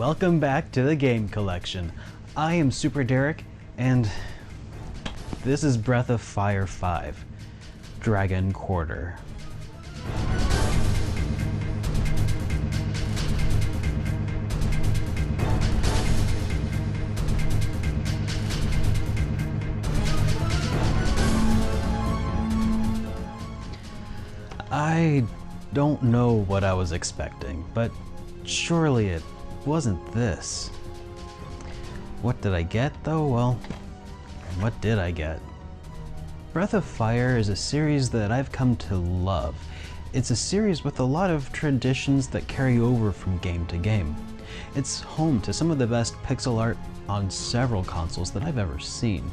Welcome back to the Game Collection. I am SuperDerek, and this is Breath of Fire 5, Dragon Quarter. I don't know what I was expecting, but surely it wasn't this. What did I get though? Well, what did I get? Breath of Fire is a series that I've come to love. It's a series with a lot of traditions that carry over from game to game. It's home to some of the best pixel art on several consoles that I've ever seen.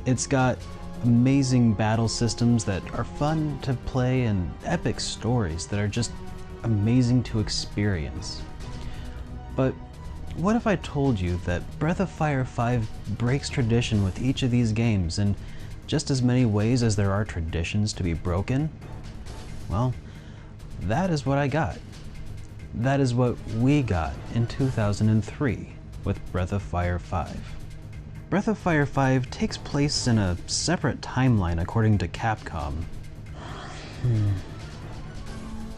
It's got amazing battle systems that are fun to play and epic stories that are just amazing to experience. But what if I told you that Breath of Fire 5 breaks tradition with each of these games in just as many ways as there are traditions to be broken? Well, that is what I got. That is what we got in 2003 with Breath of Fire 5. Breath of Fire 5 takes place in a separate timeline according to Capcom.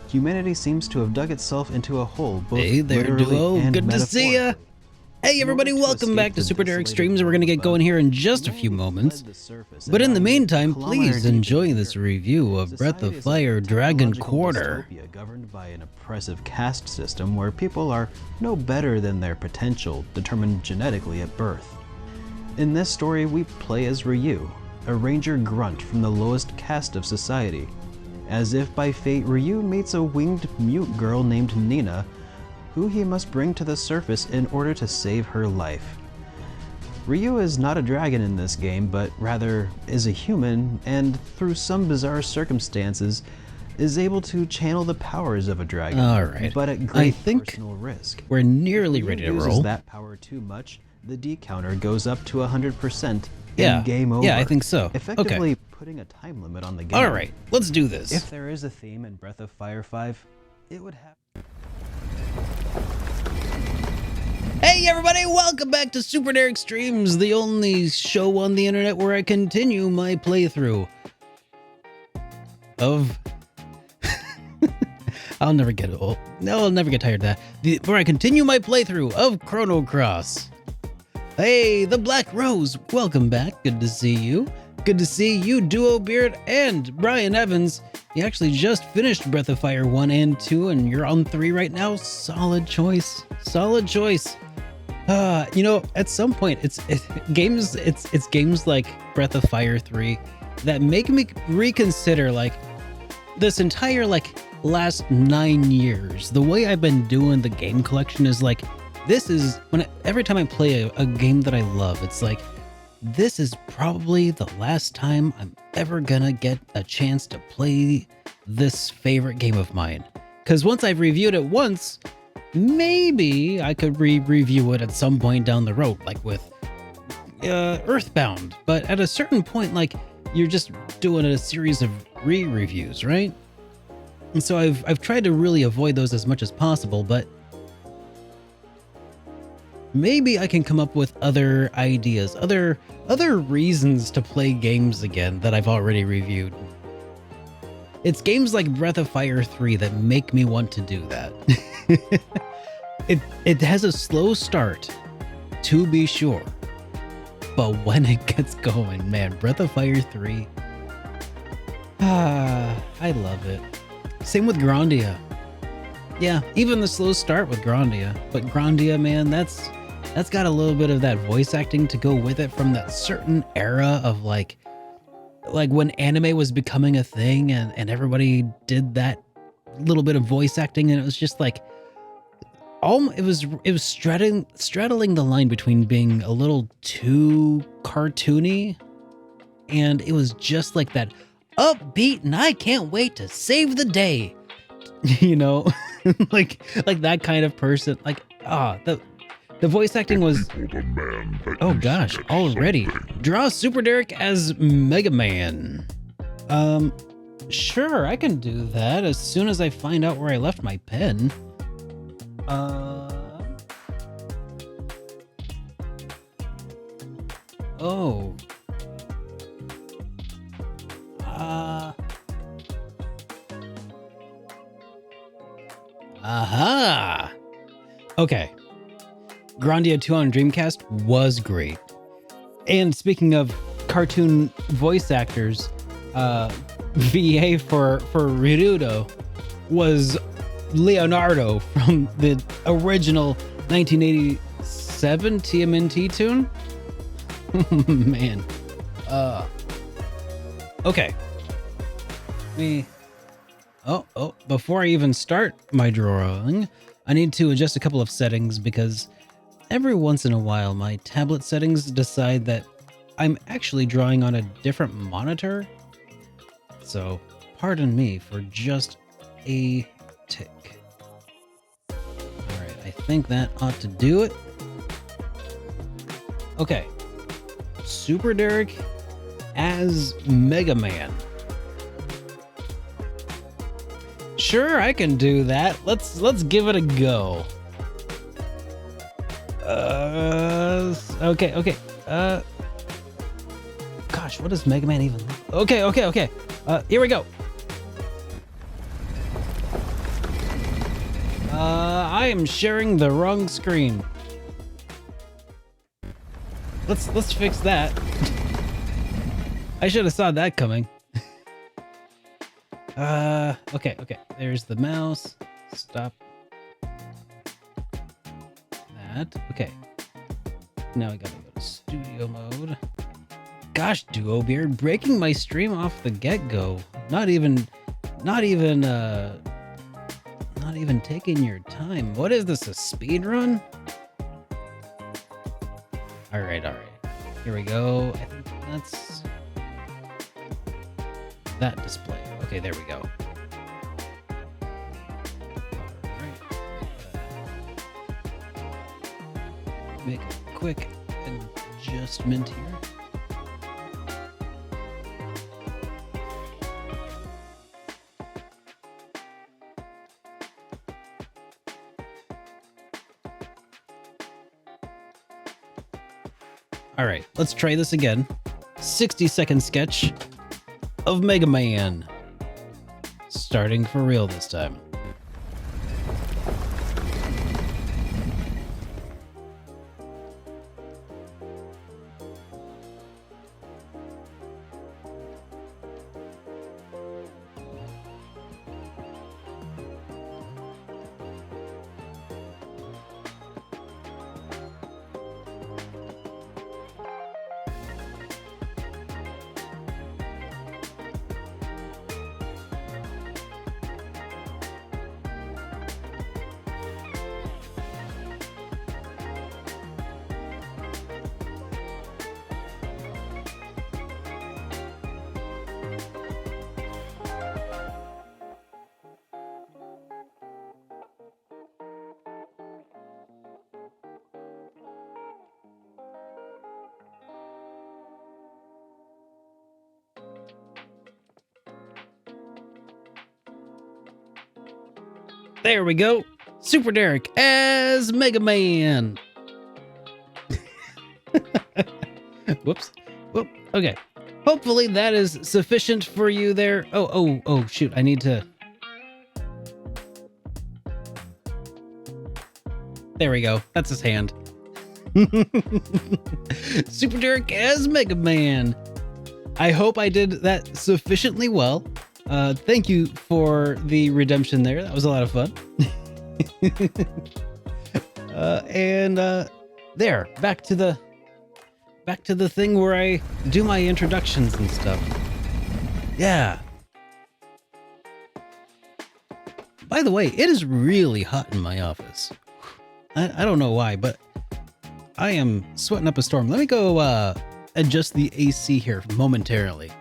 Humanity seems to have dug itself into a hole, both hey there, literally duo. and Good to see ya. Hey everybody, welcome back to SuperDerek Streams. We're gonna get going here in just a few moments. But in the meantime, please enjoy this review of Breath of Fire Dragon Quarter. Governed by an oppressive caste system where people are no better than their potential, determined genetically at birth. In this story, we play as Ryu, a ranger grunt from the lowest caste of society. As if by fate, Ryu meets a winged mute girl named Nina, who he must bring to the surface in order to save her life. Ryu is not a dragon in this game, but rather is a human, and through some bizarre circumstances, is able to channel the powers of a dragon, but at great personal risk. We're nearly ready to roll. If uses that power too much, the D counter goes up to 100% and game over. Yeah, I think so. Effectively putting a time limit on the game. Alright, let's do this. If there is a theme in Breath of Fire 5, it would have... Hey everybody, welcome back to SuperDerek Streams, the only show on the internet where I continue my playthrough of... I'll never get old. No, I'll never get tired of that. Where I continue my playthrough of Chrono Cross. Hey, the Black Rose, welcome back. Good to see you. Good to see you, Duo Beard and Brian Evans. You actually just finished Breath of Fire 1 and 2, and you're on 3 right now. Solid choice. Solid choice. You know, at some point, it's games like Breath of Fire 3 that make me reconsider, like, this entire, like, last 9 years. The way I've been doing the game collection is like, this is every time I play a game that I love, it's like, this is probably the last time I'm ever gonna get a chance to play this favorite game of mine. Because once I've reviewed it once, maybe I could re-review it at some point down the road, like with Earthbound. But at a certain point, like, you're just doing a series of re-reviews, right? And so I've tried to really avoid those as much as possible, but maybe I can come up with other ideas, other reasons to play games again that I've already reviewed. It's games like Breath of Fire 3 that make me want to do that. It has a slow start, to be sure, but when it gets going, man, Breath of Fire 3, I love it. Same with Grandia. Yeah, even the slow start with Grandia, but Grandia, man, that's got a little bit of that voice acting to go with it from that certain era of like when anime was becoming a thing and everybody did that little bit of voice acting, and it was just like, it was straddling the line between being a little too cartoony, and it was just like that upbeat and I can't wait to save the day, you know, like that kind of person. Like, the voice acting was, oh gosh, already. Draw SuperDerek as Mega Man. Sure, I can do that as soon as I find out where I left my pen. Oh. Aha! Okay. Grandia 2 on Dreamcast was great. And speaking of cartoon voice actors, VA for Rirudo was Leonardo from the original 1987 TMNT tune. Man. Okay. Before I even start my drawing, I need to adjust a couple of settings because every once in a while my tablet settings decide that I'm actually drawing on a different monitor. So pardon me for just a tick. Alright, I think that ought to do it. Okay. SuperDerek as Mega Man. Sure, I can do that. Let's give it a go. Okay. Gosh, what does Mega Man even look? Okay. Here we go. I am sharing the wrong screen. Let's fix that. I should have saw that coming. Okay. There's the mouse. Stop that. Okay. Now I gotta go to studio mode. Gosh, Duobeard, breaking my stream off the get-go. Not even taking your time. What is this, a speed run? All right. Here we go. I think that's that display. Okay, there we go. All right. Make a quick adjustment here. All right, let's try this again. 60-second sketch of Mega Man. Starting for real this time. There we go. SuperDerek as Mega Man. Whoops. Whoop. Okay. Hopefully that is sufficient for you there. Oh, shoot. I need to. There we go. That's his hand. SuperDerek as Mega Man. I hope I did that sufficiently well. Thank you for the redemption there. That was a lot of fun. There, back to the thing where I do my introductions and stuff. Yeah. By the way, it is really hot in my office. I don't know why, but I am sweating up a storm. Let me go adjust the AC here momentarily.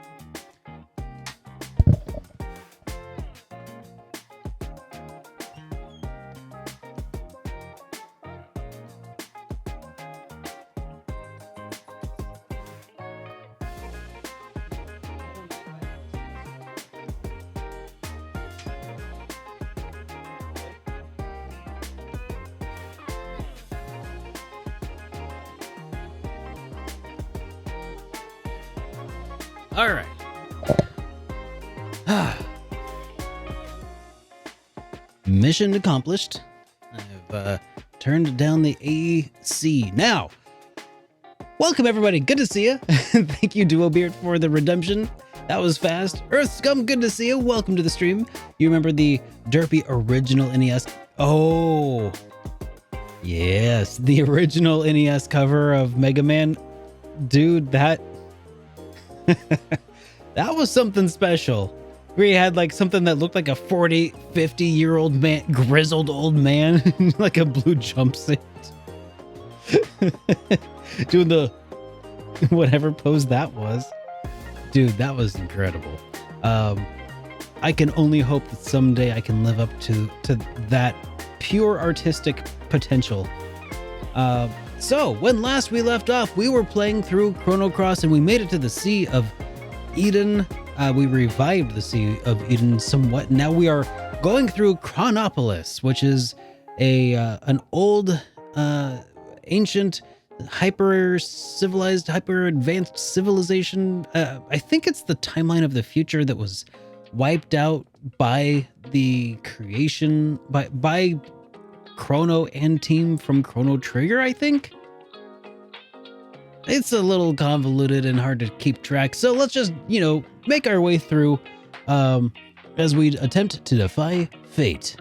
All right. Mission accomplished. I've turned down the AC. Now, welcome everybody. Good to see you. Thank you, Duobeard, for the redemption. That was fast. Earth Scum, good to see you. Welcome to the stream. You remember the derpy original NES? Oh, yes, the original NES cover of Mega Man. Dude, that that was something special. Where he had like something that looked like a 40, 50-year-old man, grizzled old man, in like a blue jumpsuit. Doing the whatever pose that was. Dude, that was incredible. I can only hope that someday I can live up to that pure artistic potential. So when last we left off, we were playing through Chrono Cross and we made it to the Sea of Eden. We revived the Sea of Eden somewhat. Now we are going through Chronopolis, which is an old, ancient, hyper-civilized, hyper-advanced civilization. I think it's the timeline of the future that was wiped out by the creation, by Chrono and team from Chrono Trigger, I think. It's a little convoluted and hard to keep track, so let's just, make our way through as we attempt to defy fate.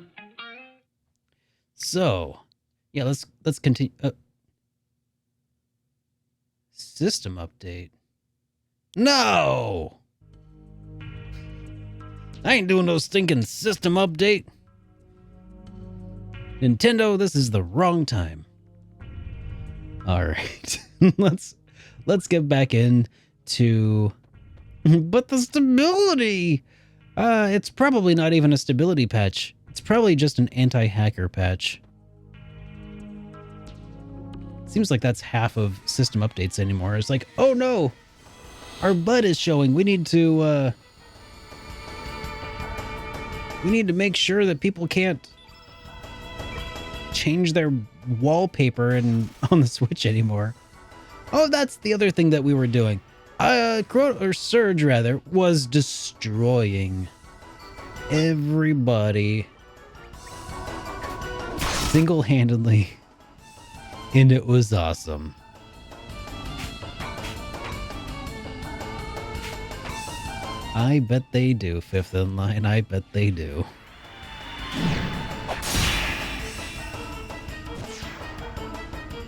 So, yeah, let's continue. System update. No! I ain't doing no stinking system update. Nintendo, this is the wrong time. All right. let's get back into but the stability. It's probably not even a stability patch. It's probably just an anti-hacker patch. Seems like that's half of system updates anymore. It's like, oh no, our butt is showing. We need to make sure that people can't change their wallpaper on the Switch anymore. Oh, that's the other thing that we were doing. Surge rather was destroying everybody single-handedly, and it was awesome. I bet they do, Fifth in Line. I bet they do.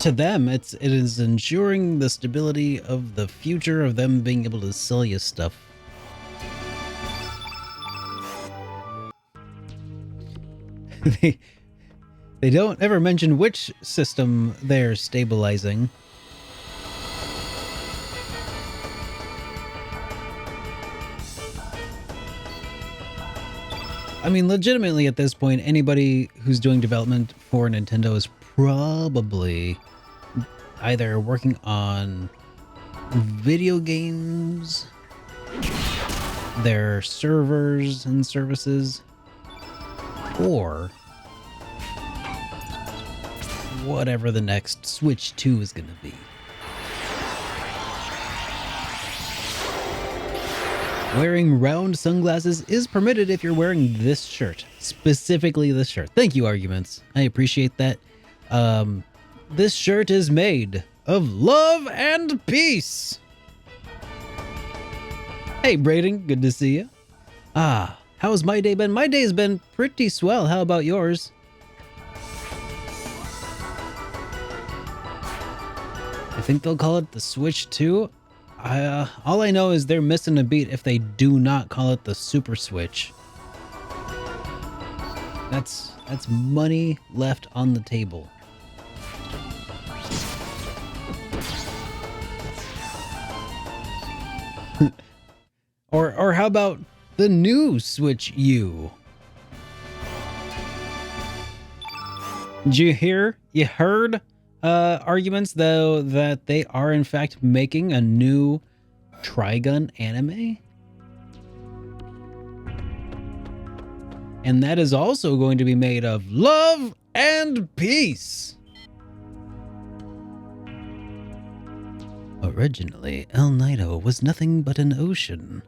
To them, it is ensuring the stability of the future of them being able to sell you stuff. They don't ever mention which system they're stabilizing. I mean, legitimately at this point, anybody who's doing development for Nintendo is probably either working on video games, their servers and services, or whatever the next Switch 2 is going to be. Wearing round sunglasses is permitted if you're wearing this shirt. Specifically this shirt. Thank you, Arguments. I appreciate that. This shirt is made of love and peace. Hey, Braden. Good to see you. How's my day been? My day's been pretty swell. How about yours? I think they'll call it the Switch 2. All I know is they're missing a beat if they do not call it the Super Switch. That's money left on the table. Or how about the new Switch U? Did you hear? You heard? Arguments though that they are in fact making a new Trigun anime, and that is also going to be made of love and peace. Originally, El Nido was nothing but an ocean.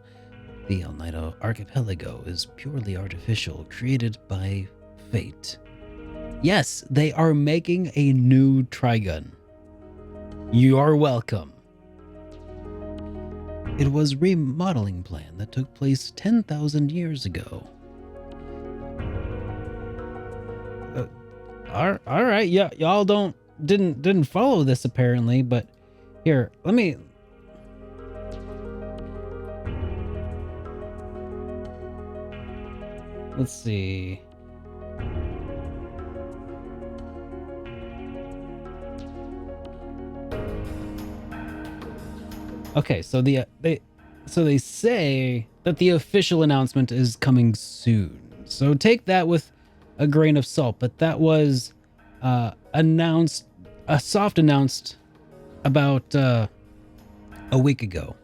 The El Nido archipelago is purely artificial, created by fate. Yes, they are making a new Trigun. You are welcome. It was a remodeling plan that took place 10,000 years ago. All right, yeah, y'all didn't follow this apparently, but here, let me. Let's see. Okay, so they say that the official announcement is coming soon. So take that with a grain of salt, but that was announced, soft announced about a week ago.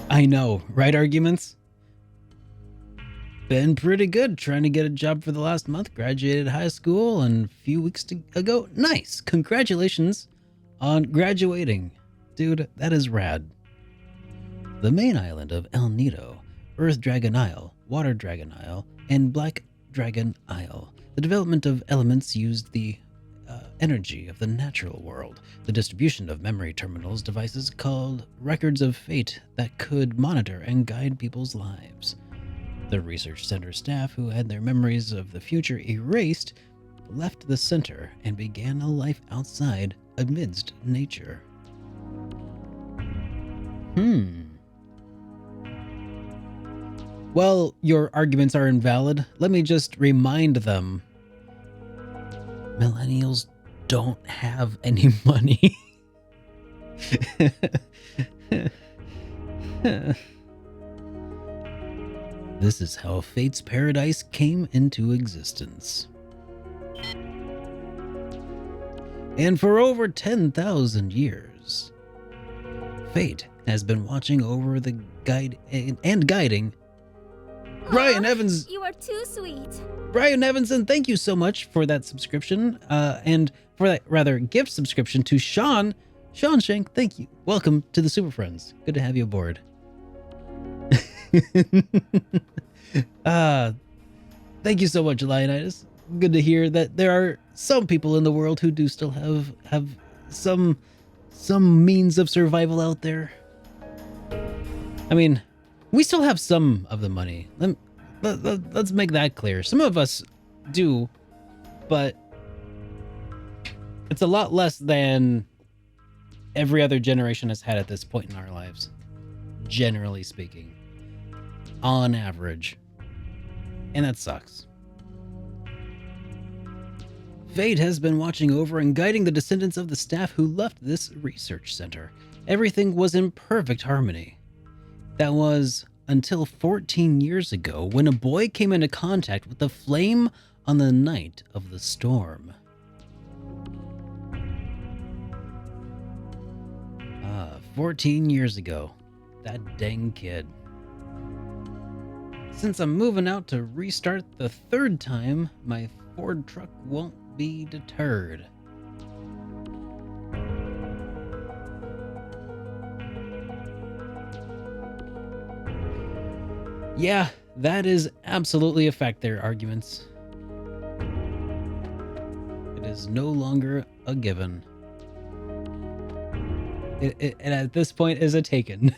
I know, right? Arguments? Been pretty good trying to get a job for the last month. Graduated high school and a few weeks ago. Nice. Congratulations on graduating. Dude, that is rad. The main island of El Nido, Earth Dragon Isle, Water Dragon Isle, and Black Dragon Isle. The development of elements used the energy of the natural world. The distribution of memory terminals devices called records of fate that could monitor and guide people's lives. The research center staff who had their memories of the future erased left the center and began a life outside amidst nature. Well, your arguments are invalid. Let me just remind them. Millennials don't have any money. This is how Fate's paradise came into existence. And for over 10,000 years, Fate has been watching over the guide and guiding Brian Evans. You are too sweet. Brian Evanson, thank you so much for that subscription, and for that rather gift subscription to Sean Shank. Thank you. Welcome to the Super Friends. Good to have you aboard. Thank you so much, Leonidas. Good to hear that there are some people in the world who do still have some means of survival out there. I mean, we still have some of the money. Let's make that clear. Some of us do, but it's a lot less than every other generation has had at this point in our lives, generally speaking, on average. And that sucks. Fate has been watching over and guiding the descendants of the staff who left this research center. Everything was in perfect harmony. That was until 14 years ago when a boy came into contact with the flame on the night of the storm. 14 years ago. That dang kid. Since I'm moving out to restart the third time, my Ford truck won't be deterred. Yeah, that is absolutely a fact there, arguments. It is no longer a given. It at this point is a taken.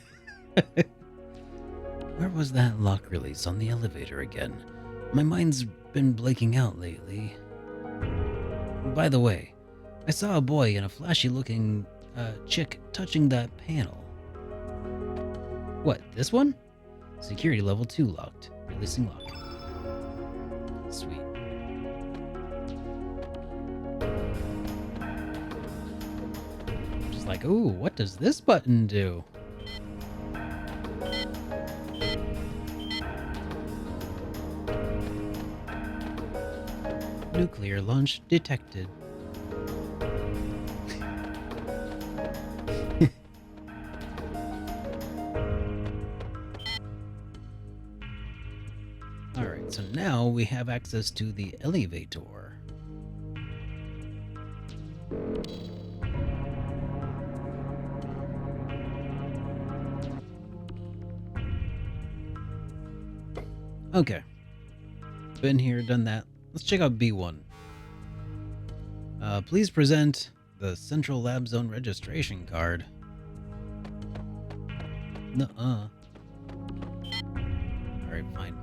Where was that lock release on the elevator again? My mind's been blanking out lately. By the way, I saw a boy and a flashy-looking chick touching that panel. What, this one? Security level 2 locked. Releasing lock. Sweet. Just like, ooh, what does this button do? Nuclear launch detected. Alright, so now we have access to the elevator. Okay. Been here, done that. Let's check out B1. Please present the Central Lab Zone registration card. Nuh-uh. Alright, fine.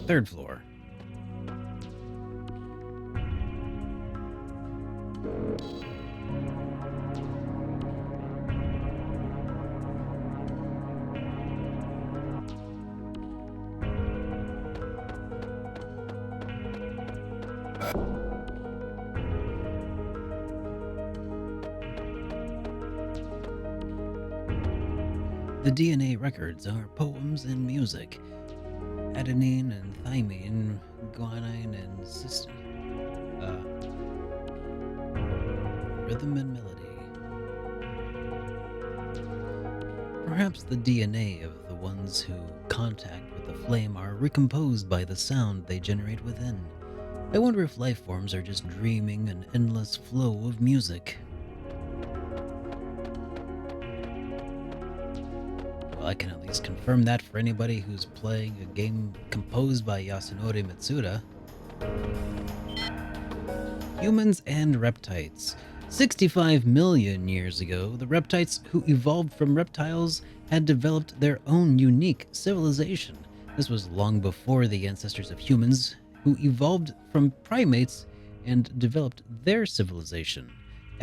3rd floor. The DNA records are poems and music. Adenine and thymine, guanine and cysteine. Rhythm and melody. Perhaps the DNA of the ones who contact with the flame are recomposed by the sound they generate within. I wonder if life forms are just dreaming an endless flow of music. Well, I can at least confirm that for anybody who's playing a game composed by Yasunori Mitsuda. Humans and reptiles. 65 million years ago, the reptiles who evolved from reptiles had developed their own unique civilization. This was long before the ancestors of humans, who evolved from primates and developed their civilization.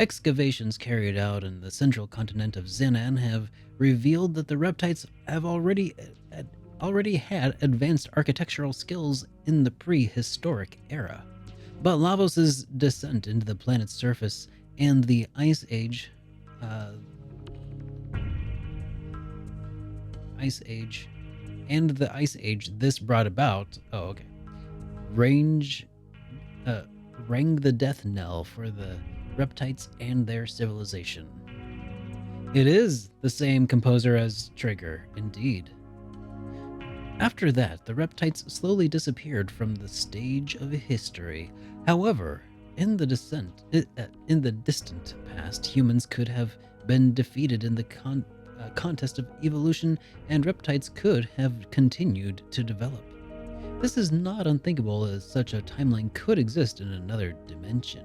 Excavations carried out in the central continent of Zenan have revealed that the reptiles have already had advanced architectural skills in the prehistoric era. But Lavos' descent into the planet's surface and the Ice Age, this brought about, rang the death knell for the reptiles and their civilization. It is the same composer as Trigger, indeed. After that, the reptiles slowly disappeared from the stage of history. However, in the distant past, humans could have been defeated in the contest of evolution, and reptiles could have continued to develop. This is not unthinkable, as such a timeline could exist in another dimension.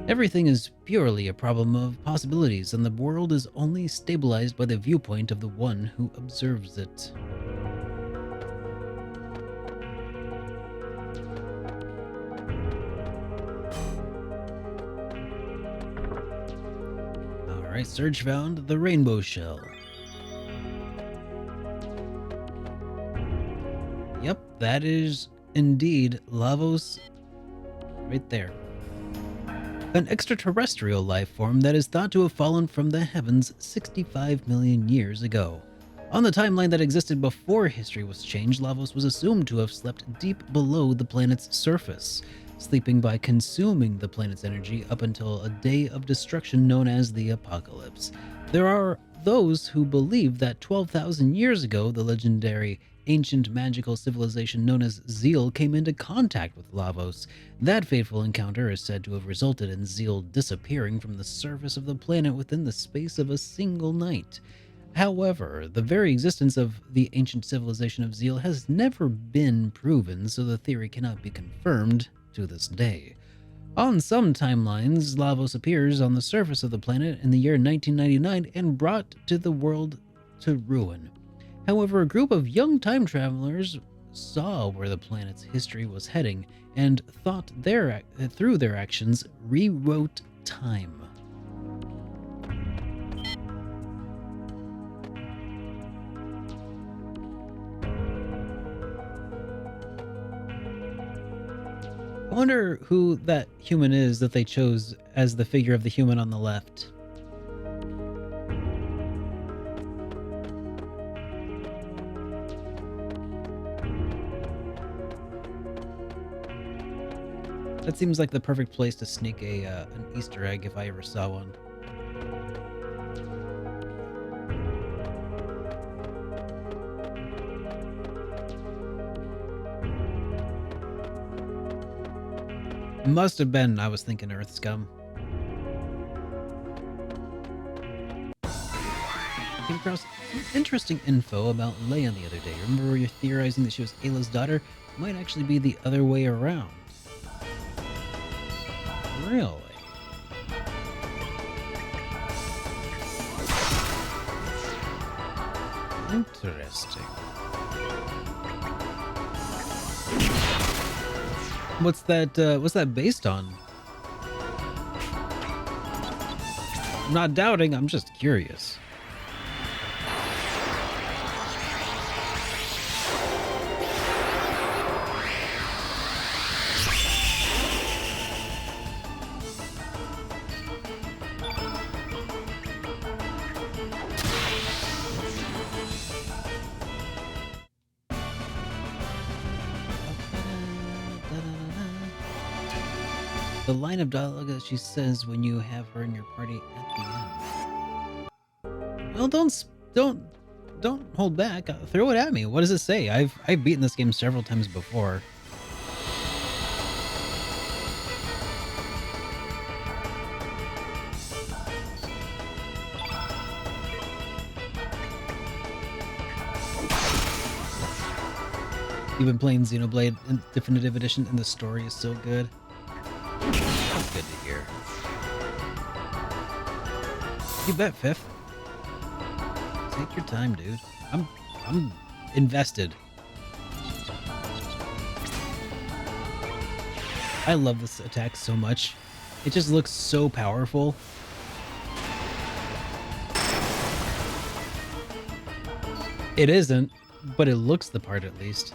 Everything is purely a problem of possibilities, and the world is only stabilized by the viewpoint of the one who observes it. Alright, search found the rainbow shell. Yep, that is indeed Lavos right there. An extraterrestrial life form that is thought to have fallen from the heavens 65 million years ago. On the timeline that existed before history was changed, Lavos was assumed to have slept deep below the planet's surface, sleeping by consuming the planet's energy up until a day of destruction known as the Apocalypse. There are those who believe that 12,000 years ago, the legendary ancient magical civilization known as Zeal came into contact with Lavos. That fateful encounter is said to have resulted in Zeal disappearing from the surface of the planet within the space of a single night. However, the very existence of the ancient civilization of Zeal has never been proven, so the theory cannot be confirmed to this day. On some timelines, Lavos appears on the surface of the planet in the year 1999 and brought to the world to ruin. However, a group of young time travelers saw where the planet's history was heading and thought through their actions rewrote time. I wonder who that human is that they chose as the figure of the human on the left. That seems like the perfect place to sneak an Easter egg if I ever saw one. Must have been, I was thinking Earth Scum. came across some interesting info about Leia the other day. Remember you're theorizing that she was Ayla's daughter? Might actually be the other way around. Really? Interesting. What's that based on? I'm not doubting, I'm just curious. The line of dialogue that she says when you have her in your party at the end. Well, don't hold back. Throw it at me. What does it say? I've beaten this game several times before. You've been playing Xenoblade Definitive Edition, and the story is so good. That's good to hear. You bet, Fifth. Take your time, dude. I'm invested. I love this attack so much. It just looks so powerful. It isn't, but it looks the part at least.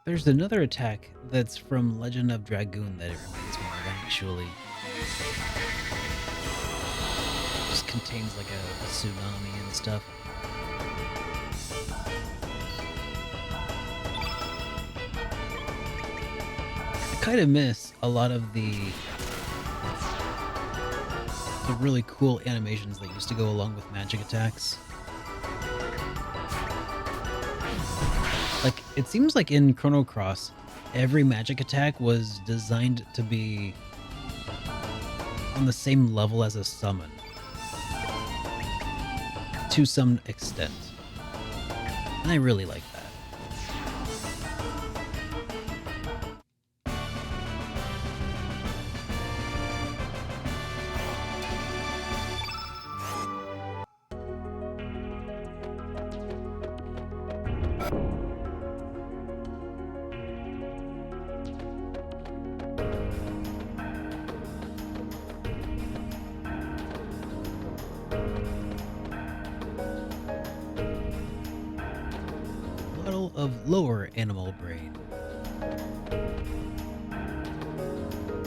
There's another attack that's from Legend of Dragoon that it reminds me of, actually. It just contains like a tsunami and stuff. I kind of miss a lot of the really cool animations that used to go along with magic attacks. Like, it seems like in Chrono Cross, every magic attack was designed to be on the same level as a summon. To some extent. And I really like that. Model of lower animal brain.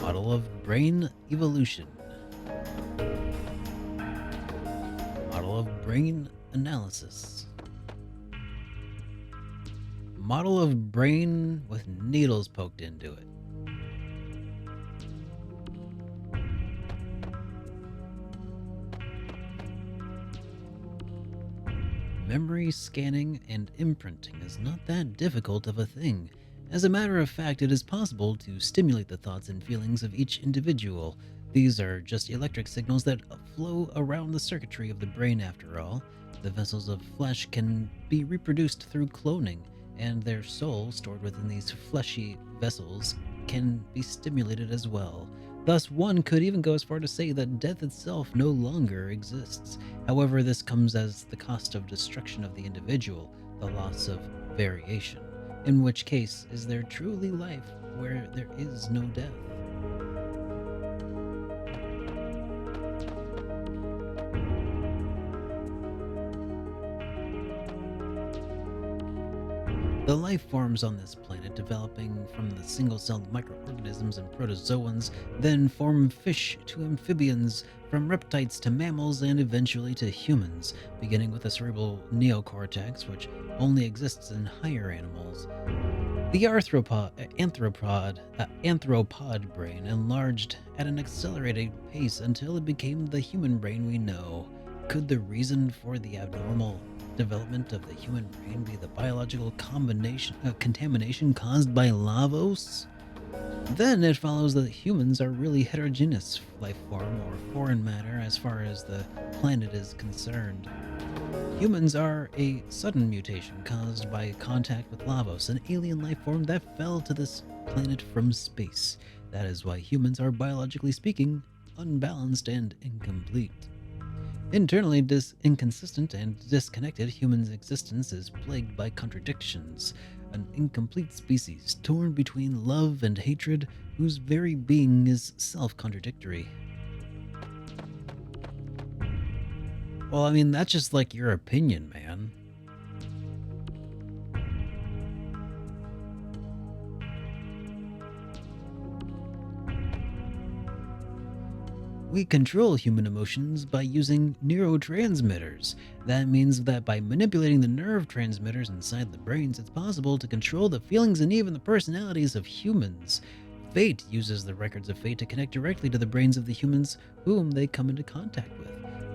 Model of brain evolution. Model of brain analysis. Model of brain with needles poked into it. Memory scanning and imprinting is not that difficult of a thing. As a matter of fact, it is possible to stimulate the thoughts and feelings of each individual. These are just electric signals that flow around the circuitry of the brain after all. The vessels of flesh can be reproduced through cloning, and their soul, stored within these fleshy vessels, can be stimulated as well. Thus, one could even go as far to say that death itself no longer exists. However, this comes as the cost of destruction of the individual, the loss of variation. In which case, is there truly life where there is no death? The life forms on this planet, developing from the single-celled microorganisms and protozoans, then form fish to amphibians, from reptiles to mammals and eventually to humans, beginning with the cerebral neocortex, which only exists in higher animals. The anthropod brain enlarged at an accelerated pace until it became the human brain we know. Could the reason for the abnormal development of the human brain be the biological contamination caused by Lavos? Then it follows that humans are really heterogeneous life form or foreign matter as far as the planet is concerned. Humans are a sudden mutation caused by contact with Lavos, an alien life form that fell to this planet from space. That is why humans are, biologically speaking, unbalanced and incomplete. Internally inconsistent and disconnected, humans' existence is plagued by contradictions, an incomplete species torn between love and hatred, whose very being is self-contradictory. Well, I mean, that's just like your opinion, man. We control human emotions by using neurotransmitters. That means that by manipulating the nerve transmitters inside the brains, it's possible to control the feelings and even the personalities of humans. Fate uses the records of fate to connect directly to the brains of the humans whom they come into contact with.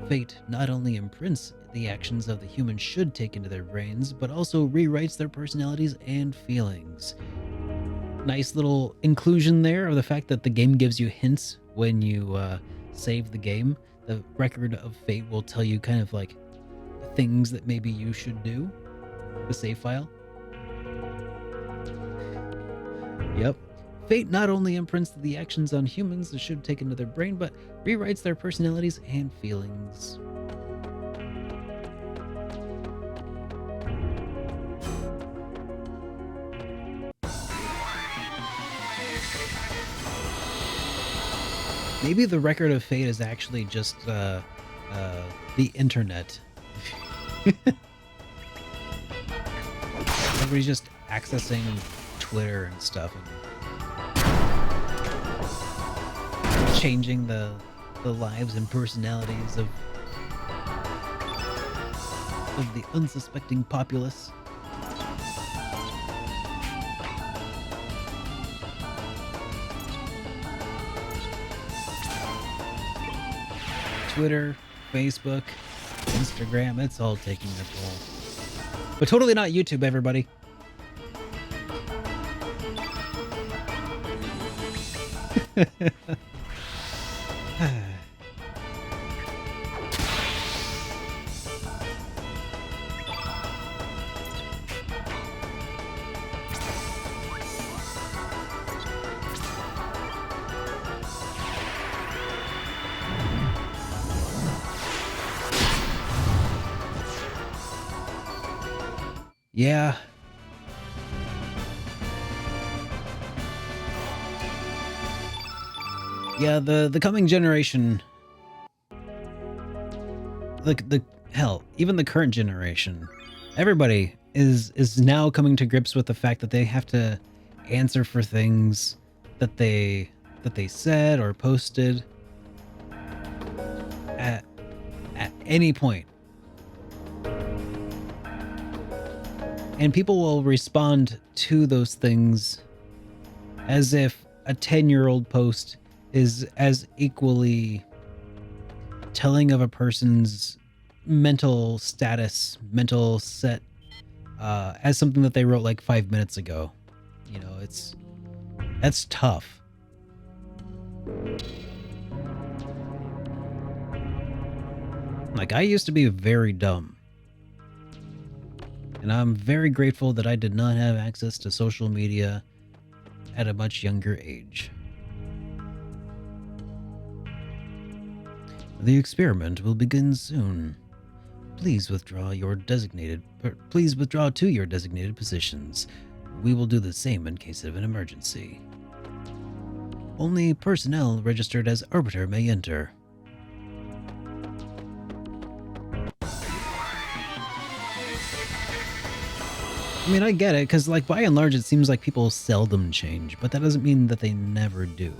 Fate not only imprints the actions of the humans should take into their brains, but also rewrites their personalities and feelings. Nice little inclusion there of the fact that the game gives you hints when you save the game. The record of fate will tell you kind of like things that maybe you should do. The save file. Yep. Fate not only imprints the actions on humans that should take into their brain, but rewrites their personalities and feelings. Maybe the record of fate is actually just the internet. Everybody's just accessing Twitter and stuff and changing the lives and personalities of the unsuspecting populace. Twitter, Facebook, Instagram, it's all taking their toll. But totally not YouTube, everybody. Yeah. Yeah, the coming generation, the hell, even the current generation, everybody is now coming to grips with the fact that they have to answer for things that they said or posted at any point. And people will respond to those things as if a 10-year-old post is as equally telling of a person's mental status, mental set, as something that they wrote like 5 minutes ago. You know, that's tough. Like, I used to be very dumb. And I'm very grateful that I did not have access to social media at a much younger age. The experiment will begin soon. Please withdraw to your designated positions. We will do the same in case of an emergency. Only personnel registered as arbiter may enter. I mean, I get it, because, like, by and large, it seems like people seldom change, but that doesn't mean that they never do.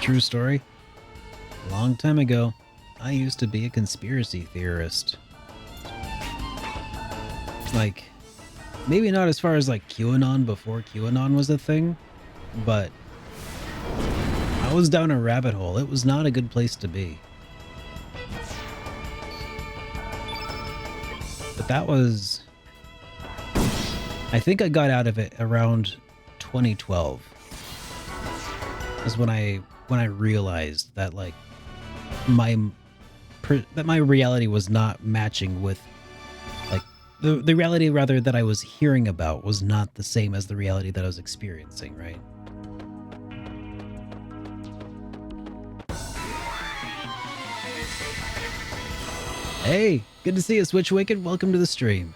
True story. A long time ago, I used to be a conspiracy theorist. Like, maybe not as far as like QAnon before QAnon was a thing, but I was down a rabbit hole. It was not a good place to be. But that was... I think I got out of it around 2012. Is when I realized that like my reality was not matching with like the reality rather that I was hearing about was not the same as the reality that I was experiencing, right? Hey, good to see you, Switch Wicked. Welcome to the stream.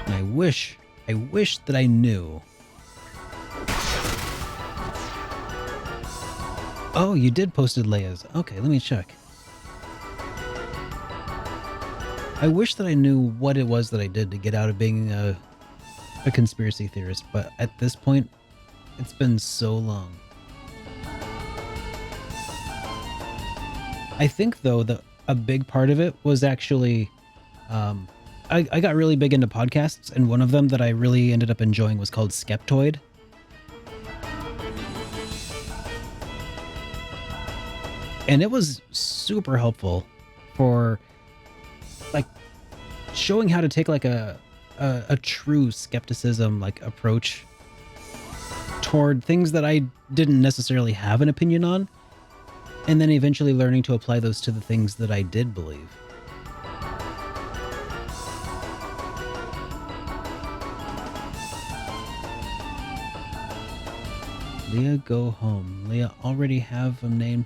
And I wish that I knew. Oh, you did posted Leia's. Okay, let me check. I wish that I knew what it was that I did to get out of being a conspiracy theorist, but at this point, it's been so long. I think, though, that a big part of it was actually... I got really big into podcasts, and one of them that I really ended up enjoying was called Skeptoid. And it was super helpful for like showing how to take like a true skepticism like approach toward things that I didn't necessarily have an opinion on, and then eventually learning to apply those to the things that I did believe. Leah, go home. Leah already have a name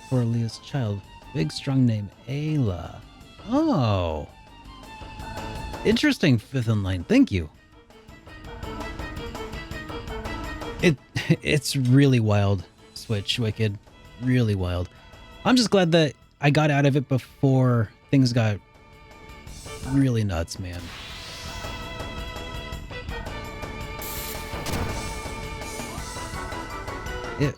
for Leah's child. Big, strong name, Ayla. Oh. Interesting, fifth in line. Thank you. It's really wild, Switch Wicked. Really wild. I'm just glad that I got out of it before things got really nuts, man. Yeah.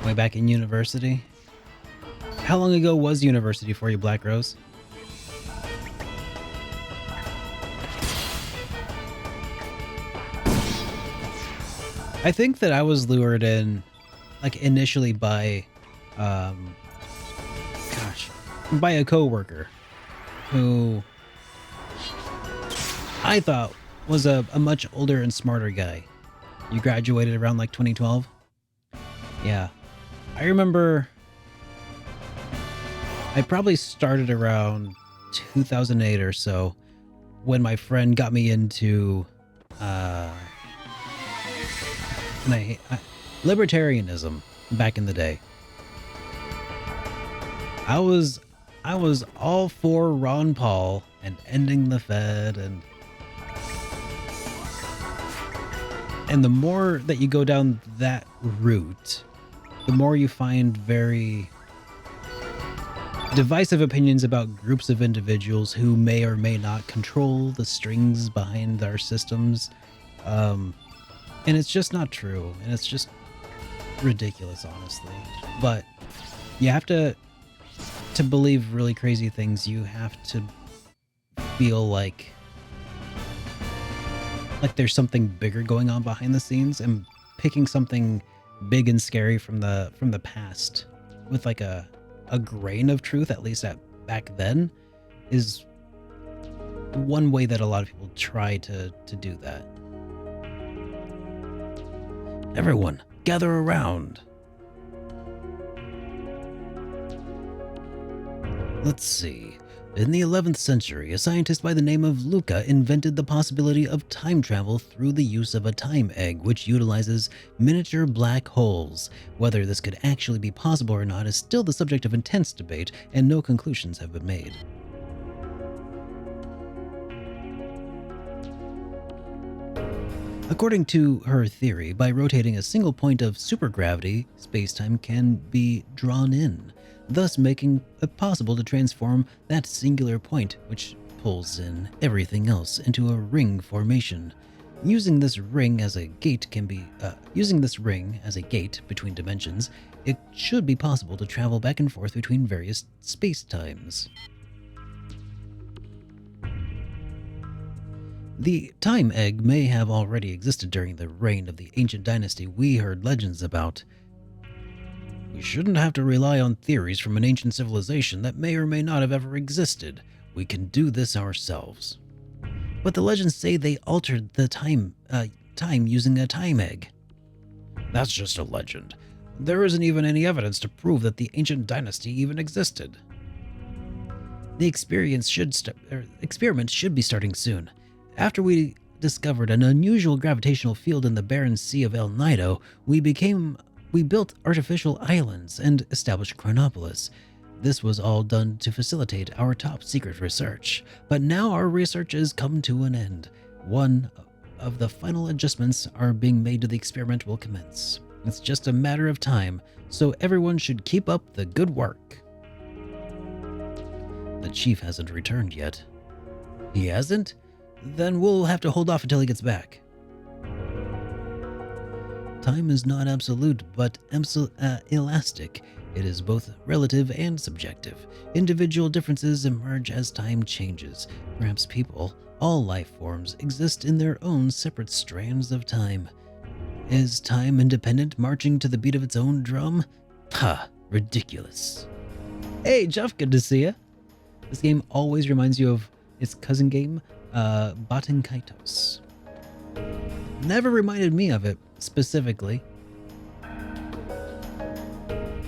Way back in university. How long ago was university for you, Black Rose? I think that I was lured in, like, initially by, by a coworker who I thought was a much older and smarter guy. You graduated around like 2012? Yeah. I remember I probably started around 2008 or so when my friend got me into libertarianism back in the day. I was all for Ron Paul and ending the Fed, and the more that you go down that route, the more you find very divisive opinions about groups of individuals who may or may not control the strings behind our systems. And it's just not true. And it's just ridiculous, honestly. But you have to believe really crazy things. You have to feel like there's something bigger going on behind the scenes, and picking something big and scary from the past with like a grain of truth, at least back then, is one way that a lot of people try to do that. Everyone, gather around. Let's see. In the 11th century, a scientist by the name of Luca invented the possibility of time travel through the use of a time egg, which utilizes miniature black holes. Whether this could actually be possible or not is still the subject of intense debate, and no conclusions have been made. According to her theory, by rotating a single point of supergravity, spacetime can be drawn in, thus making it possible to transform that singular point, which pulls in everything else, into a ring formation. Using this ring as a gate between dimensions, it should be possible to travel back and forth between various spacetimes. The time egg may have already existed during the reign of the ancient dynasty we heard legends about. We shouldn't have to rely on theories from an ancient civilization that may or may not have ever existed. We can do this ourselves. But the legends say they altered the time using a time egg. That's just a legend. There isn't even any evidence to prove that the ancient dynasty even existed. The experiment should be starting soon. After we discovered an unusual gravitational field in the barren sea of El Nido, we built artificial islands and established Chronopolis. This was all done to facilitate our top secret research. But now our research has come to an end. One of the final adjustments are being made to the experiment will commence. It's just a matter of time, so everyone should keep up the good work. The chief hasn't returned yet. He hasn't? Then we'll have to hold off until he gets back. Time is not absolute, but elastic. It is both relative and subjective. Individual differences emerge as time changes. Perhaps people, all life forms, exist in their own separate strands of time. Is time independent, marching to the beat of its own drum? Ha! Ridiculous. Hey, Jeff, good to see ya. This game always reminds you of its cousin game, Baten Kaitos. Never reminded me of it, specifically.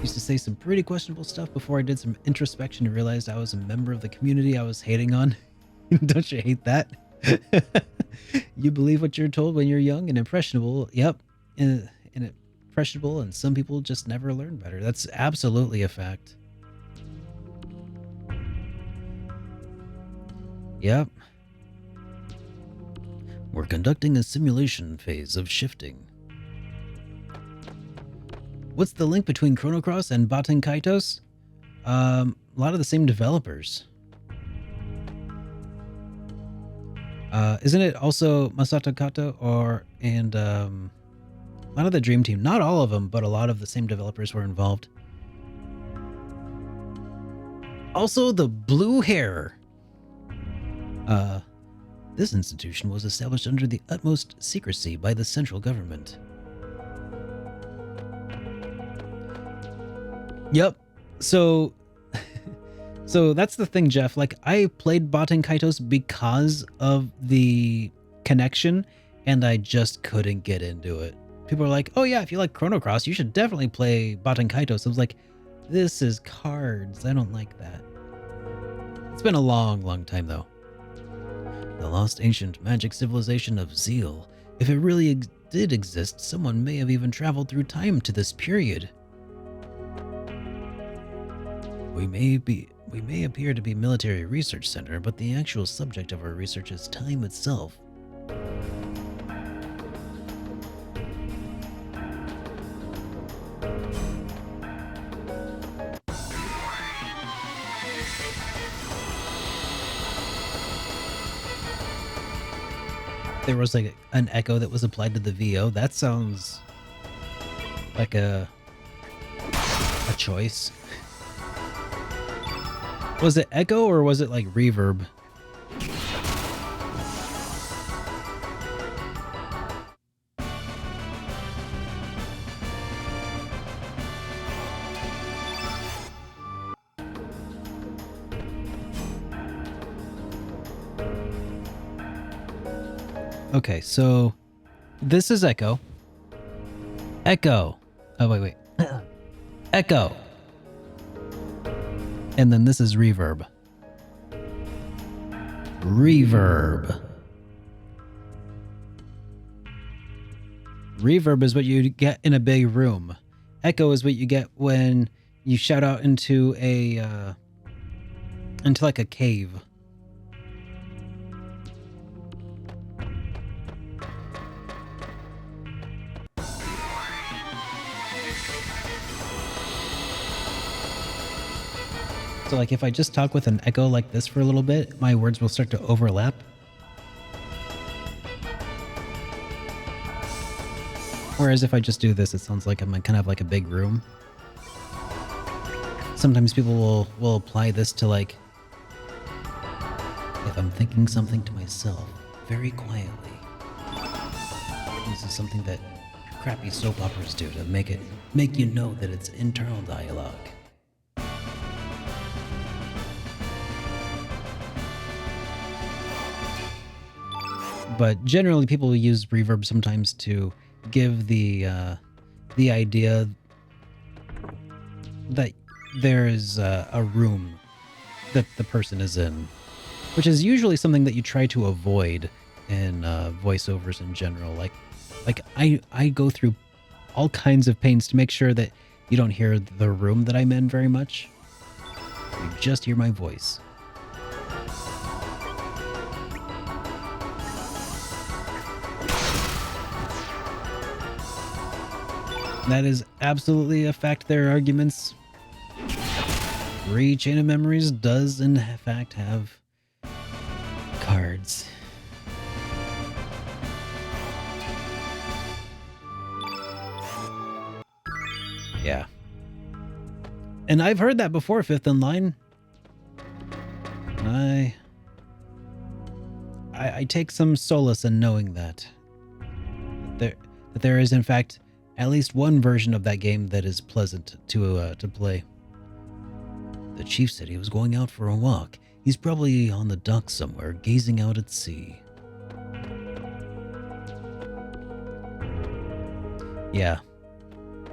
Used to say some pretty questionable stuff before I did some introspection and realized I was a member of the community I was hating on. Don't you hate that? You believe what you're told when you're young and impressionable. Yep. And impressionable, and some people just never learn better. That's absolutely a fact. Yep. We're conducting a simulation phase of shifting. What's the link between Chrono Cross and Baten Kaitos? A lot of the same developers. Isn't it also Masato Kato and a lot of the Dream Team? Not all of them, but a lot of the same developers were involved. Also, the blue hair. This institution was established under the utmost secrecy by the central government. Yep. So that's the thing, Jeff. Like, I played Baten Kaitos because of the connection, and I just couldn't get into it. People are like, oh yeah, if you like Chrono Cross, you should definitely play Baten Kaitos. I was like, this is cards. I don't like that. It's been a long, long time, though. The lost ancient magic civilization of Zeal. If it really did exist, someone may have even traveled through time to this period. We may appear to be a military research center, but the actual subject of our research is time itself. There was like an echo that was applied to the VO. That sounds like a choice. Was it echo or was it like reverb? Okay, so this is echo. Echo. Oh, wait. Echo. And then this is reverb. Reverb. Reverb is what you get in a big room. Echo is what you get when you shout out into like a cave. So like if I just talk with an echo like this for a little bit, my words will start to overlap. Whereas if I just do this, it sounds like I'm in kind of like a big room. Sometimes people will apply this to like, if I'm thinking something to myself very quietly. This is something that crappy soap operas do to make you know that it's internal dialogue. But generally people use reverb sometimes to give the idea that there is a room that the person is in, which is usually something that you try to avoid in voiceovers in general. Like I go through all kinds of pains to make sure that you don't hear the room that I'm in very much. You just hear my voice. That is absolutely a fact. Their arguments. Chain of Memories does in fact have cards. Yeah. And I've heard that before, Fifth in Line. I take some solace in knowing that there is in fact at least one version of that game that is pleasant to play. The chief said he was going out for a walk. He's probably on the dock somewhere, gazing out at sea. Yeah.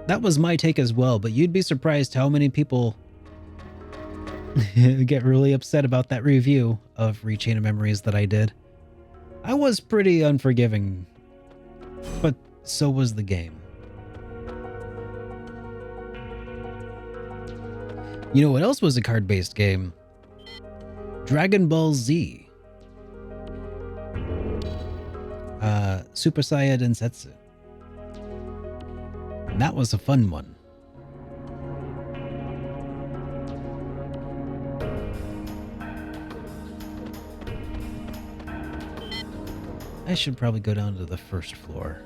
That was my take as well, but you'd be surprised how many people get really upset about that review of Chain of Memories that I did. I was pretty unforgiving, but so was the game. You know what else was a card-based game? Dragon Ball Z. Super Saiyan Densetsu. And that was a fun one. I should probably go down to the first floor.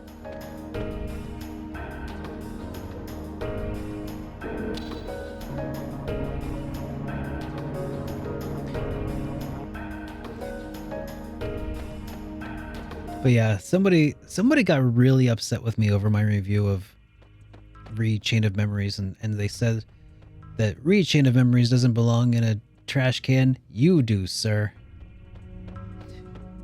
But yeah, somebody got really upset with me over my review of Chain of Memories, and they said that Chain of Memories doesn't belong in a trash can. You do, sir.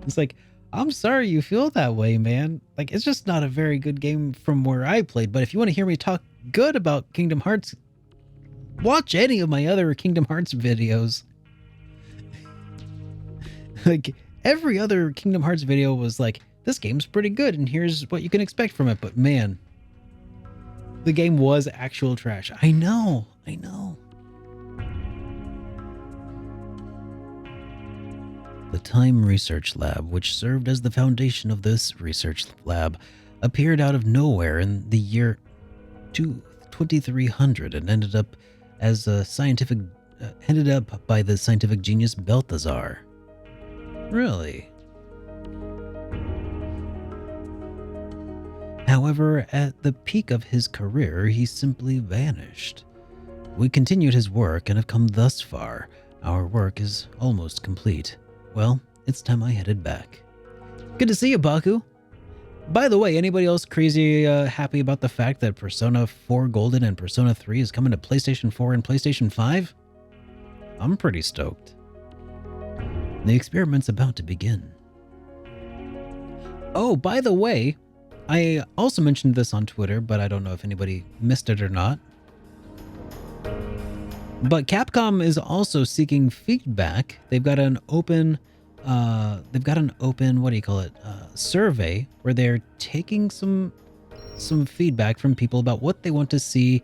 It's like, I'm sorry you feel that way, man. Like, it's just not a very good game from where I played. But if you want to hear me talk good about Kingdom Hearts, watch any of my other Kingdom Hearts videos. Like, every other Kingdom Hearts video was like, this game's pretty good and here's what you can expect from it. But man, the game was actual trash. I know. The Time Research Lab, which served as the foundation of this research lab, appeared out of nowhere in the year 2300 and ended up by the scientific genius Balthazar. Really? However, at the peak of his career, he simply vanished. We continued his work and have come thus far. Our work is almost complete. Well, it's time I headed back. Good to see you, Baku. By the way, anybody else crazy happy about the fact that Persona 4 Golden and Persona 3 is coming to PlayStation 4 and PlayStation 5? I'm pretty stoked. The experiment's about to begin. Oh, by the way, I also mentioned this on Twitter, but I don't know if anybody missed it or not. But Capcom is also seeking feedback. They've got an open they've got an open, what do you call it, survey where they're taking some feedback from people about what they want to see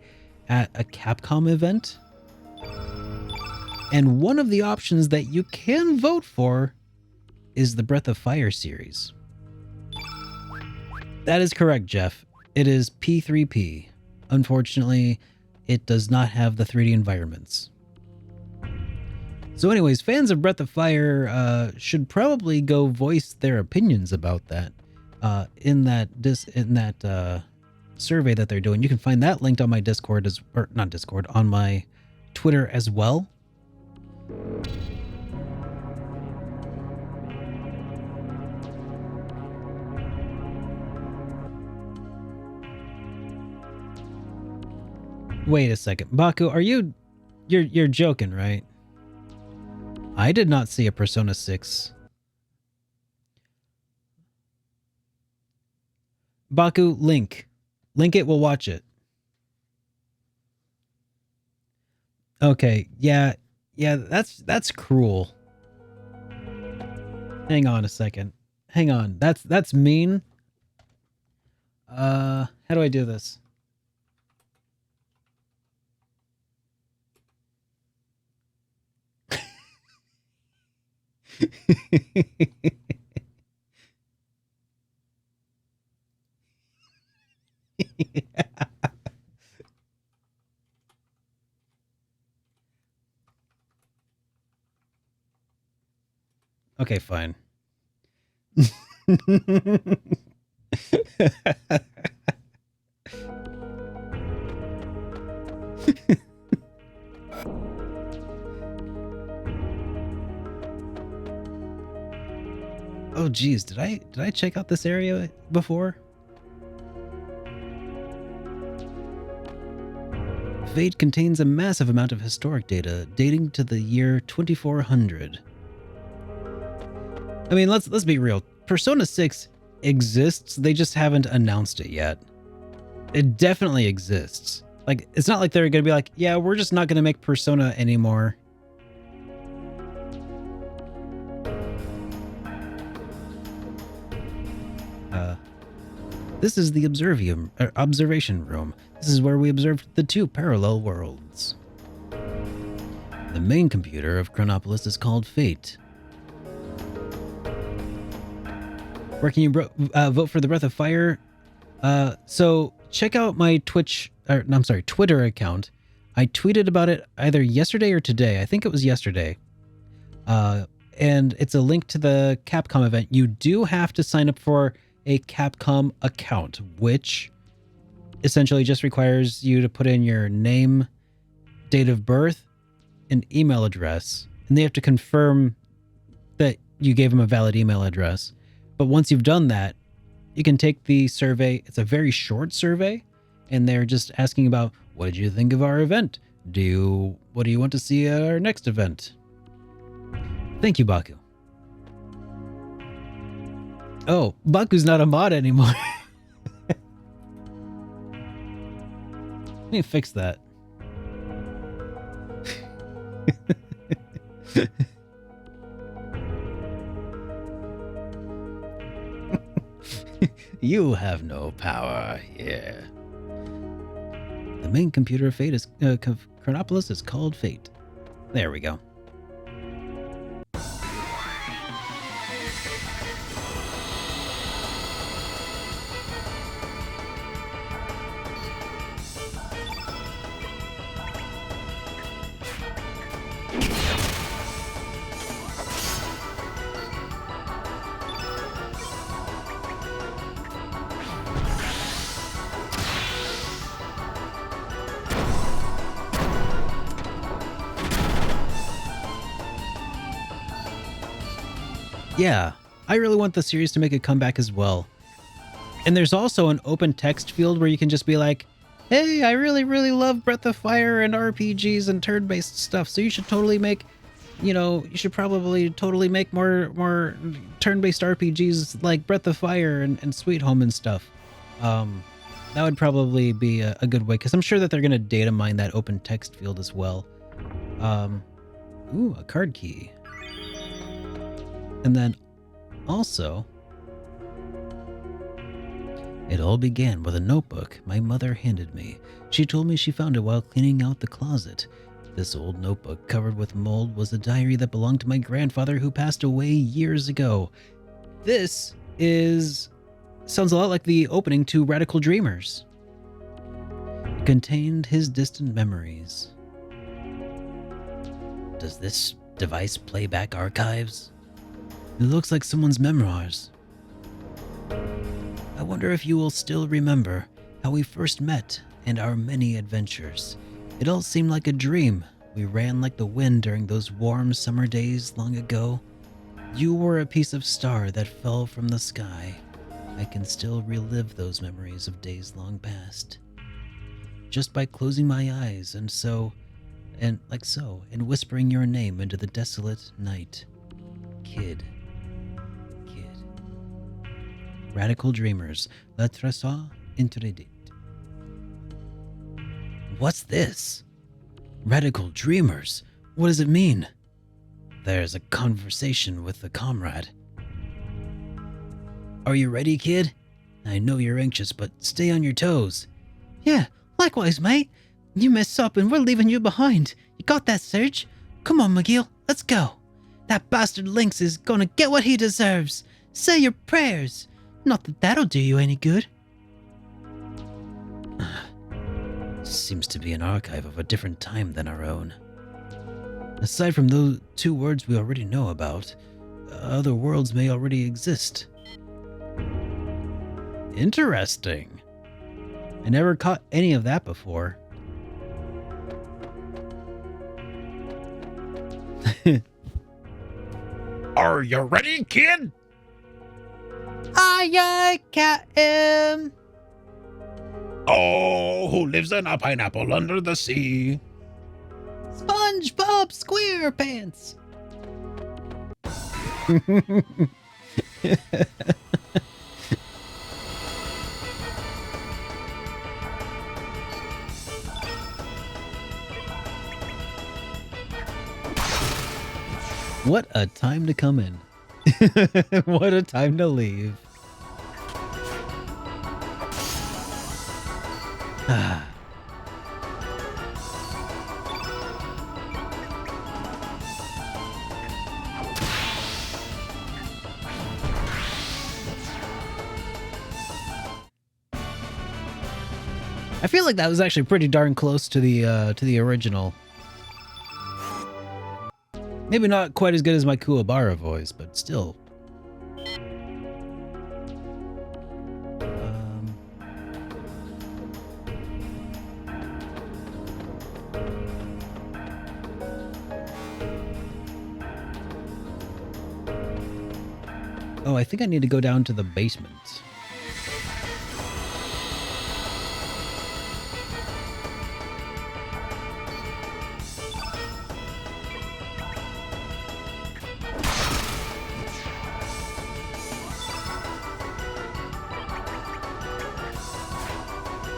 at a Capcom event. And one of the options that you can vote for is the Breath of Fire series. That is correct, Jeff. It is P3P. Unfortunately, it does not have the 3D environments. So anyways, fans of Breath of Fire should probably go voice their opinions about that in that survey that they're doing. You can find that linked on my Discord, or not Discord, on my Twitter as well. Wait a second, Baku, are you're joking, right? I did not see a Persona 6. Baku, link it, we'll watch it. Okay, yeah, that's cruel. Hang on a second. Hang on. That's mean. How do I do this? Yeah. Okay, fine. Oh geez, did I check out this area before? Fate contains a massive amount of historic data dating to the year 2400. I mean, let's be real. Persona 6 exists, they just haven't announced it yet. It definitely exists. Like, it's not like they're gonna be like, yeah, we're just not gonna make Persona anymore. This is the observation room. This is where we observed the two parallel worlds. The main computer of Chronopolis is called Fate. Where can you vote for the Breath of Fire? So check out my Twitter account. I tweeted about it either yesterday or today. I think it was yesterday. And it's a link to the Capcom event. You do have to sign up for a Capcom account, which essentially just requires you to put in your name, date of birth, and email address. And they have to confirm that you gave them a valid email address. But once you've done that, you can take the survey. It's a very short survey, and they're just asking about, what did you think of our event? What do you want to see at our next event? Thank you, Baku. Oh, Baku's not a mod anymore. Let me fix that. You have no power here. The main computer of Fate is Chronopolis is called Fate. There we go. Yeah, I really want the series to make a comeback as well. And there's also an open text field where you can just be like, hey, I really, really love Breath of Fire and RPGs and turn-based stuff, so you should totally make, you should probably totally make more turn-based RPGs like Breath of Fire and Sweet Home and stuff. That would probably be a good way, because I'm sure that they're going to data mine that open text field as well. Ooh, a card key. And then also, it all began with a notebook my mother handed me. She told me she found it while cleaning out the closet. This old notebook covered with mold was a diary that belonged to my grandfather who passed away years ago. This sounds a lot like the opening to Radical Dreamers. It contained his distant memories. Does this device play back archives? It looks like someone's memoirs. I wonder if you will still remember how we first met and our many adventures. It all seemed like a dream. We ran like the wind during those warm summer days long ago. You were a piece of star that fell from the sky. I can still relive those memories of days long past. Just by closing my eyes and whispering your name into the desolate night. Kid. Radical Dreamers, La Trésor Interdit. What's this? Radical Dreamers? What does it mean? There's a conversation with a comrade. Are you ready, kid? I know you're anxious, but stay on your toes. Yeah, likewise, mate. You mess up and we're leaving you behind. You got that, Serge? Come on, McGill, let's go. That bastard Lynx is gonna get what he deserves. Say your prayers. Not that that'll do you any good. Seems to be an archive of a different time than our own. Aside from those 2 words we already know about, other worlds may already exist. Interesting. I never caught any of that before. Are you ready, kid? Aye, aye, Captain. Oh, who lives in a pineapple under the sea? SpongeBob SquarePants. What a time to come in. What a time to leave. I feel like that was actually pretty darn close to the original. Maybe not quite as good as my Kuwabara voice, but still. Oh, I think I need to go down to the basement.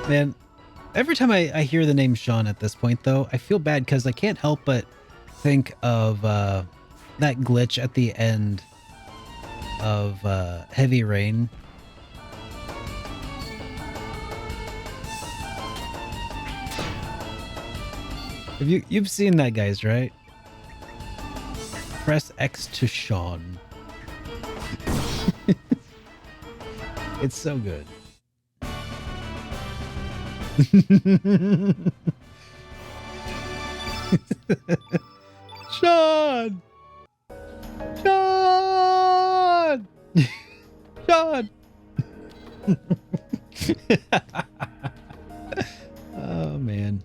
Man, every time I hear the name Sean at this point, though, I feel bad because I can't help but think of that glitch at the end of Heavy Rain. You've seen that, guys, right? Press X to Sean. It's so good. Sean! Sean! Sean! Oh, man.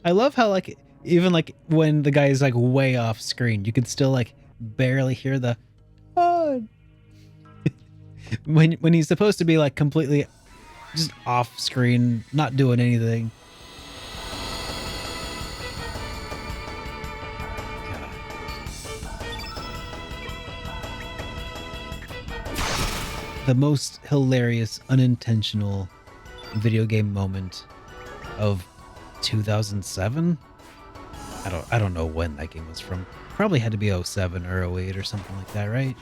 I love how, like, even like when the guy is like way off screen, you can still like barely hear the oh. when he's supposed to be like completely just off screen, not doing anything. God. the most hilarious, unintentional video game moment of 2007. I don't know when that game was from. Probably had to be 07 or 08 or something like that, right?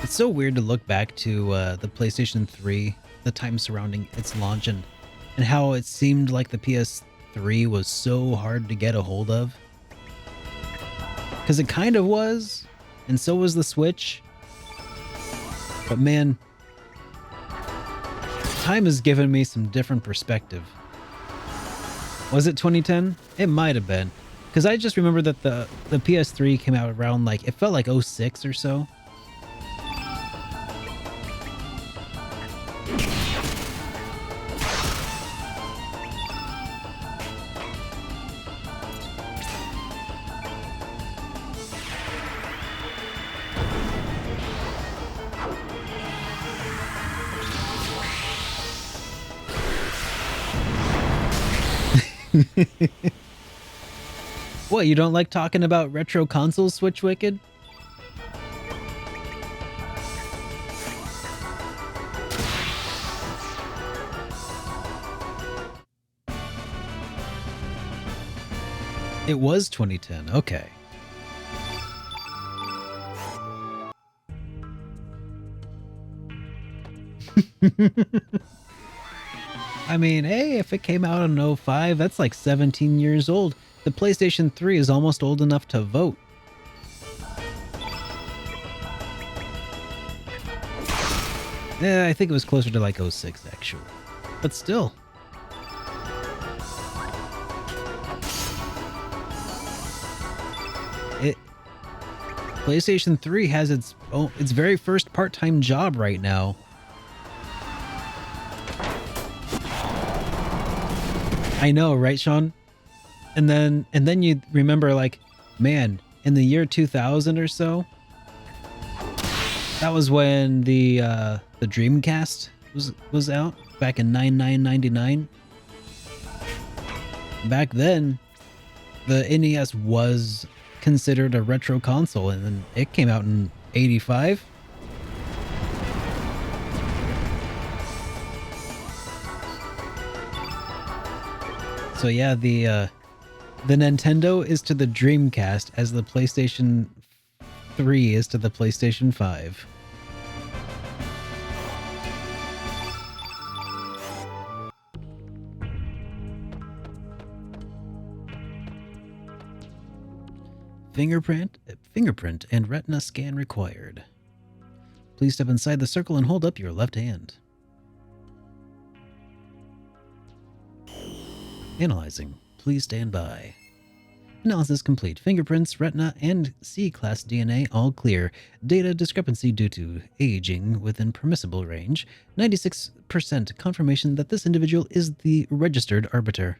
It's so weird to look back to the PlayStation 3, the time surrounding its launch, and how it seemed like the PS3 was so hard to get a hold of. Because it kind of was, and so was the Switch. But man, time has given me some different perspective. Was it 2010? It might have been. Because I just remember that the PS3 came out around, like, it felt like 06 or so. What, you don't like talking about retro consoles, Switch Wicked? It was 2010, okay. I mean, hey, if it came out in 05, that's like 17 years old. The PlayStation 3 is almost old enough to vote. Yeah, I think it was closer to like 06, actually. But still. PlayStation 3 has its very first part-time job right now. I know, right, Sean? And then you remember, like, man, in the year 2000 or so, that was when the Dreamcast was out back in 9999. Back then, the NES was considered a retro console, and then it came out in 85. So yeah, the Nintendo is to the Dreamcast as the PlayStation 3 is to the PlayStation 5. Fingerprint and retina scan required. Please step inside the circle and hold up your left hand. Analyzing. Please stand by. Analysis complete. Fingerprints, retina, and C-class DNA all clear. Data discrepancy due to aging within permissible range. 96% confirmation that this individual is the registered arbiter.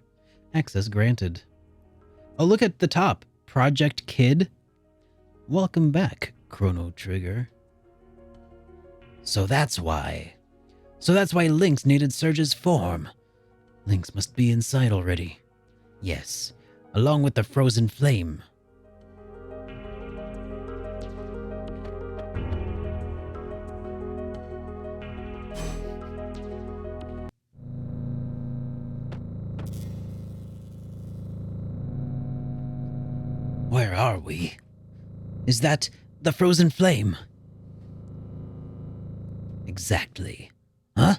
Access granted. Oh, look at the top. Project Kid. Welcome back, Chrono Trigger. So that's why Lynx needed Surge's form. Lynx must be inside already. Yes, along with the frozen flame. Where are we? Is that the frozen flame? Exactly. Huh?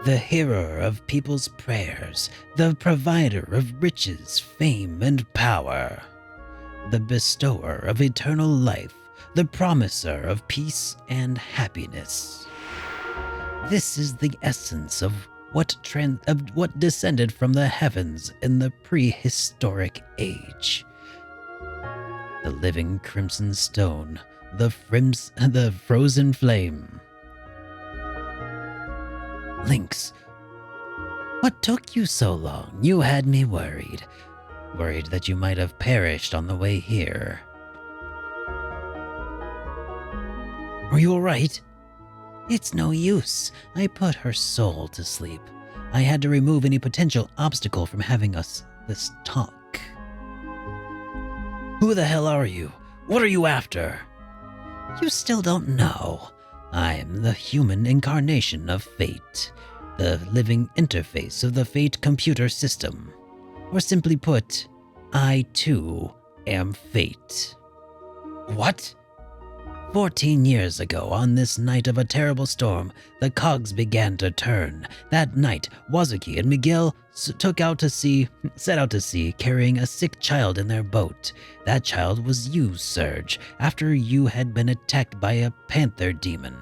The hearer of people's prayers, the provider of riches, fame, and power, the bestower of eternal life, the promiser of peace and happiness. This is the essence of what descended from the heavens in the prehistoric age. The living crimson stone, the frozen flame. Lynx, What took you so long? You had me worried. Worried that you might have perished on the way here. Are you all right? It's no use. I put her soul to sleep. I had to remove any potential obstacle from having us this talk. Who the hell are you? What are you after? You still don't know. I'm the human incarnation of Fate, the living interface of the Fate computer system. Or simply put, I too am Fate. What? 14 years ago, on this night of a terrible storm, the cogs began to turn. That night, Wazuki and Miguel set out to sea, carrying a sick child in their boat. That child was you, Surge, after you had been attacked by a panther demon.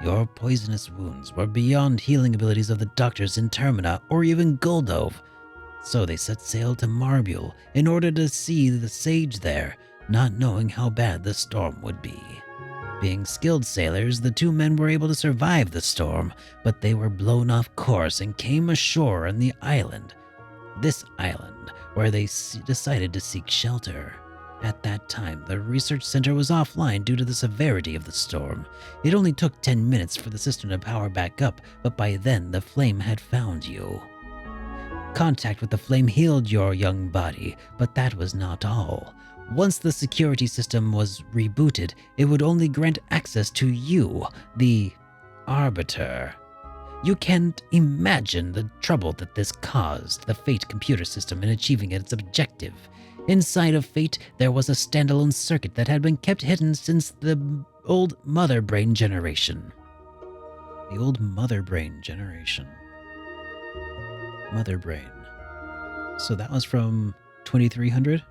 Your poisonous wounds were beyond healing abilities of the doctors in Termina or even Goldove. So they set sail to Marbule in order to see the sage there, not knowing how bad the storm would be. Being skilled sailors, the two men were able to survive the storm, but they were blown off course and came ashore on the island. This island, where they decided to seek shelter. At that time, the research center was offline due to the severity of the storm. It only took 10 minutes for the system to power back up, but by then the flame had found you. Contact with the flame healed your young body, but that was not all. Once the security system was rebooted, it would only grant access to you, the Arbiter. You can't imagine the trouble that this caused the Fate computer system in achieving its objective. Inside of Fate, there was a standalone circuit that had been kept hidden since the old Mother Brain generation. The old Mother Brain generation. Mother Brain. So that was from 2300?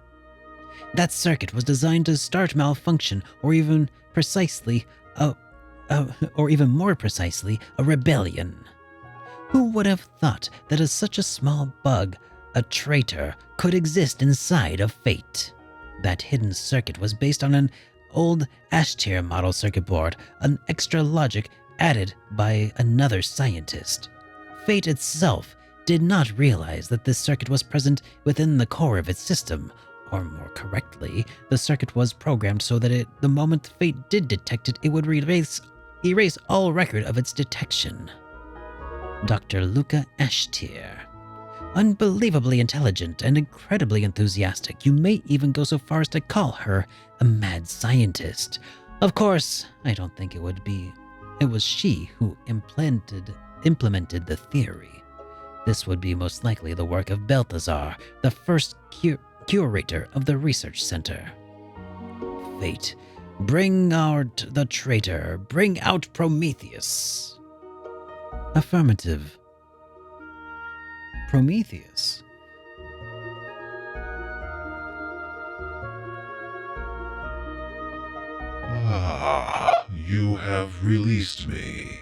That circuit was designed to start malfunction, or even more precisely, a rebellion. Who would have thought that such a small bug, a traitor, could exist inside of Fate? That hidden circuit was based on an old Ash-tier model circuit board, an extra logic added by another scientist. Fate itself did not realize that this circuit was present within the core of its system. Or more correctly, the circuit was programmed so that the moment Fate did detect it, it would erase all record of its detection. Dr. Luca Ashtier. Unbelievably intelligent and incredibly enthusiastic. You may even go so far as to call her a mad scientist. Of course, I don't think it was she who implemented the theory. This would be most likely the work of Balthazar, the first curator of the research center. Fate, bring out the traitor, bring out Prometheus. Affirmative. Prometheus. Ah, you have released me.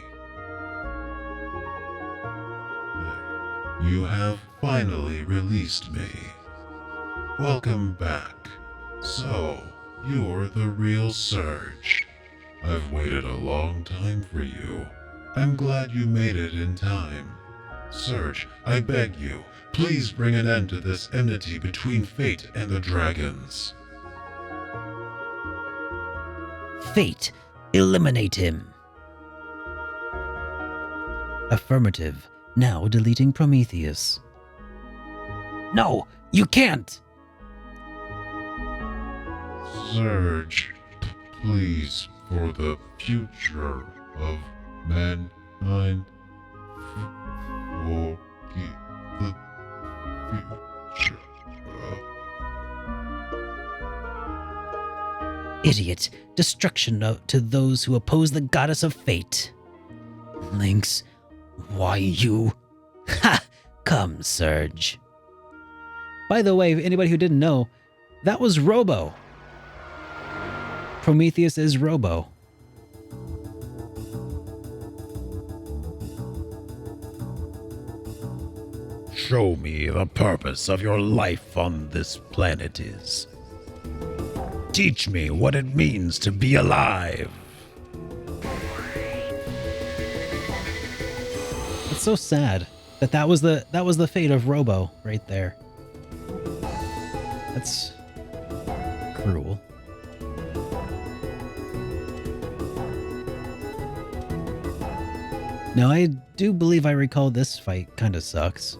You have finally released me. Welcome back. So, you're the real Surge. I've waited a long time for you. I'm glad you made it in time. Surge, I beg you, please bring an end to this enmity between Fate and the dragons. Fate, eliminate him. Affirmative, now deleting Prometheus. No, you can't! Surge, please, for the future of mankind, forgive the future. Idiot, destruction to those who oppose the goddess of fate. Lynx, why you? Ha! Come, Surge. By the way, anybody who didn't know, that was Robo. Prometheus is Robo. Show me the purpose of your life on this planet is. Teach me what it means to be alive. It's so sad. But that was the fate of Robo right there. That's cruel. Now, I do believe I recall this fight kind of sucks.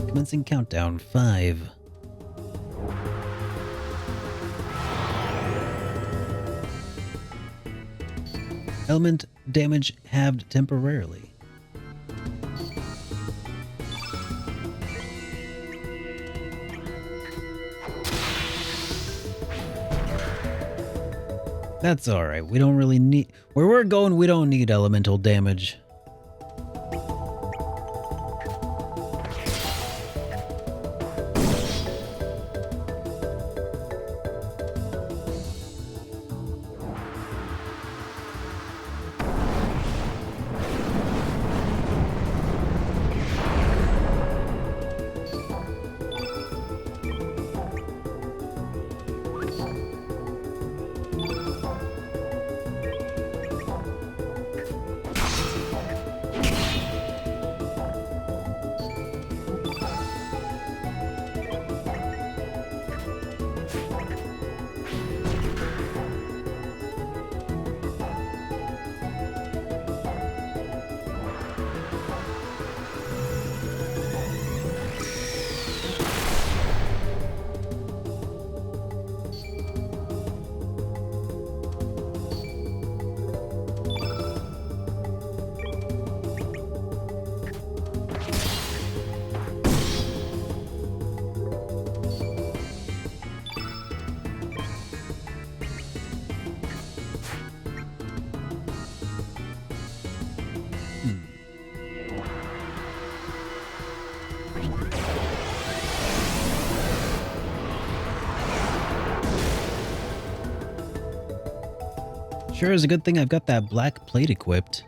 Commencing countdown, 5. Element damage halved temporarily. That's alright. We don't really need... Where we're going, we don't need elemental damage. Sure is a good thing I've got that black plate equipped.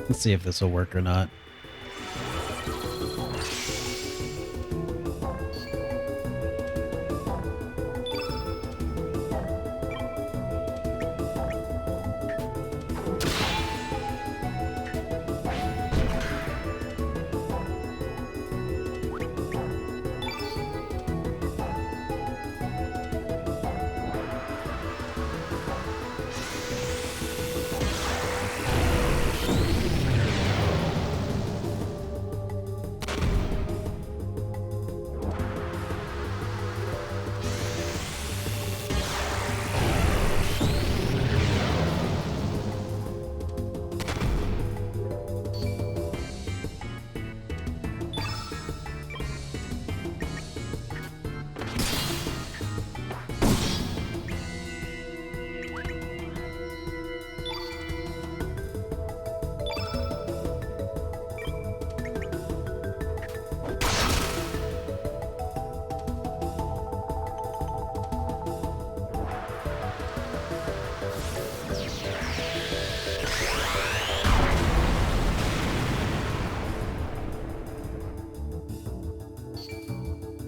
Let's see if this will work or not.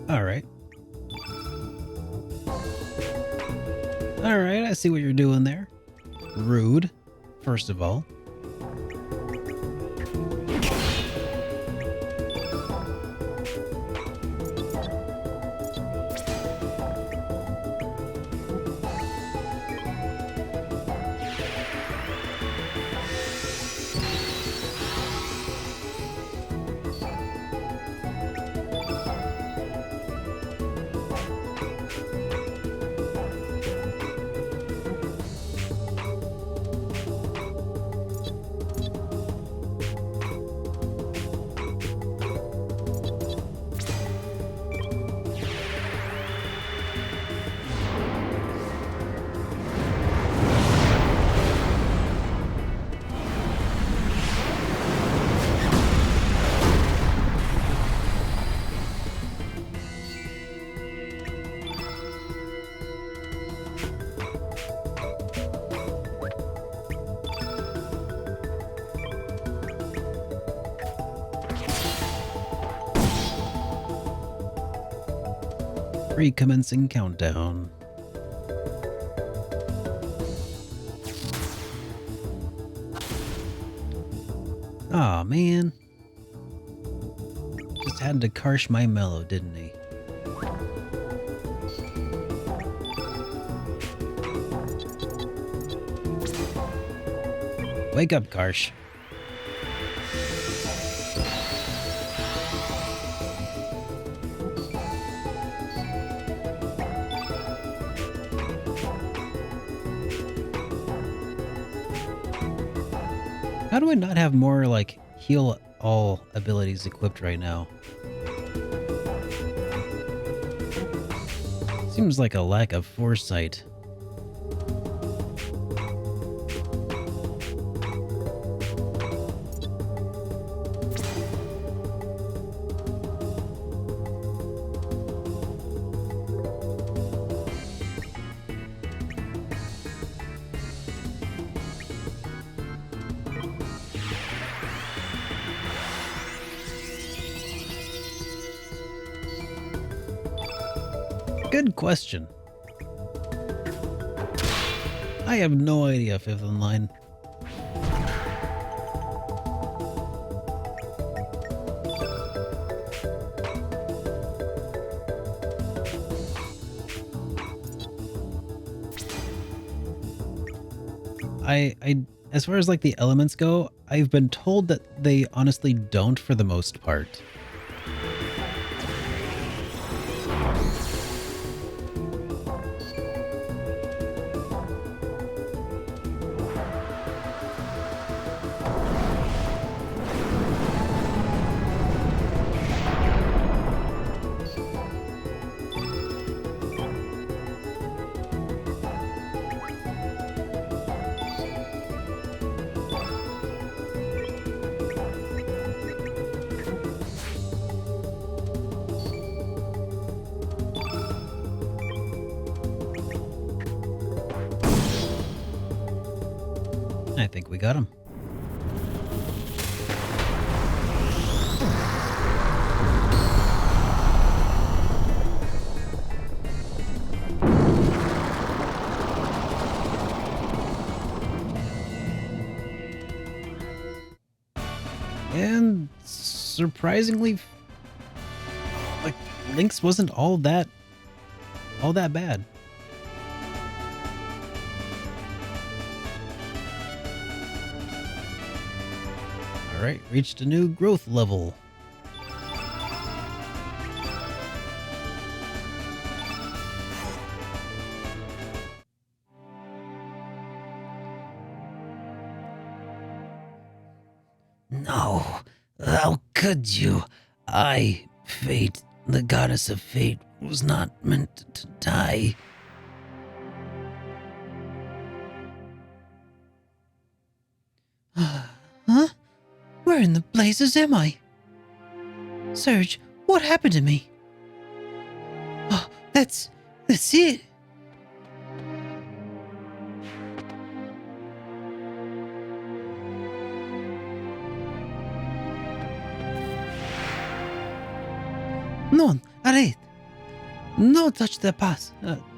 Alright. Alright, I see what you're doing there. Rude, first of all. Recommencing countdown. Aw, man. Just had to karsh my mellow, didn't he? Wake up, Karsh. How do I not have more, like, heal all abilities equipped right now? Seems like a lack of foresight. Good question. I have no idea, Fifth in Line. As far as like the elements go, I've been told that they honestly don't for the most part. I think we got him. And surprisingly, like, Lynx wasn't all that bad. Alright, reached a new growth level. No, how could you? Fate, the goddess of fate, was not meant to die. Huh? Where in the blazes am I? Surge, what happened to me? Oh, that's it. No, Areth. No, touch the pass.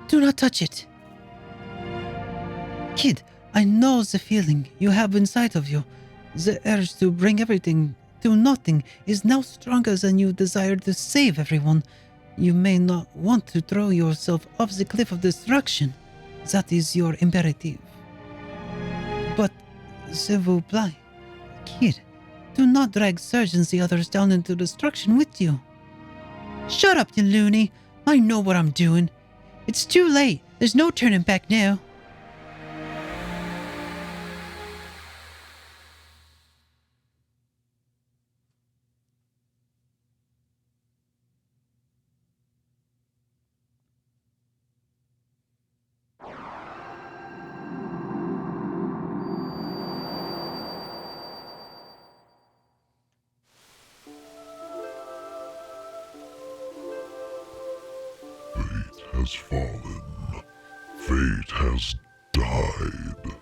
Do not touch it. Kid, I know the feeling you have inside of you. The urge to bring everything to nothing is now stronger than your desire to save everyone. You may not want to throw yourself off the cliff of destruction. That is your imperative. But, s'il vous plaît, kid, do not drag Surge and the others down into destruction with you. Shut up, you loony. I know what I'm doing. It's too late. There's no turning back now. Has fallen. Fate has died.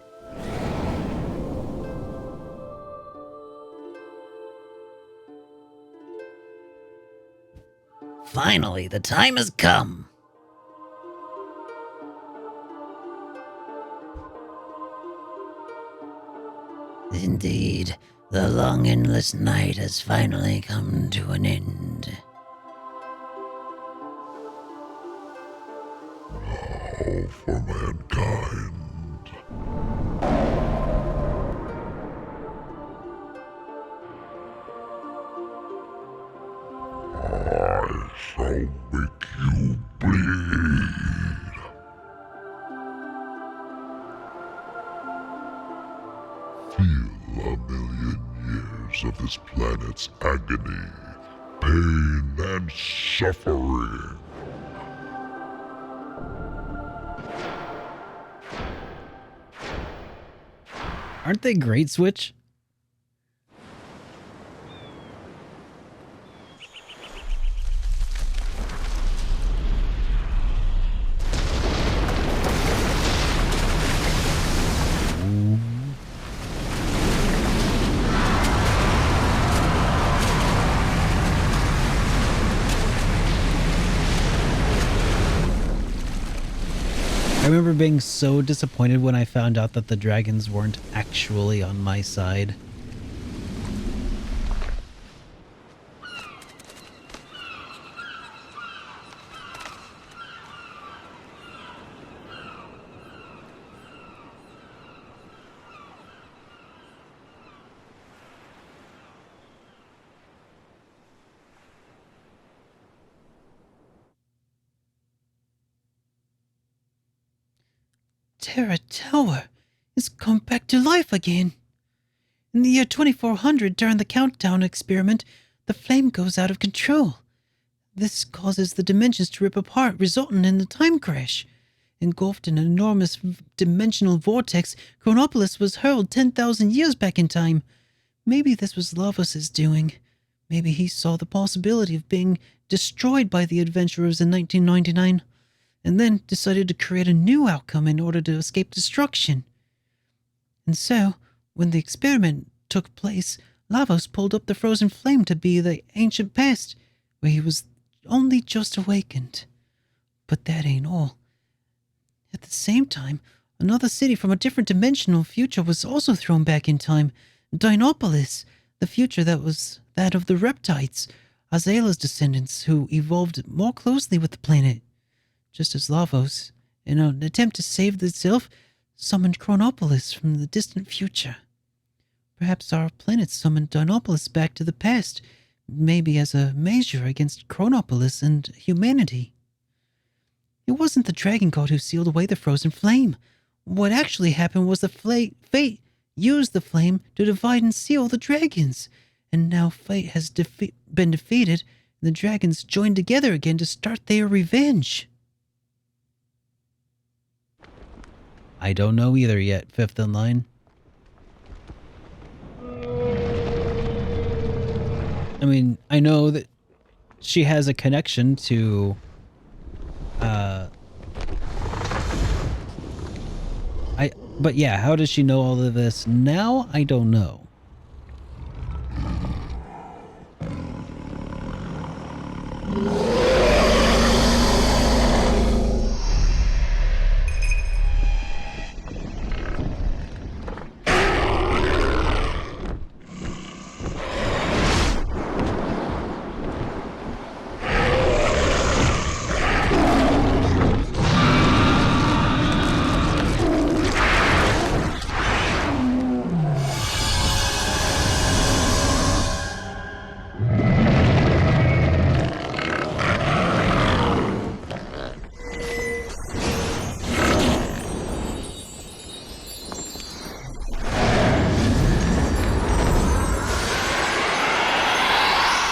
Finally, the time has come. Indeed, the long endless night has finally come to an end. Now for mankind. I shall make you bleed. Feel a million years of this planet's agony, pain, and suffering. Aren't they great, Switch? I remember being so disappointed when I found out that the dragons weren't actually on my side. Terra Tower is come back to life again. In the year 2400, during the countdown experiment, the flame goes out of control. This causes the dimensions to rip apart, resulting in a time crash. Engulfed in an enormous dimensional vortex, Chronopolis was hurled 10,000 years back in time. Maybe this was Lavos' doing. Maybe he saw the possibility of being destroyed by the adventurers in 1999, and then decided to create a new outcome in order to escape destruction. And so, when the experiment took place, Lavos pulled up the frozen flame to be the ancient past, where he was only just awakened. But that ain't all. At the same time, another city from a different dimensional future was also thrown back in time. Dinopolis, the future that was that of the Reptites, Azala's descendants, who evolved more closely with the planet. Just as Lavos, in an attempt to save itself, summoned Chronopolis from the distant future. Perhaps our planet summoned Dinopolis back to the past, maybe as a measure against Chronopolis and humanity. It wasn't the dragon god who sealed away the frozen flame. What actually happened was the fate used the flame to divide and seal the dragons, and now fate has been defeated, and the dragons joined together again to start their revenge. I don't know either yet, fifth in line. I mean, I know that she has a connection to, but yeah, how does she know all of this now? I don't know.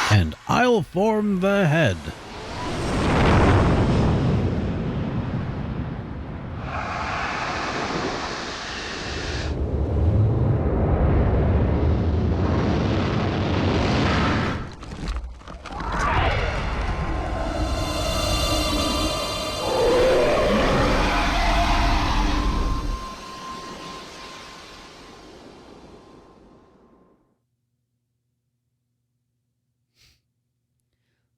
And I'll form the head.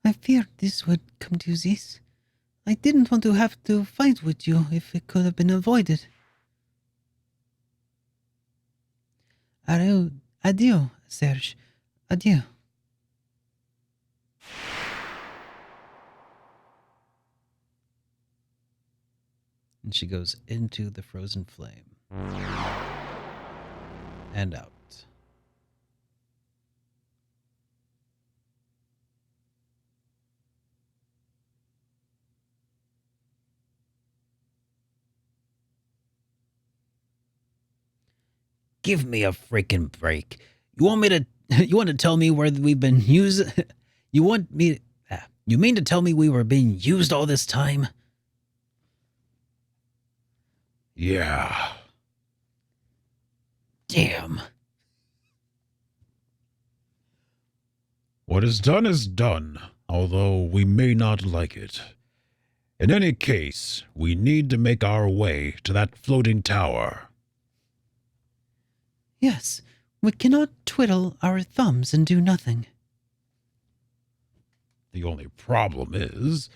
I feared this would come to this. I didn't want to have to fight with you if it could have been avoided. Adieu, Serge. Adieu. And she goes into the frozen flame. And out. Give me a freaking break. You want me to you want to tell me where we've been used? You want me you mean to tell me we were being used all this time? Yeah. Damn. What is done, although we may not like it. In any case, we need to make our way to that floating tower. Yes, we cannot twiddle our thumbs and do nothing. The only problem is...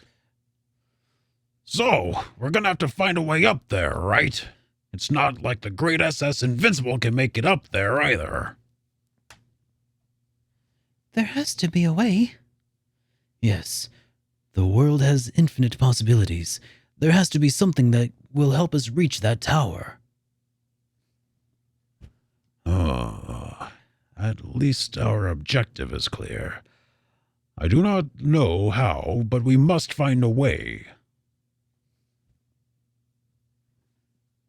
So, we're gonna have to find a way up there, right? It's not like the great SS Invincible can make it up there either. There has to be a way. Yes. The world has infinite possibilities. There has to be something that will help us reach that tower. At least our objective is clear. I do not know how, but we must find a way.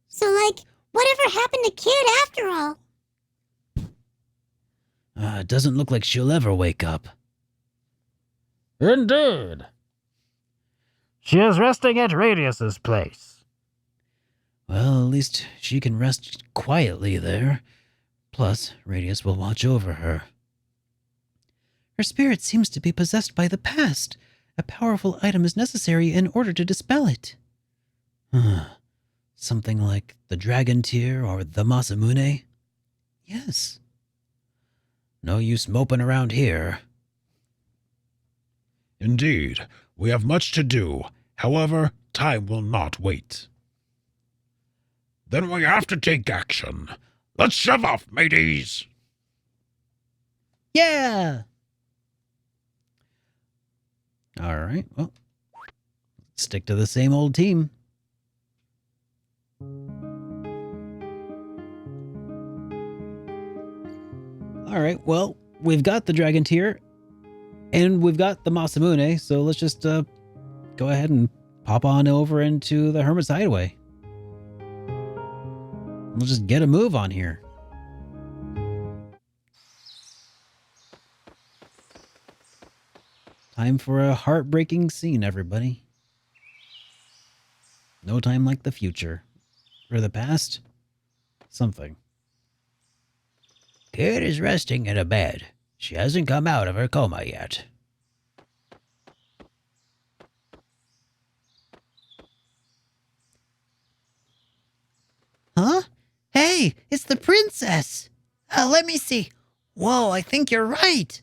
So, whatever happened to Kid after all? It doesn't look like she'll ever wake up. Indeed. She is resting at Radius's place. Well, at least she can rest quietly there. Plus, Radius will watch over her. Her spirit seems to be possessed by the past. A powerful item is necessary in order to dispel it. Something like the Dragon Tear or the Masamune? Yes. No use moping around here. Indeed, we have much to do. However, time will not wait. Then we have to take action. Let's shove off, mateys! Yeah! All right, well, stick to the same old team. All right, well, we've got the Dragon Tear, and we've got the Masamune, so let's just go ahead and pop on over into the Hermit's Hideaway. We'll just get a move on here. Time for a heartbreaking scene, everybody. No time like the future. Or the past. Something. Kid is resting in a bed. She hasn't come out of her coma yet. Huh? Hey, it's the princess! Let me see. Whoa, I think you're right.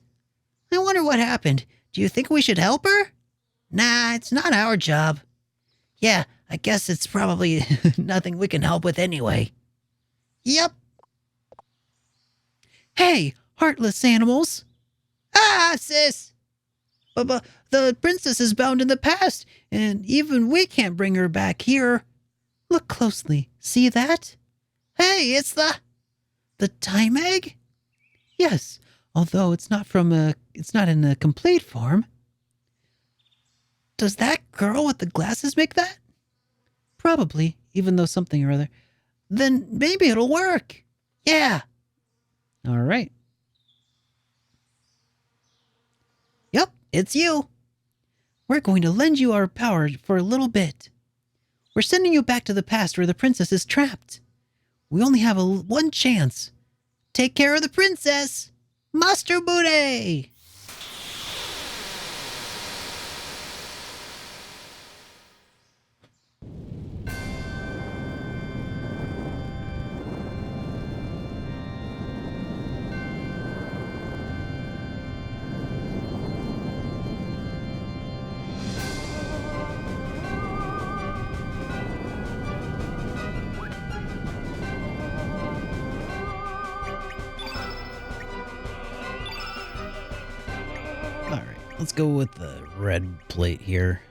I wonder what happened. Do you think we should help her? Nah, it's not our job. Yeah, I guess it's probably nothing we can help with anyway. Yep. Hey, heartless animals. Ah, sis! But the princess is bound in the past, and even we can't bring her back here. Look closely. See that? Hey, it's the time egg? Yes, although it's not in a complete form. Does that girl with the glasses make that? Probably, even though something or other. Then maybe it'll work. Yeah. All right. Yep, it's you. We're going to lend you our power for a little bit. We're sending you back to the past where the princess is trapped. We only have one chance. Take care of the princess. Master Bude! Let's go with the red plate here.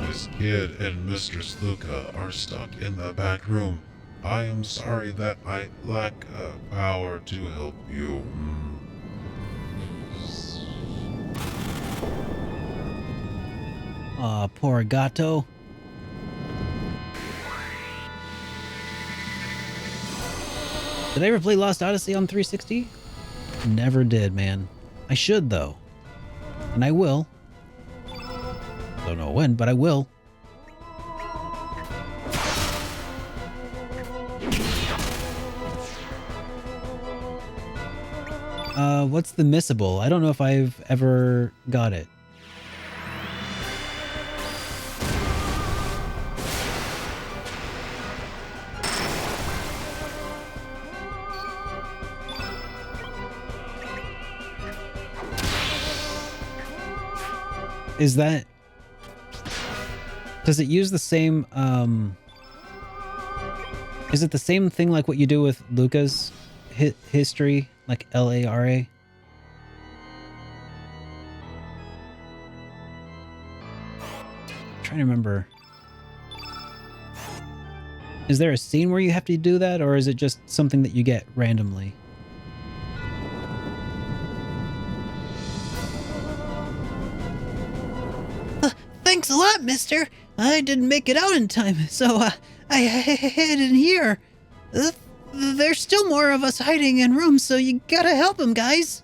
This kid and Mistress Luca are stuck in the back room. I am sorry that I lack power to help you. Aw, poor gato. Did I ever play Lost Odyssey on 360? Never did, man. I should, though. And I will. Don't know when, but I will. What's the missable? I don't know if I've ever got it. Is that... Does it use the same, Is it the same thing like what you do with Luca's history? Like Lara? I'm trying to remember. Is there a scene where you have to do that, or is it just something that you get randomly? Thanks a lot, mister. I didn't make it out in time, so I hid in here. There's still more of us hiding in rooms, so you gotta help them, guys.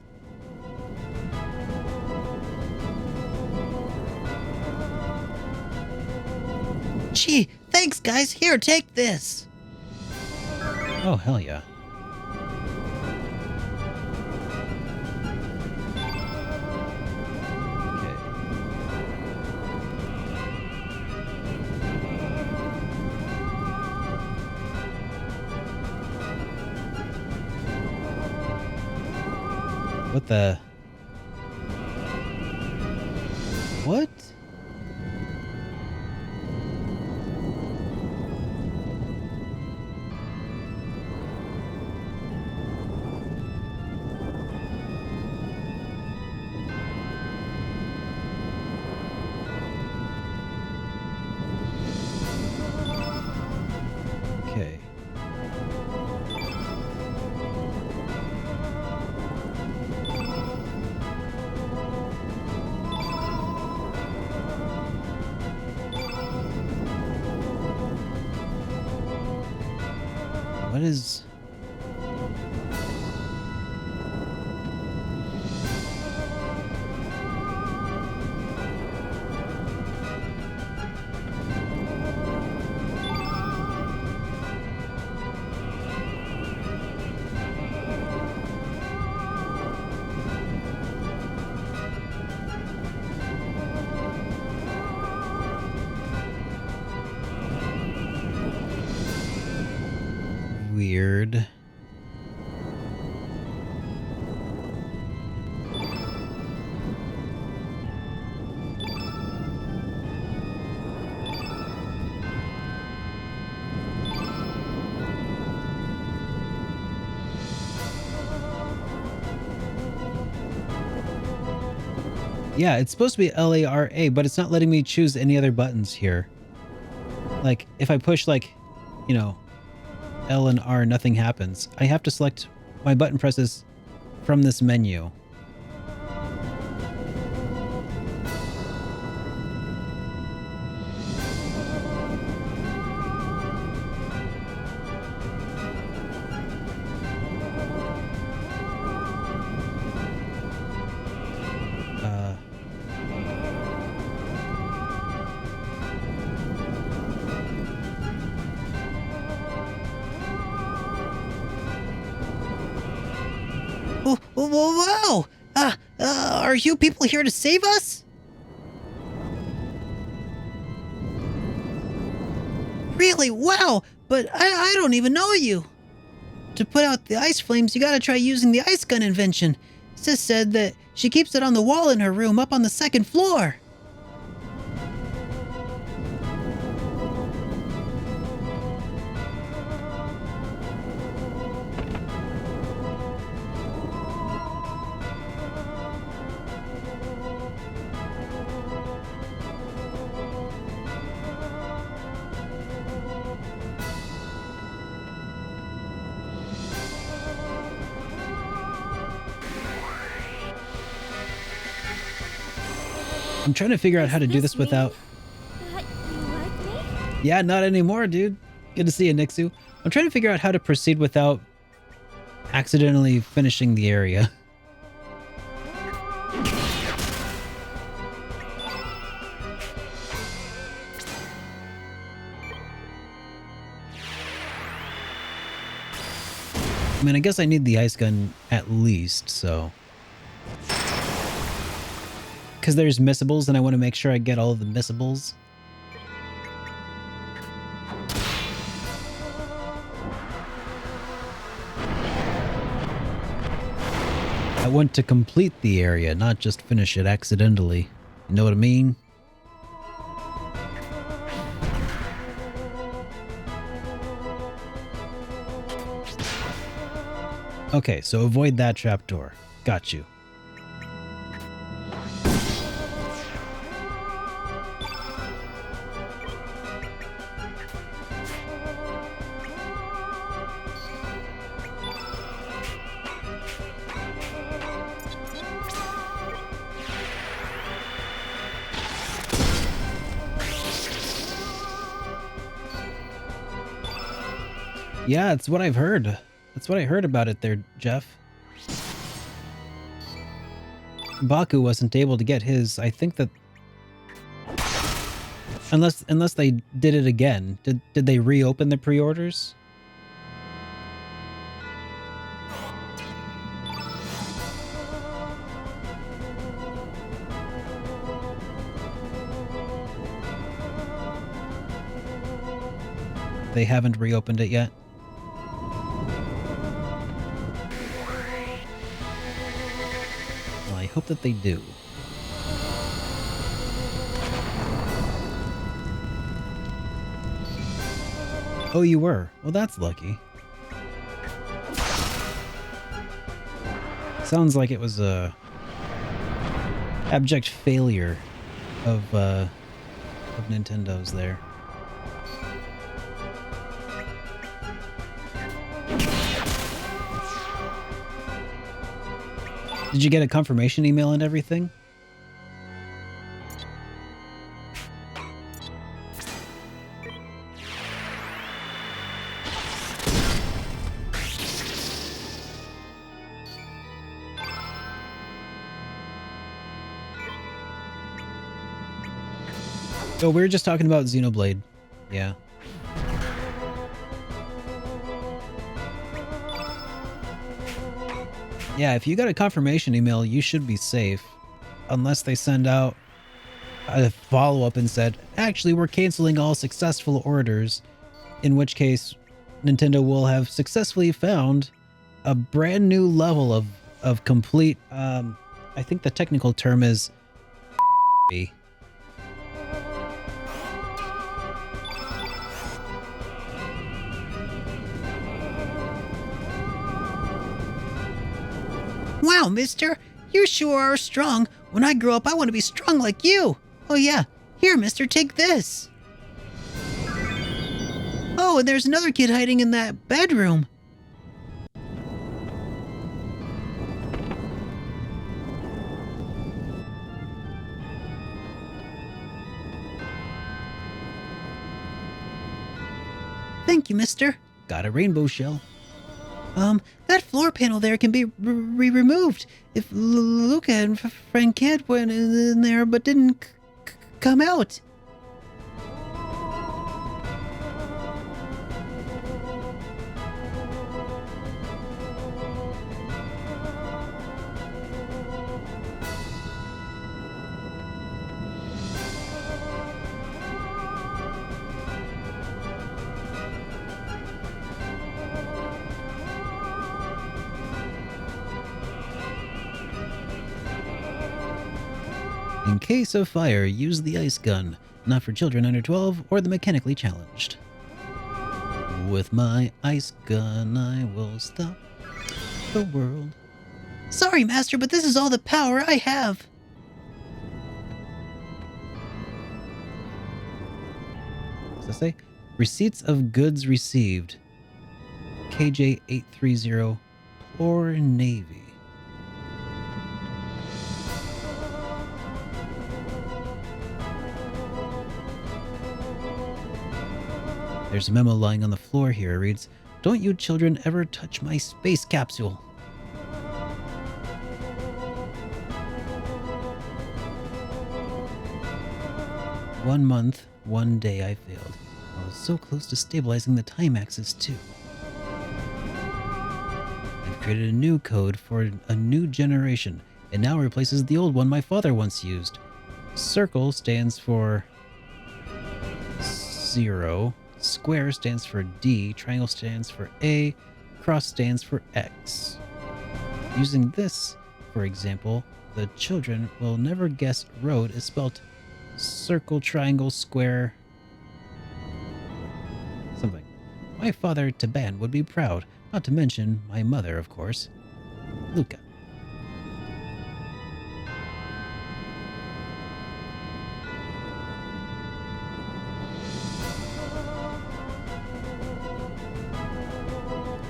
Gee, thanks, guys. Here, take this. Oh, hell yeah. What the... What? Okay. What is... weird? Yeah, it's supposed to be Lara, but it's not letting me choose any other buttons here. Like, if I push, like, you know, L and R, nothing happens. I have to select my button presses from this menu. Wow! Are you people here to save us? Really? Wow! But I don't even know you. To put out the ice flames, you gotta try using the ice gun invention. Sis said that she keeps it on the wall in her room up on the second floor. I'm trying to figure out how to do this without... You like me? Yeah, not anymore, dude. Good to see you, Nixu. I'm trying to figure out how to proceed without accidentally finishing the area. I mean, I guess I need the ice gun at least, so... Because there's missables, and I want to make sure I get all of the missables. I want to complete the area, not just finish it accidentally. You know what I mean? Okay, so avoid that trapdoor. Got you. Yeah, it's what I've heard. That's what I heard about it there, Jeff. Baku wasn't able to get his. I think that unless they did it again. Did they reopen the pre-orders? They haven't reopened it yet. I hope that they do. Oh, you were? Well, that's lucky. Sounds like it was a abject failure of Nintendo's there. Did you get a confirmation email and everything? Oh, we were just talking about Xenoblade. Yeah. Yeah, if you got a confirmation email, you should be safe. Unless they send out a follow-up and said, actually, we're canceling all successful orders. In which case, Nintendo will have successfully found a brand new level of complete, I think the technical term is Wow, mister, you sure are strong. When I grow up, I want to be strong like you. Oh yeah, here, mister, take this. Oh, and there's another kid hiding in that bedroom. Thank you, mister. got a rainbow shell. That floor panel there can be removed. If Luca and Frank Kid went in there but didn't come out. In case of fire, use the ice gun. Not for children under 12 or the mechanically challenged. With my ice gun, I will stop the world. Sorry, master, but this is all the power I have. What does it say? Receipts of goods received. KJ 830. Poor Navy. There's a memo lying on the floor here. It reads, "Don't you children ever touch my space capsule." "1 month, 1 day I failed. I was so close to stabilizing the time axis too. I've created a new code for a new generation. It now replaces the old one my father once used. Circle stands for 0, square stands for D, triangle stands for A, cross stands for X. Using this, for example, the children will never guess road is spelled circle, triangle, square, something. My father, Taban, would be proud, not to mention my mother, of course. Luca."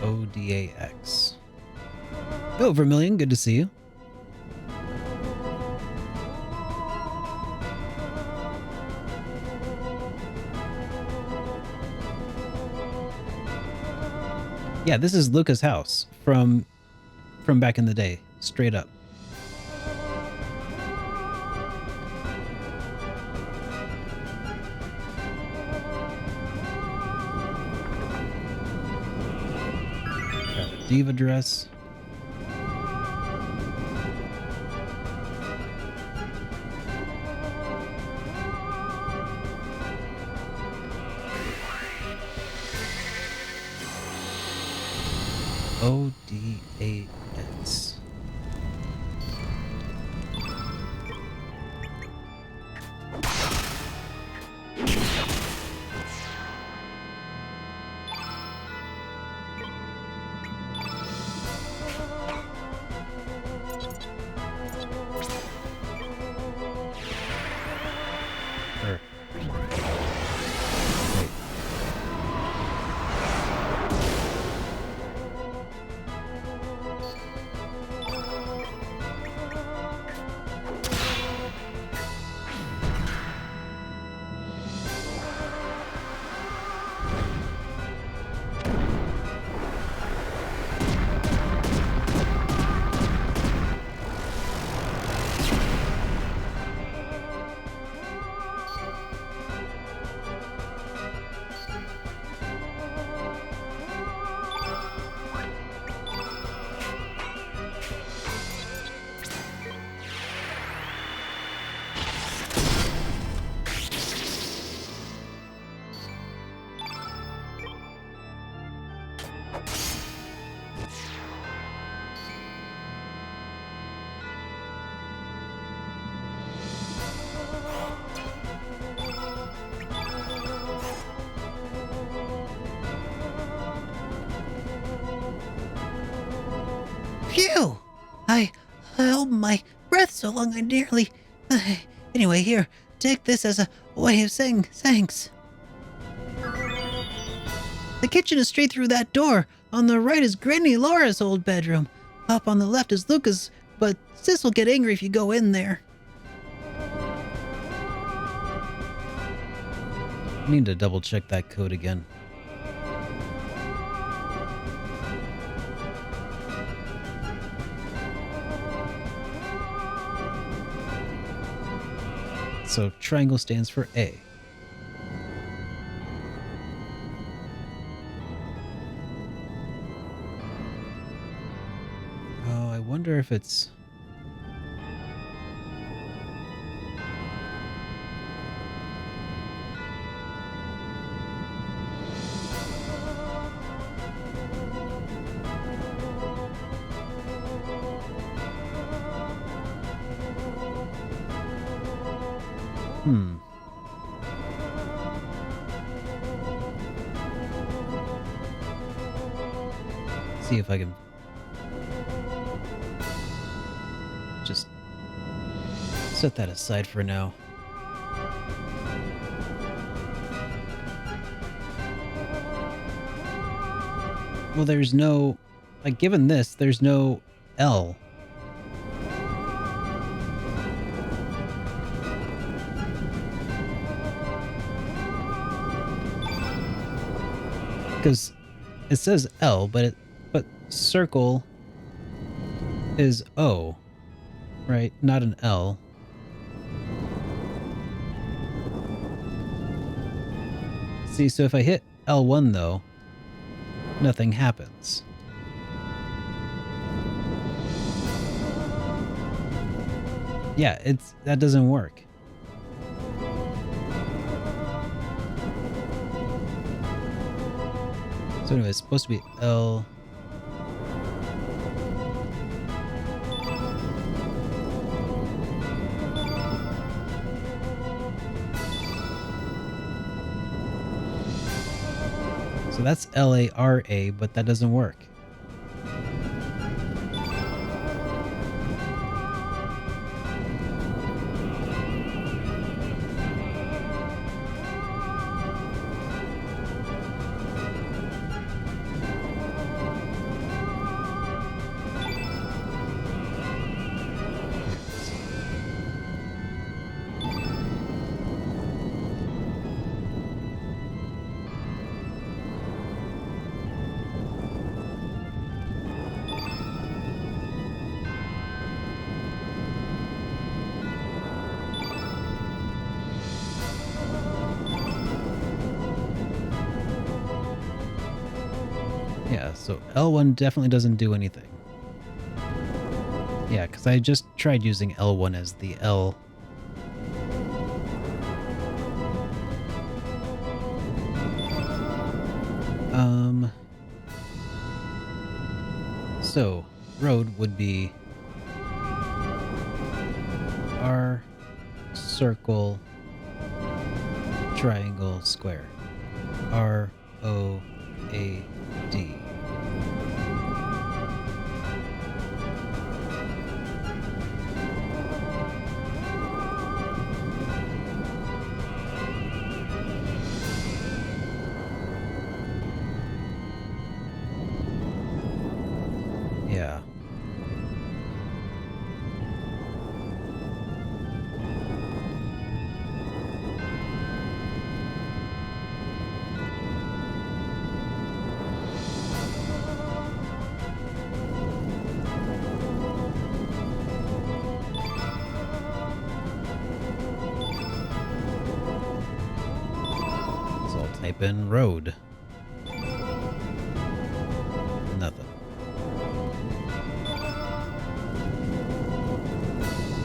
ODAX. Oh, Vermilion, good to see you. Yeah, this is Luca's house from back in the day, straight up. Got a diva dress. ODAX. Wait. Phew! I held my breath so long I nearly... Anyway, here, take this as a way of saying thanks. The kitchen is straight through that door. On the right is Granny Laura's old bedroom. Up on the left is Luca's, but Sis will get angry if you go in there. I need to double check that code again. So triangle stands for A. Oh, I wonder if it's... See if I can just set that aside for now. Well, there's no, like, given this, there's no L. Because it says L, but circle is O, right? Not an L. See, so if I hit L1 though, nothing happens. Yeah, that doesn't work. So anyway, it's supposed to be L. So that's L-A-R-A, but that doesn't work. Yeah, so L1 definitely doesn't do anything. Yeah, because I just tried using L1 as the L. So road would be R, circle, triangle, square. R-O-A-D. Yeah. So I'll type in road. Nothing.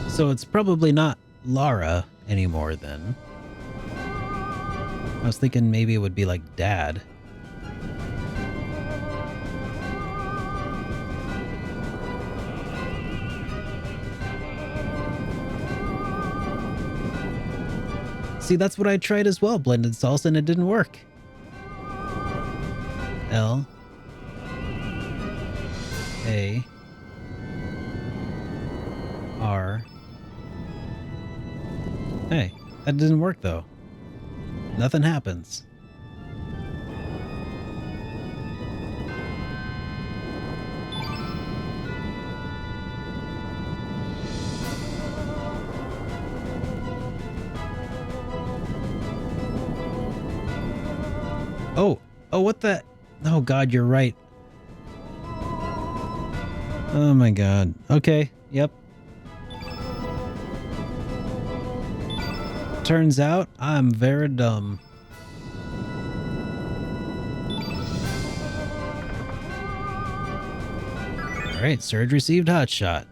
So it's probably not Lara anymore then. I was thinking maybe it would be like Dad. See, that's what I tried as well, blended salsa, and it didn't work. L A R. Hey, that didn't work though. Nothing happens. Oh, what the? Oh God, you're right. Oh my God. Okay, yep. Turns out I'm very dumb. Alright, Surge received hotshot.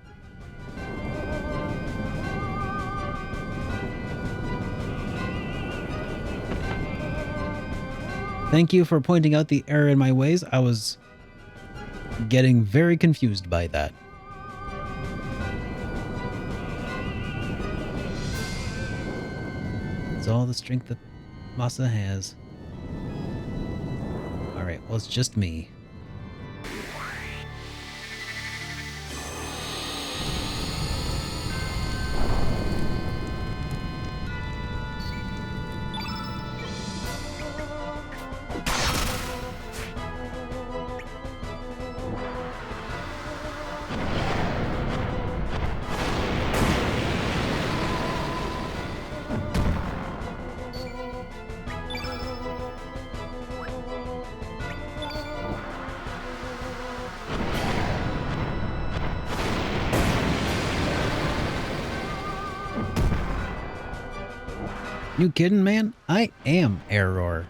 Thank you for pointing out the error in my ways. I was getting very confused by that. It's all the strength that Masa has. Alright, well, it's just me. You kidding, man? I am Error.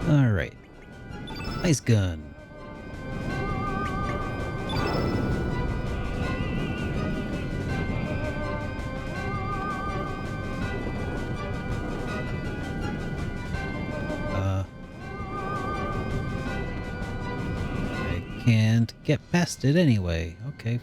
Alright. Ice gun. I can't get past it anyway. Okay.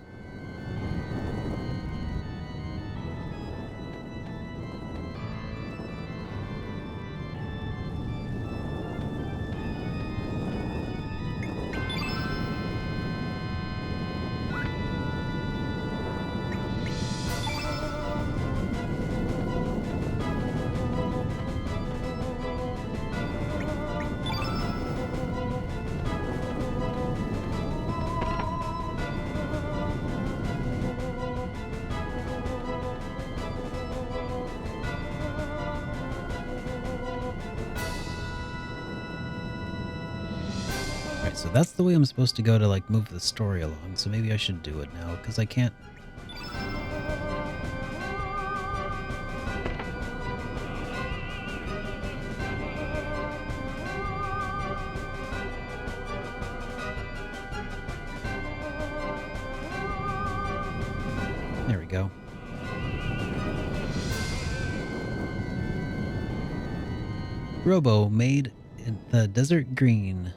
Alright, so that's the way I'm supposed to go to, like, move the story along, so maybe I should do it now, because I can't... There we go. Robo made in the desert green.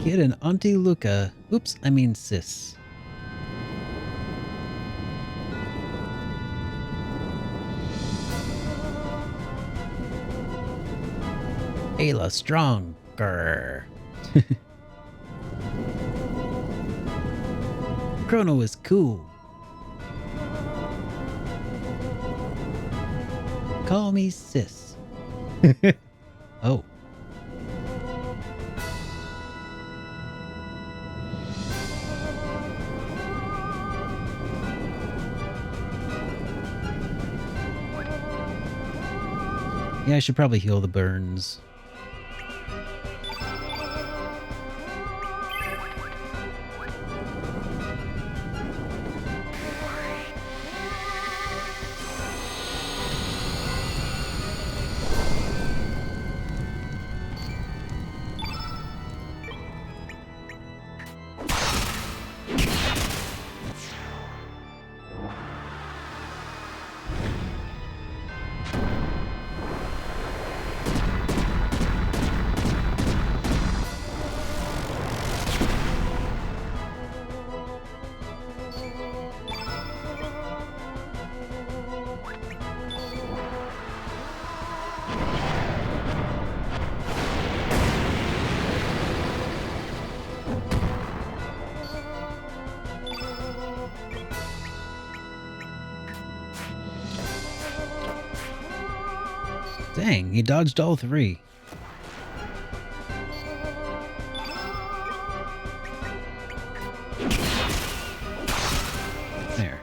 Kid and Auntie Luca. Oops, I mean sis. Ayla stronger. Chrono is cool. Call me sis. Oh. Yeah, I should probably heal the burns. Dang, he dodged all three. There.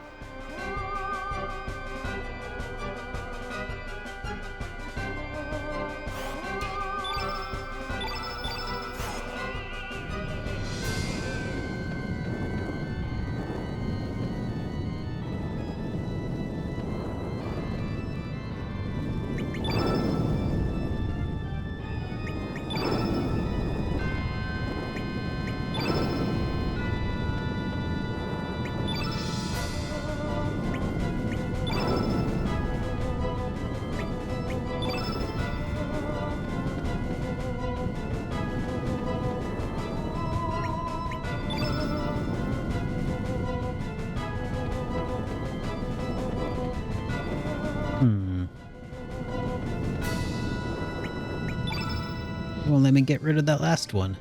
won't let me get rid of that last one.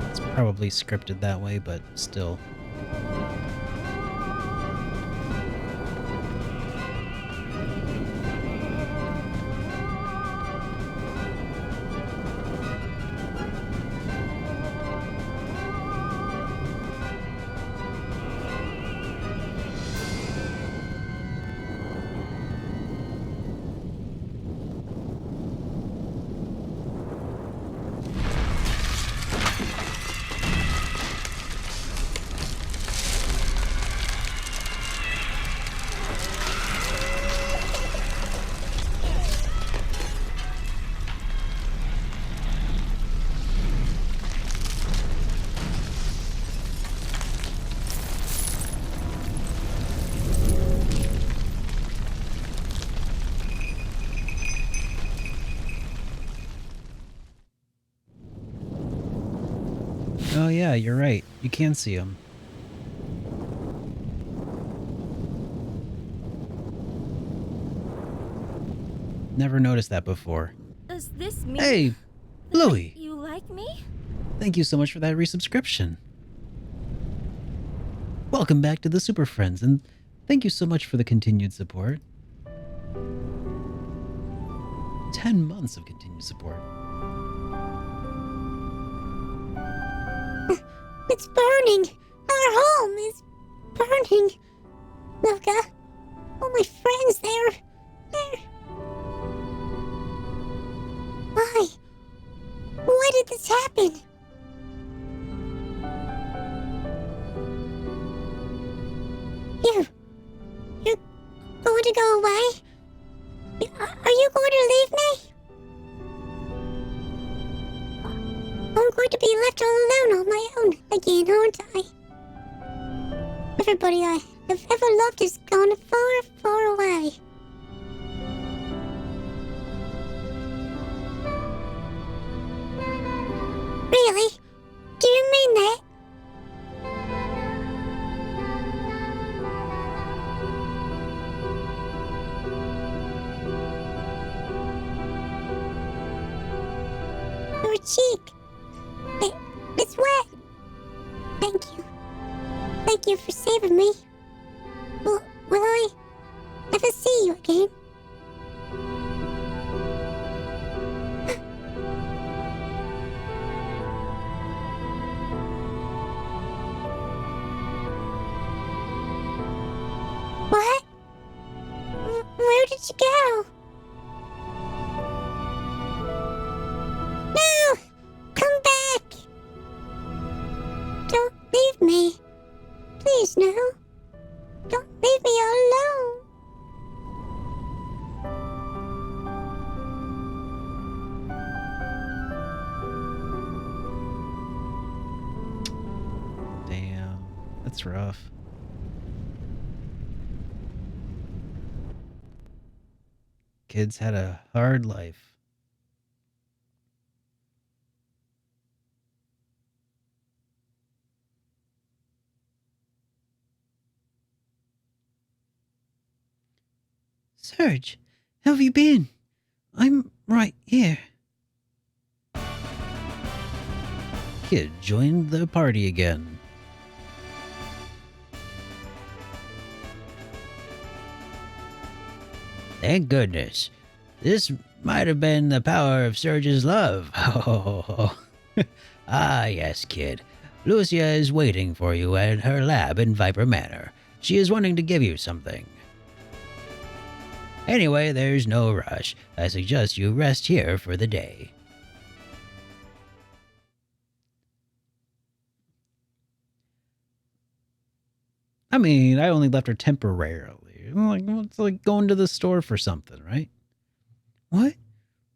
It's probably scripted that way, but still. Oh yeah, you're right. You can see them. Never noticed that before. Does this mean Hey, that Bluey. you like me? Thank you so much for that resubscription. Welcome back to the Super Friends, and thank you so much for the continued support. 10 months of continued support. It's burning. Our home is burning. Milka, all my friends, they're... Why? Why did this happen? You're going to go away? Are you going to leave me? I'm going to be left all alone on my own again, aren't I? Everybody I have ever loved is gone far, far away. Really? Do you mean that? Your cheek. It's wet. Thank you. Thank you for saving me. Will I ever see you again? What? Where did you go? No! Come back! Don't leave me. Please, no. Don't leave me all alone. Damn, that's rough. Kids had a hard life. Serge, how have you been? I'm right here. Kid joined the party again. Thank goodness. This might have been the power of Serge's love. Ah, yes, kid. Lucia is waiting for you at her lab in Viper Manor. She is wanting to give you something. Anyway, there's no rush. I suggest you rest here for the day. I mean, I only left her temporarily. Like, it's like going to the store for something, right? What?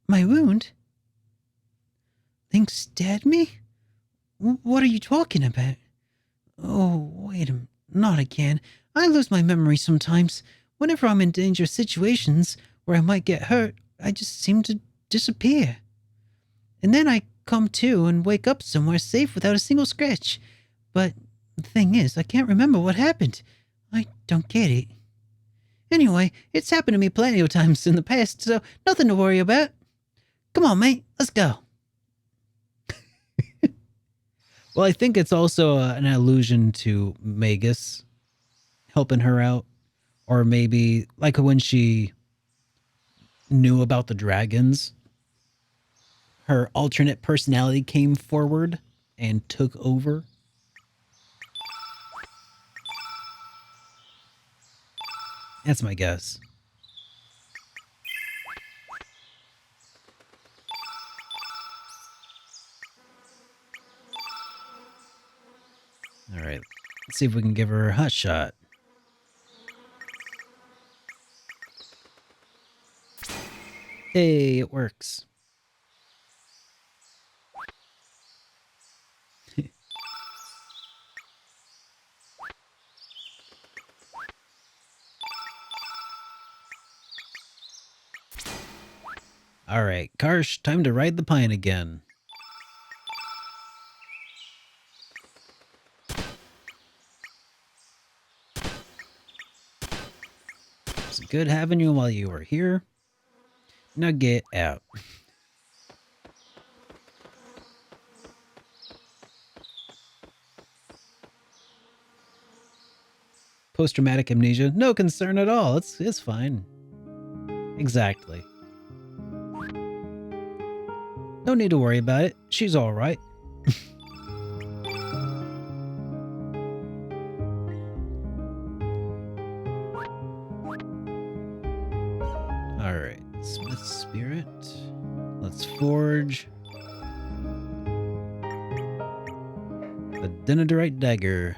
My wound? Things stabbed me? What are you talking about? Oh, wait a minute. Not again. I lose my memory sometimes. Whenever I'm in dangerous situations where I might get hurt, I just seem to disappear. And then I come to and wake up somewhere safe without a single scratch. But the thing is, I can't remember what happened. I don't get it. Anyway, it's happened to me plenty of times in the past, so nothing to worry about. Come on, mate. Let's go. Well, I think it's also an allusion to Magus helping her out. Or maybe like when she knew about the dragons, her alternate personality came forward and took over. That's my guess. All right, let's see if we can give her a hot shot. Hey, it works. All right, Karsh, time to ride the pine again. It's good having you while you were here. Now get out. Post-traumatic amnesia? No concern at all. It's fine. Exactly. No need to worry about it. She's all right. All right. Smith's Spirit. Let's forge the Denadorite dagger.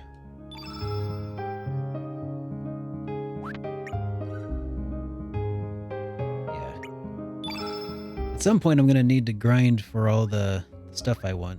At some point, I'm going to need to grind for all the stuff I want.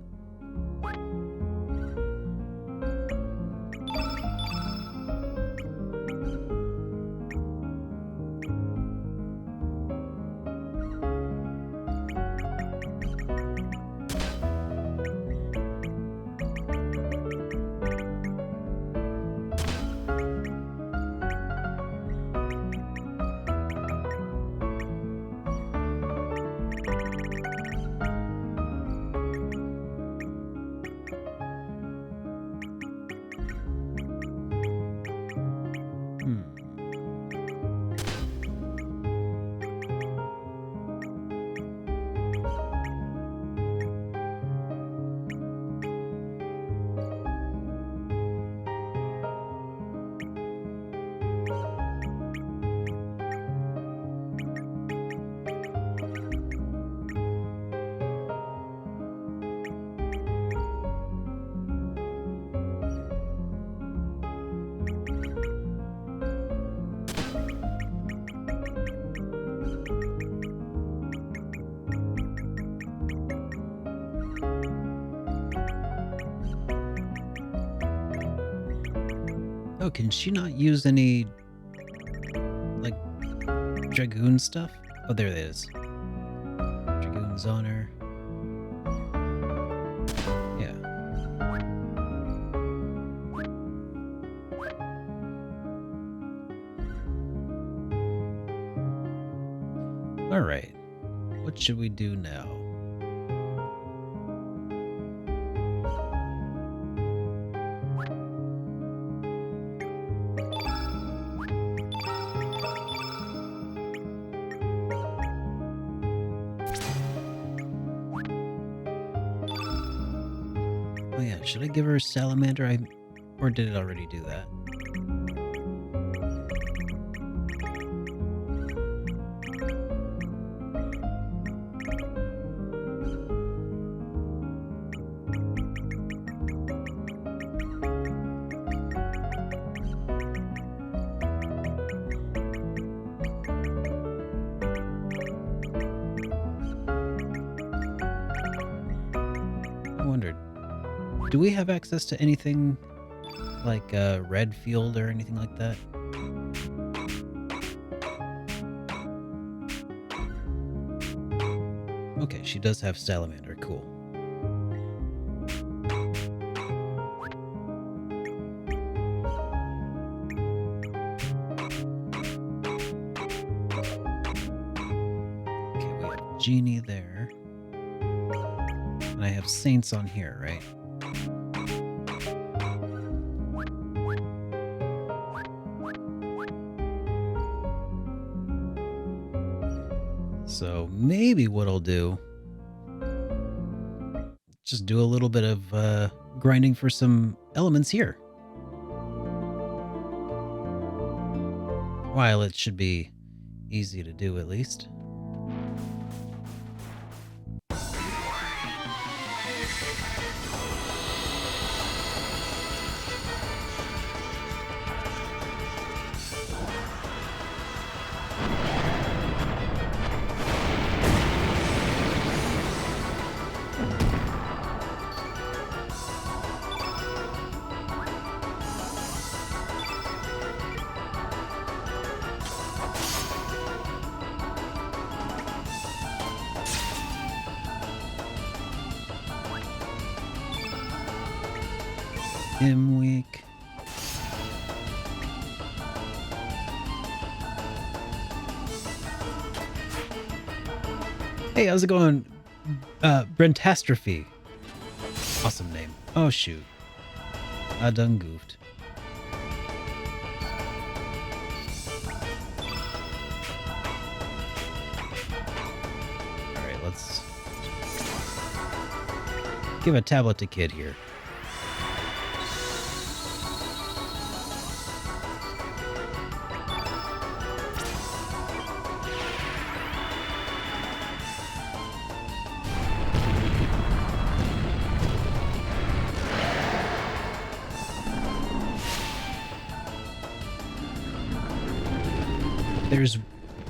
Oh, can she not use any, like, Dragoon stuff? Oh, there it is. Dragoon's Honor. Yeah. All right. What should we do now? Oh yeah, should I give her a salamander? Or did it already do that? I wondered. Do we have access to anything like red field or anything like that? Okay, she does have salamander. Cool. Okay, we have genie there. saints on here, right? So maybe what I'll do, just do a little bit of grinding for some elements here. While it should be easy to do at least. Him week. Hey, how's it going? Brentastrophe. Awesome name. Oh shoot. I done goofed. Alright, let's give a tablet to Kid here.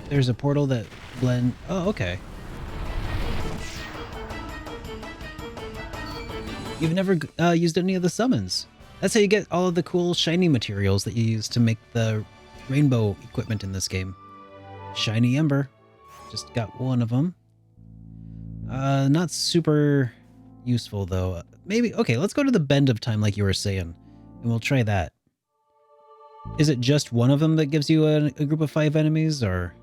There's a portal that blend. Oh, okay. You've never used any of the summons. That's how you get all of the cool shiny materials that you use to make the rainbow equipment in this game. Shiny Ember. Just got one of them. Not super useful though. Maybe, okay, let's go to the Bend of Time like you were saying, and we'll try that. Is it just one of them that gives you a group of 5 enemies, or?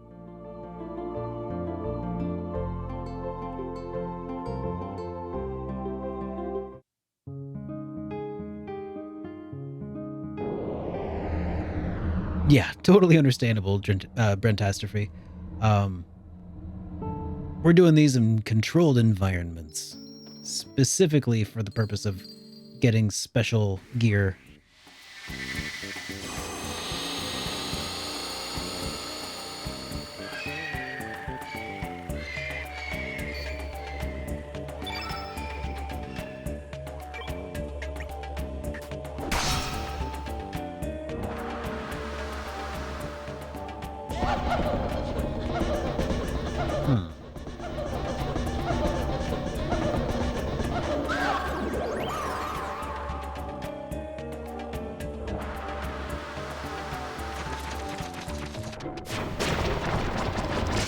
Yeah, totally understandable, Brentastrophe. We're doing these in controlled environments, specifically for the purpose of getting special gear.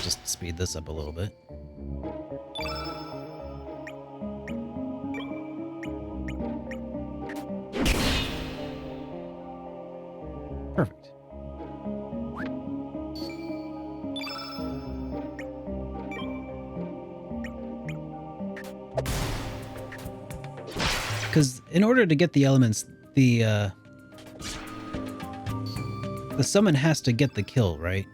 Just speed this up a little bit. Perfect. Because in order to get the elements, the summon has to get the kill, right?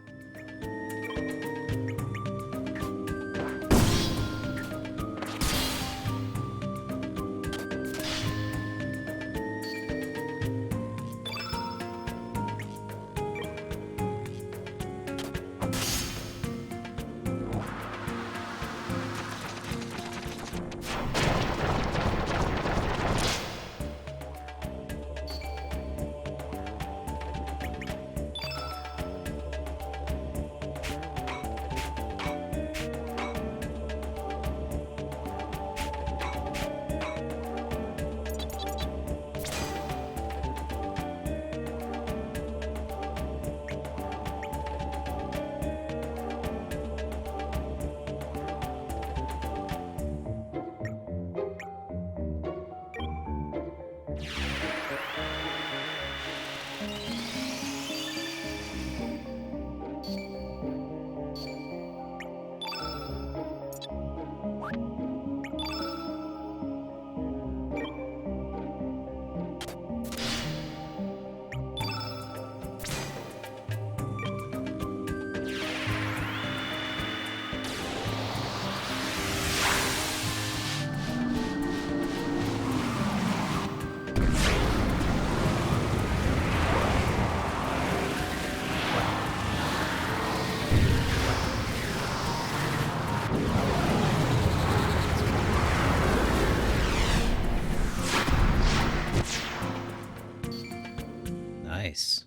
Nice.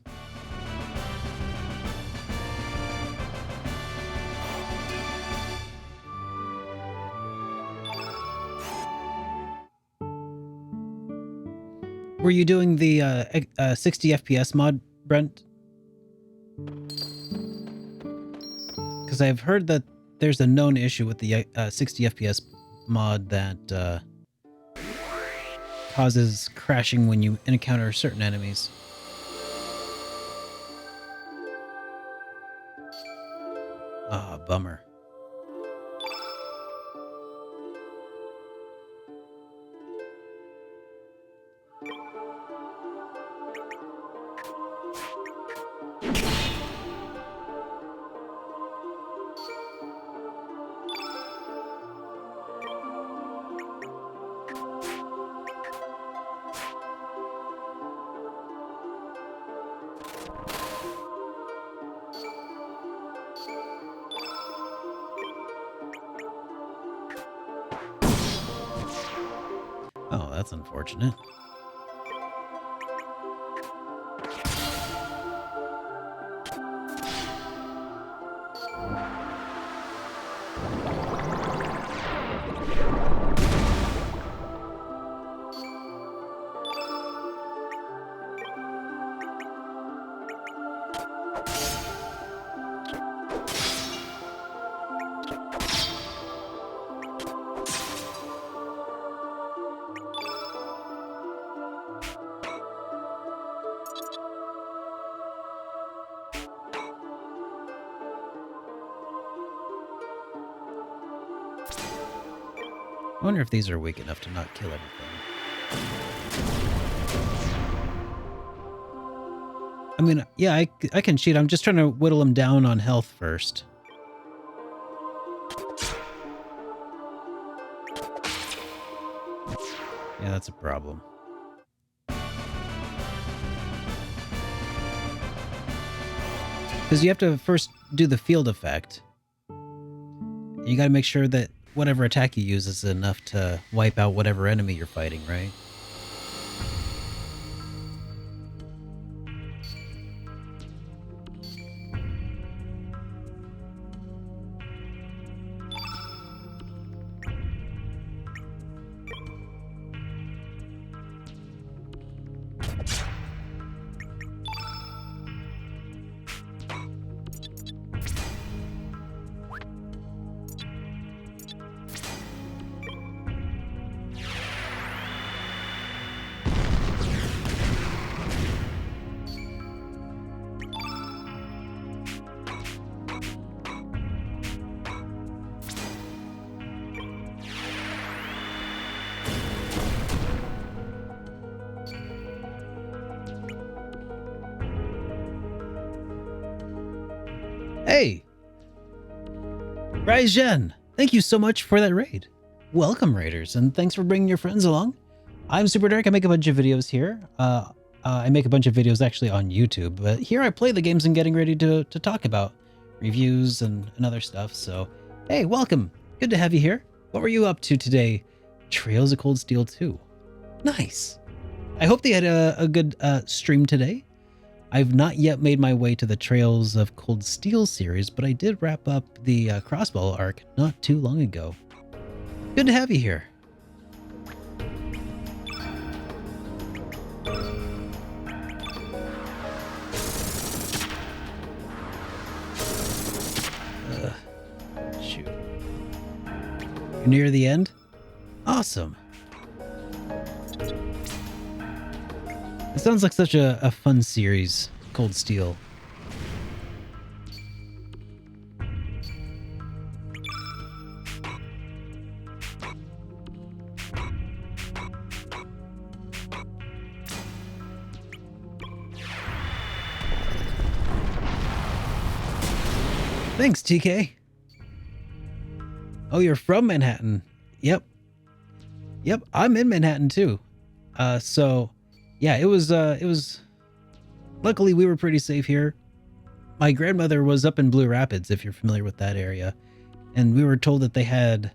Were you doing the 60 FPS mod, Brent? Because I've heard that there's a known issue with the 60 FPS mod that causes crashing when you encounter certain enemies. Ah, bummer. Oh, that's unfortunate. I wonder if these are weak enough to not kill everything. I mean, yeah, I can cheat. I'm just trying to whittle them down on health first. Yeah, that's a problem. Because you have to first do the field effect. You got to make sure that whatever attack you use is enough to wipe out whatever enemy you're fighting, right? Hey! Raijen, thank you so much for that raid. Welcome, raiders, and thanks for bringing your friends along. I'm SuperDerek. I make a bunch of videos here. I make a bunch of videos actually on YouTube, but here I play the games I'm getting ready to talk about. Reviews and other stuff, so hey, welcome. Good to have you here. What were you up to today? Trails of Cold Steel 2. Nice. I hope they had a good stream today. I've not yet made my way to the Trails of Cold Steel series, but I did wrap up the Crossbow arc not too long ago. Good to have you here. Shoot. You're near the end? Awesome. It sounds like such a fun series, Cold Steel. Thanks, TK. Oh, you're from Manhattan. Yep. Yep, I'm in Manhattan too. So yeah, it was luckily we were pretty safe here. My grandmother was up in Blue Rapids, if you're familiar with that area, and we were told that they had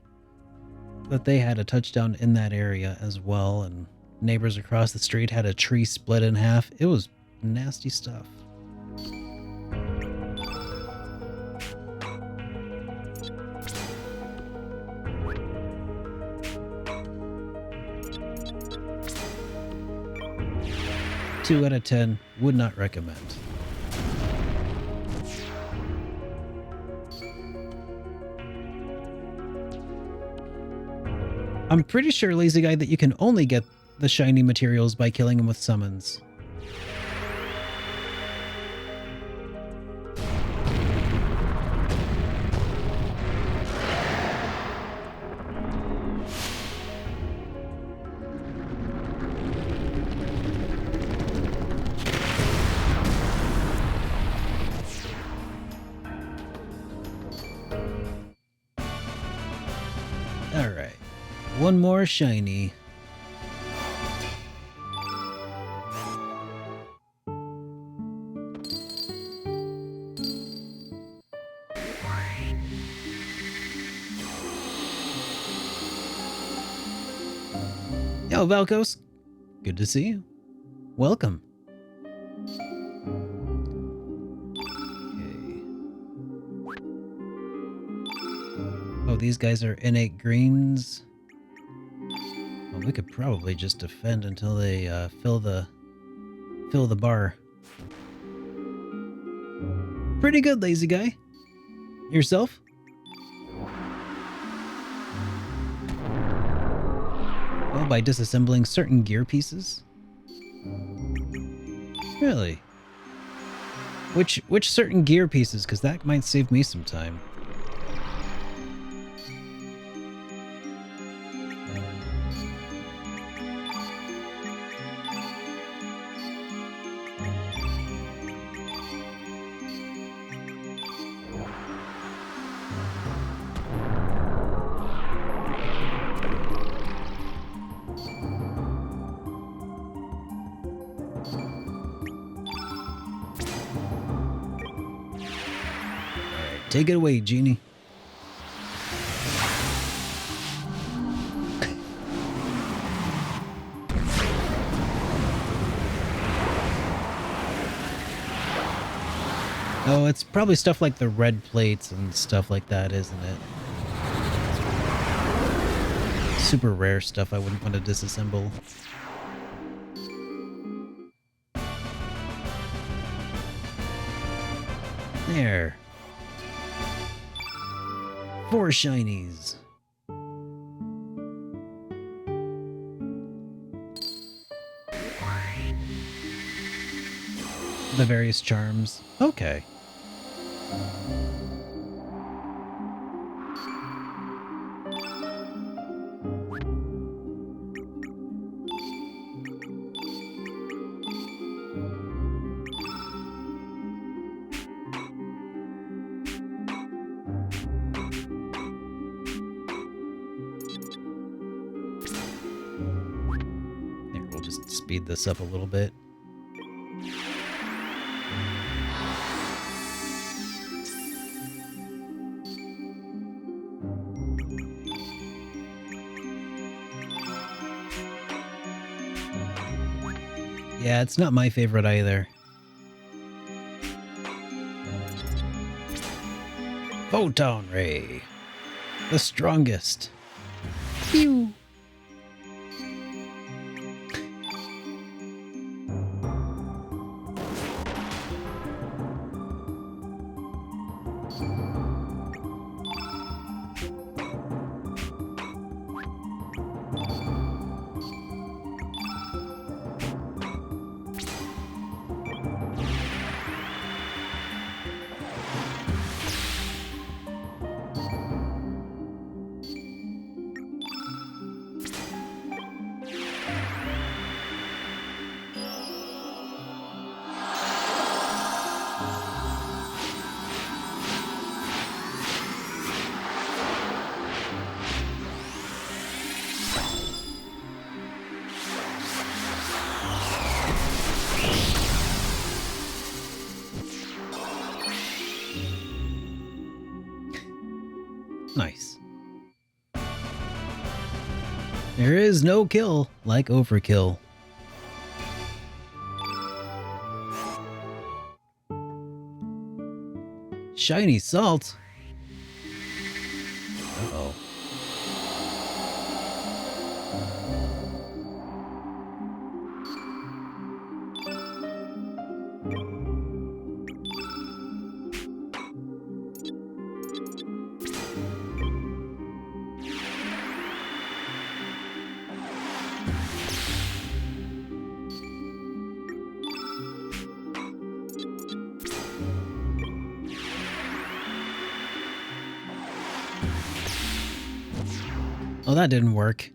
a touchdown in that area as well, and neighbors across the street had a tree split in half. It was nasty stuff. Two out of 10, would not recommend. I'm pretty sure, Lazy Guy, that you can only get the shiny materials by killing them with summons. Alright, one more shiny. Yo, Valkos. Good to see you. Welcome. Okay. Oh, these guys are innate greens. Well, we could probably just defend until they fill the bar. Pretty good, Lazy Guy. Yourself? Oh, by disassembling certain gear pieces? Really? Which certain gear pieces? Because that might save me some time. Take it away, Genie. Oh, it's probably stuff like the red plates and stuff like that, isn't it? Super rare stuff I wouldn't want to disassemble. There. 4 shinies. The various charms. Okay. Here, we'll just speed this up a little bit. Yeah, it's not my favorite either. Photon Ray. The strongest. Pew. Nice. There is no kill like overkill. Shiny salt. Uh-oh. Oh, that didn't work.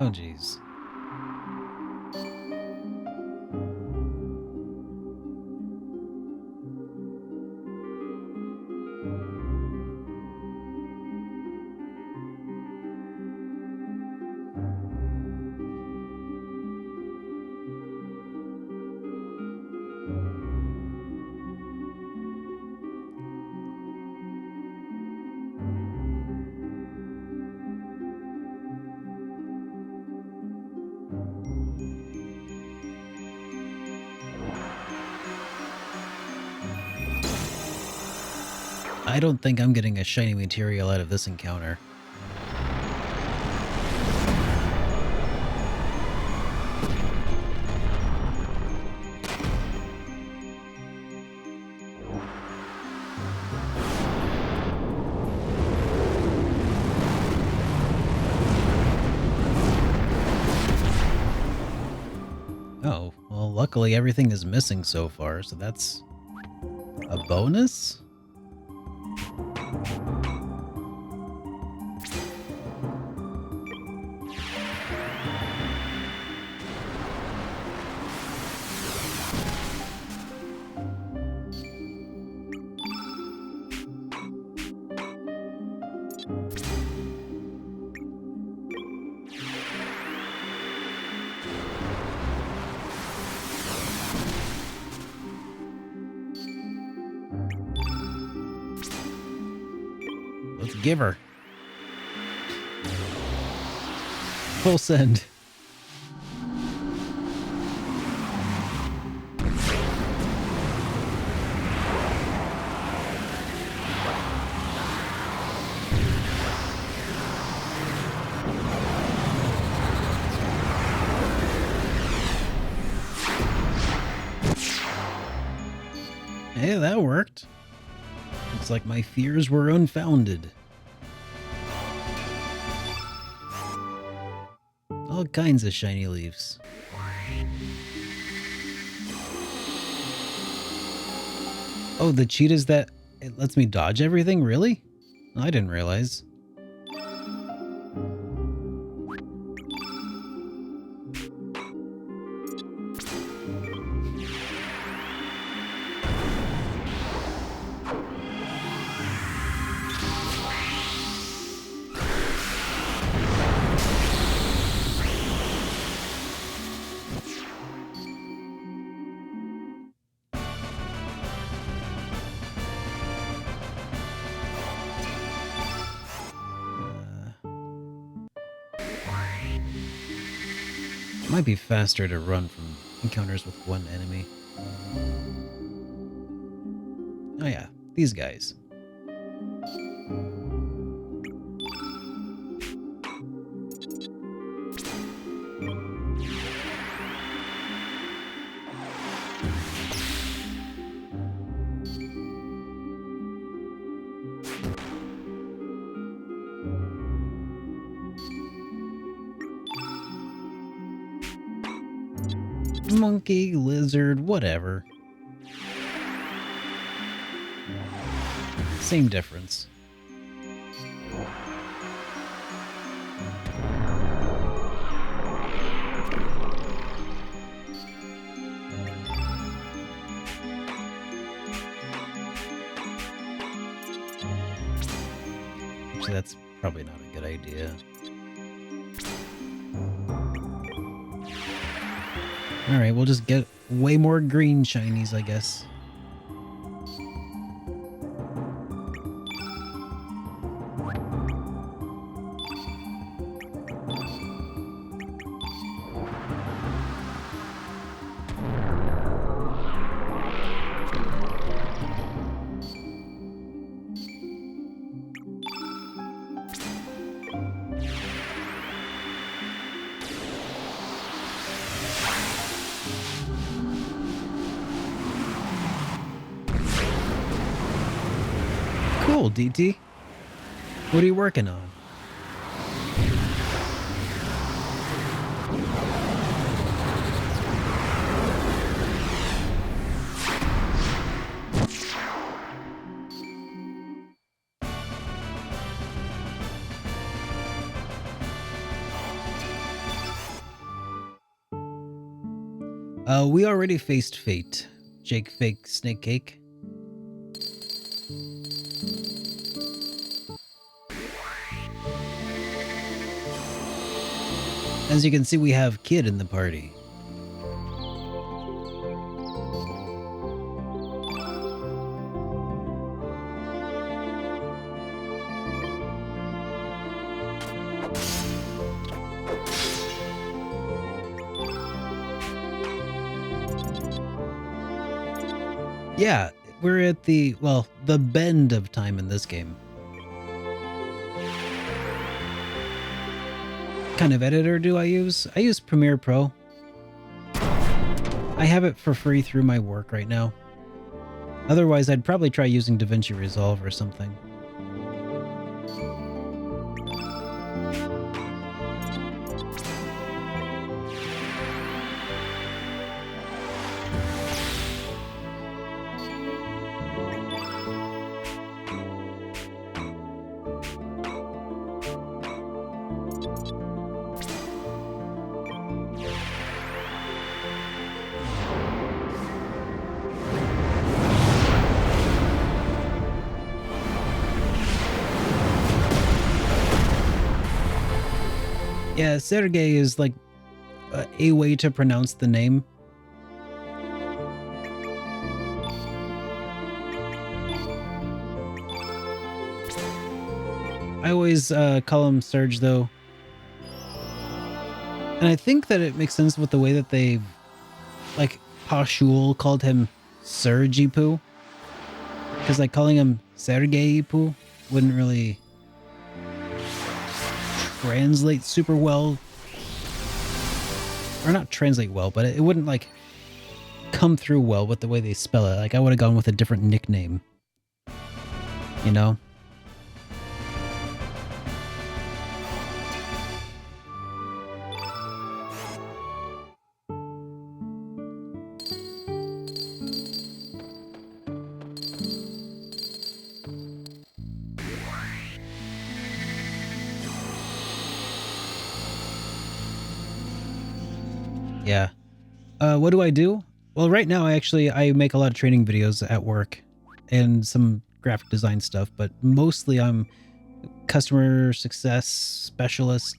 Oh, jeez. I don't think I'm getting a shiny material out of this encounter. Oh, well, luckily everything is missing so far, so that's a bonus? Let's give her. Full send. Hey, that worked. Looks like my fears were unfounded. All kinds of shiny leaves. Oh, the cheat is that it lets me dodge everything? Really? I didn't realize. Might be faster to run from encounters with one enemy. Oh yeah, these guys. Monkey, lizard, whatever. Same difference. Actually, that's probably not a good idea. Alright, we'll just get way more green shinies, I guess. Cool, DT. What are you working on? We already faced fate. Jake Fake Snake Cake. As you can see, we have Kid in the party. Yeah, we're at the bend of time in this game. What kind of editor do I use? I use Premiere Pro. I have it for free through my work right now. Otherwise, I'd probably try using DaVinci Resolve or something. Yeah, Sergey is like a way to pronounce the name. I always call him Serge, though. And I think that it makes sense with the way that they, like, Pashul called him Sergey Poo. Because, like, calling him Sergey Poo wouldn't really translate super well. Or not translate well, but it wouldn't, like, come through well with the way they spell it. Like, I would have gone with a different nickname. You know? Yeah. What do I do? Well, right now, I make a lot of training videos at work and some graphic design stuff, but mostly I'm customer success specialist,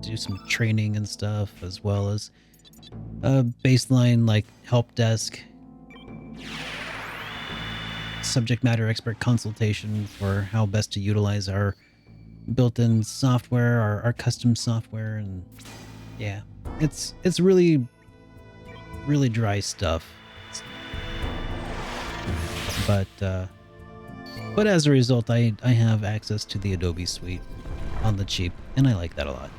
do some training and stuff, as well as baseline like help desk, subject matter expert consultation for how best to utilize our built-in software, our custom software, and yeah. It's really dry stuff, but as a result, I have access to the Adobe suite on the cheap, and I like that a lot.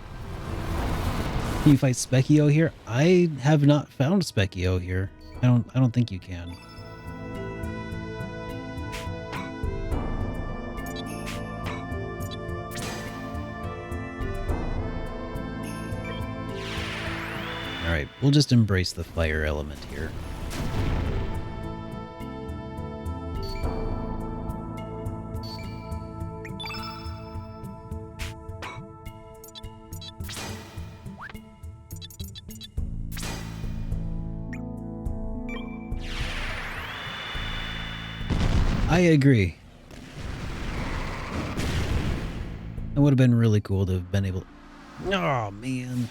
Can you fight Specchio here? I have not found Specchio here. I don't think you can. Alright, we'll just embrace the fire element here. I agree. It would have been really cool to have been able to... Oh, man.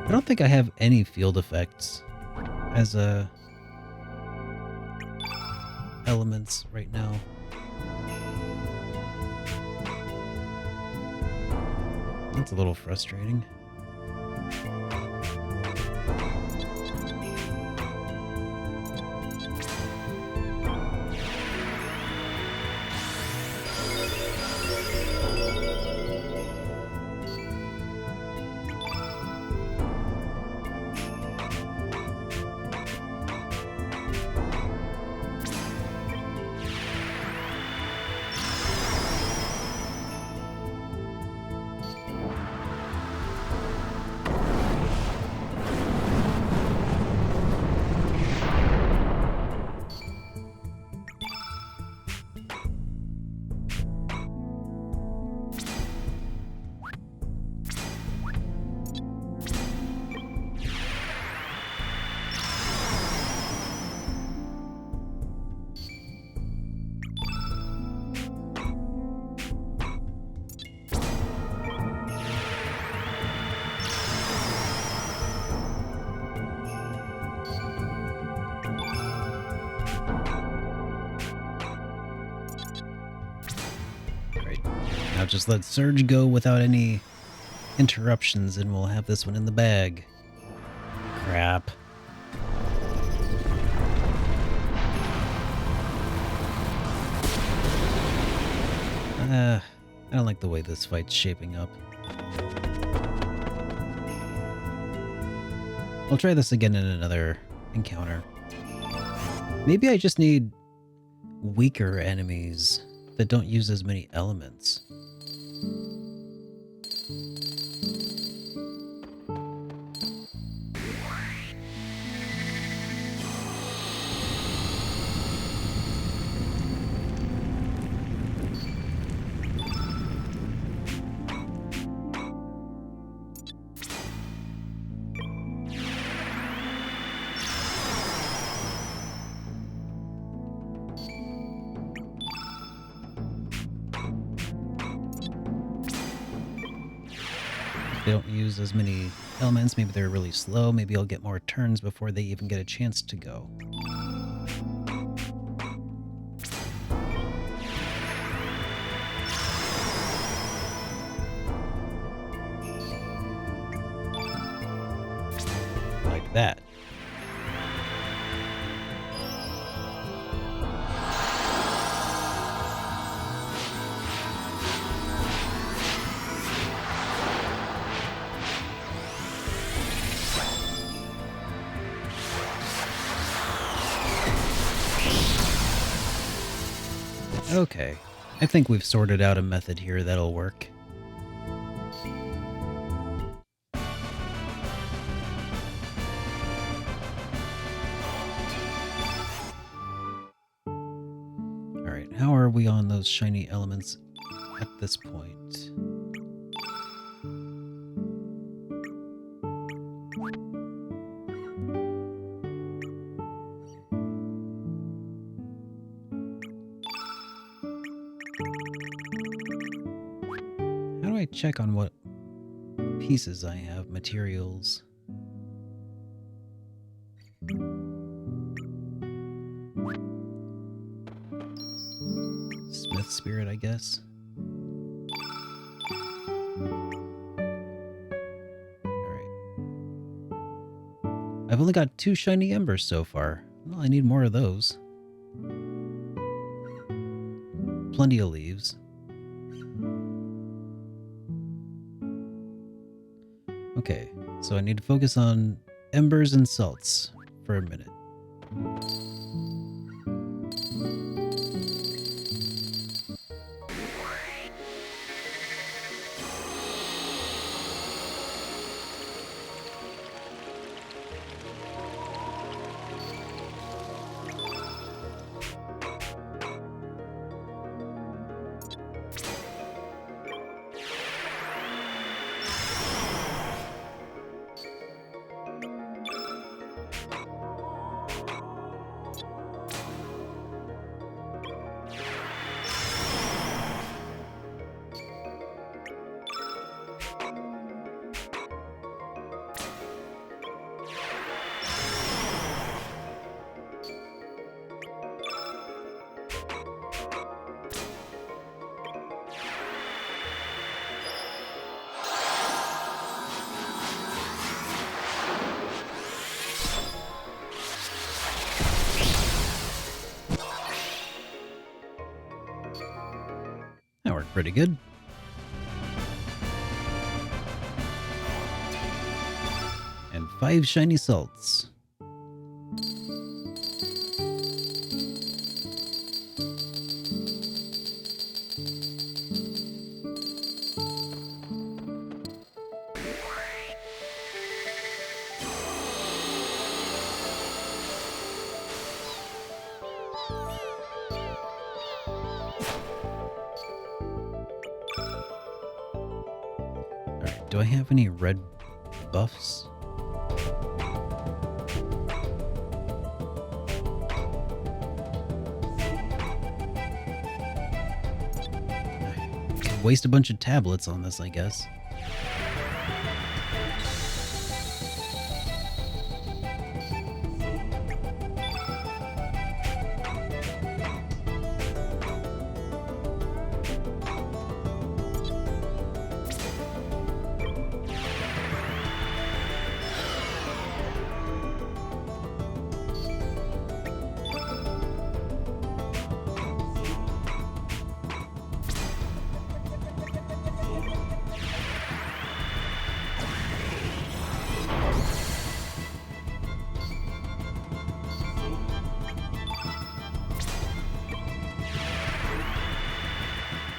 I don't think I have any field effects as elements right now. That's a little frustrating. Now just let Surge go without any interruptions and we'll have this one in the bag. Crap. I don't like the way this fight's shaping up. I'll try this again in another encounter. Maybe I just need weaker enemies that don't use as many elements. They don't use as many elements, maybe they're really slow, maybe I'll get more turns before they even get a chance to go. Like that. Okay, I think we've sorted out a method here that'll work. Alright, how are we on those shiny elements at this point? How do I check on what pieces I have? Materials. Smith spirit, I guess. Alright. I've only got 2 shiny embers so far. Well, I need more of those. Plenty of leaves. Okay, so I need to focus on embers and salts for a minute. That worked pretty good. And 5 shiny salts. Do I have any red buffs? Could waste a bunch of tablets on this, I guess.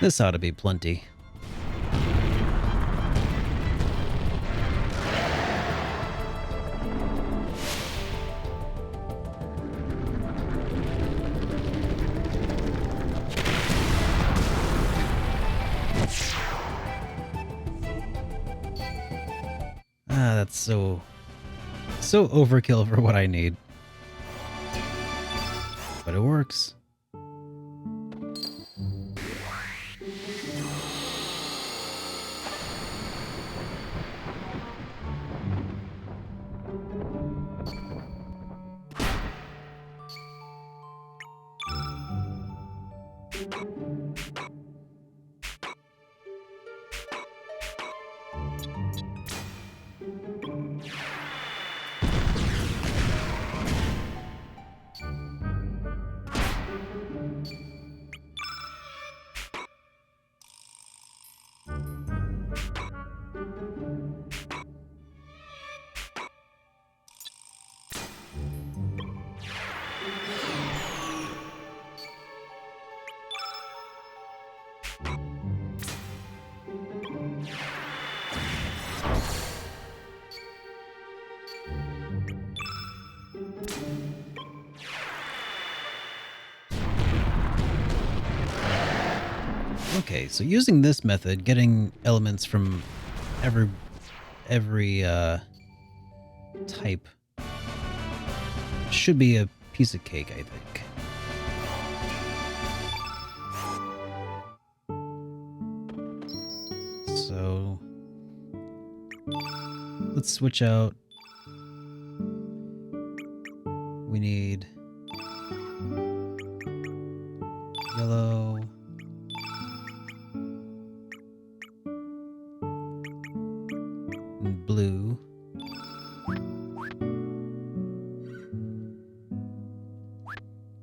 This ought to be plenty. Ah, that's so overkill for what I need. But it works. Okay, so using this method, getting elements from every type should be a piece of cake, I think. So let's switch out. We need yellow. And blue.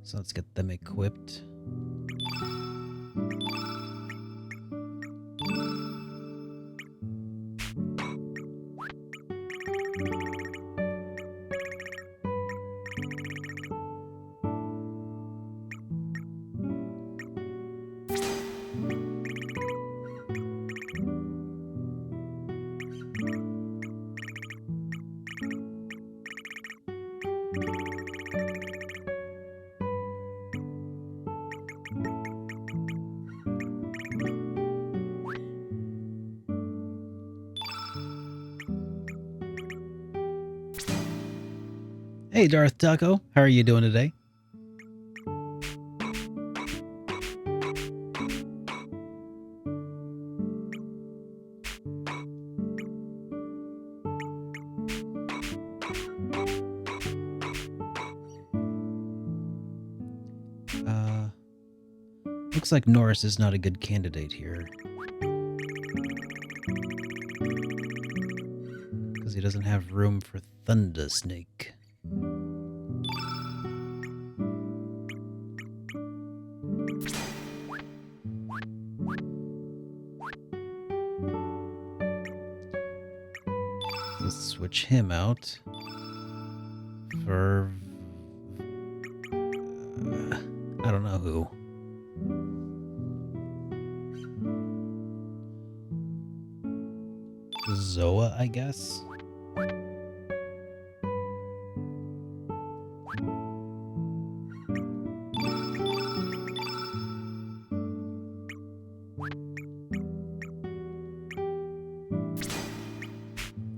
So let's get them equipped. Hey Darth Taco, how are you doing today? Looks like Norris is not a good candidate here. Because he doesn't have room for Thunder Snake. Let's switch him out for I don't know who. Zoa, I guess.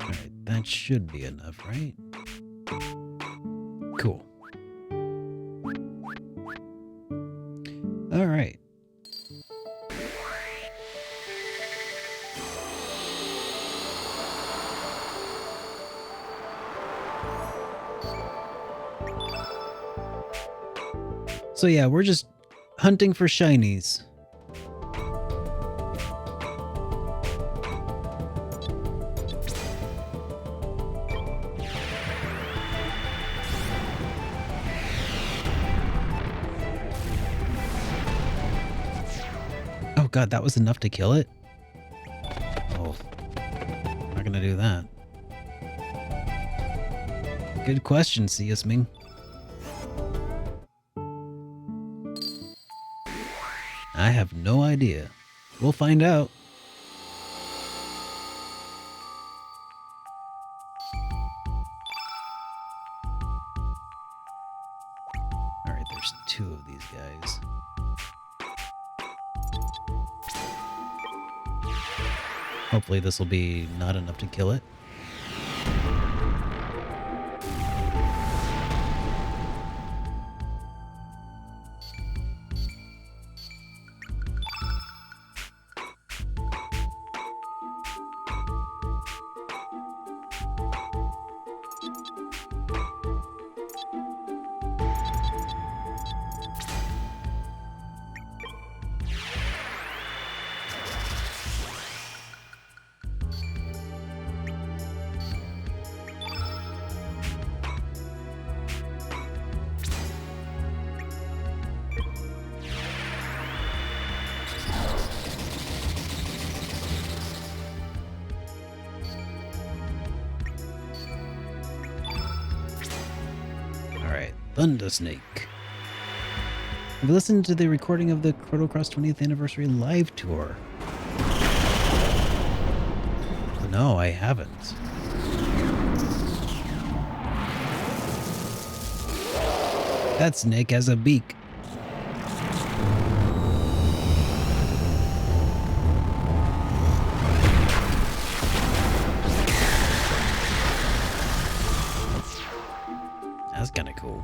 Alright, that should be enough, right? Cool. Alright. So yeah, we're just hunting for shinies. Oh god, that was enough to kill it? Oh, I'm not gonna do that. Good question, Siasming. I have no idea. We'll find out. All right, there's 2 of these guys. Hopefully this will be not enough to kill it. Thunder Snake. Have you listened to the recording of the Chrono Cross 20th Anniversary Live Tour? No, I haven't. That snake has a beak. That's kind of cool.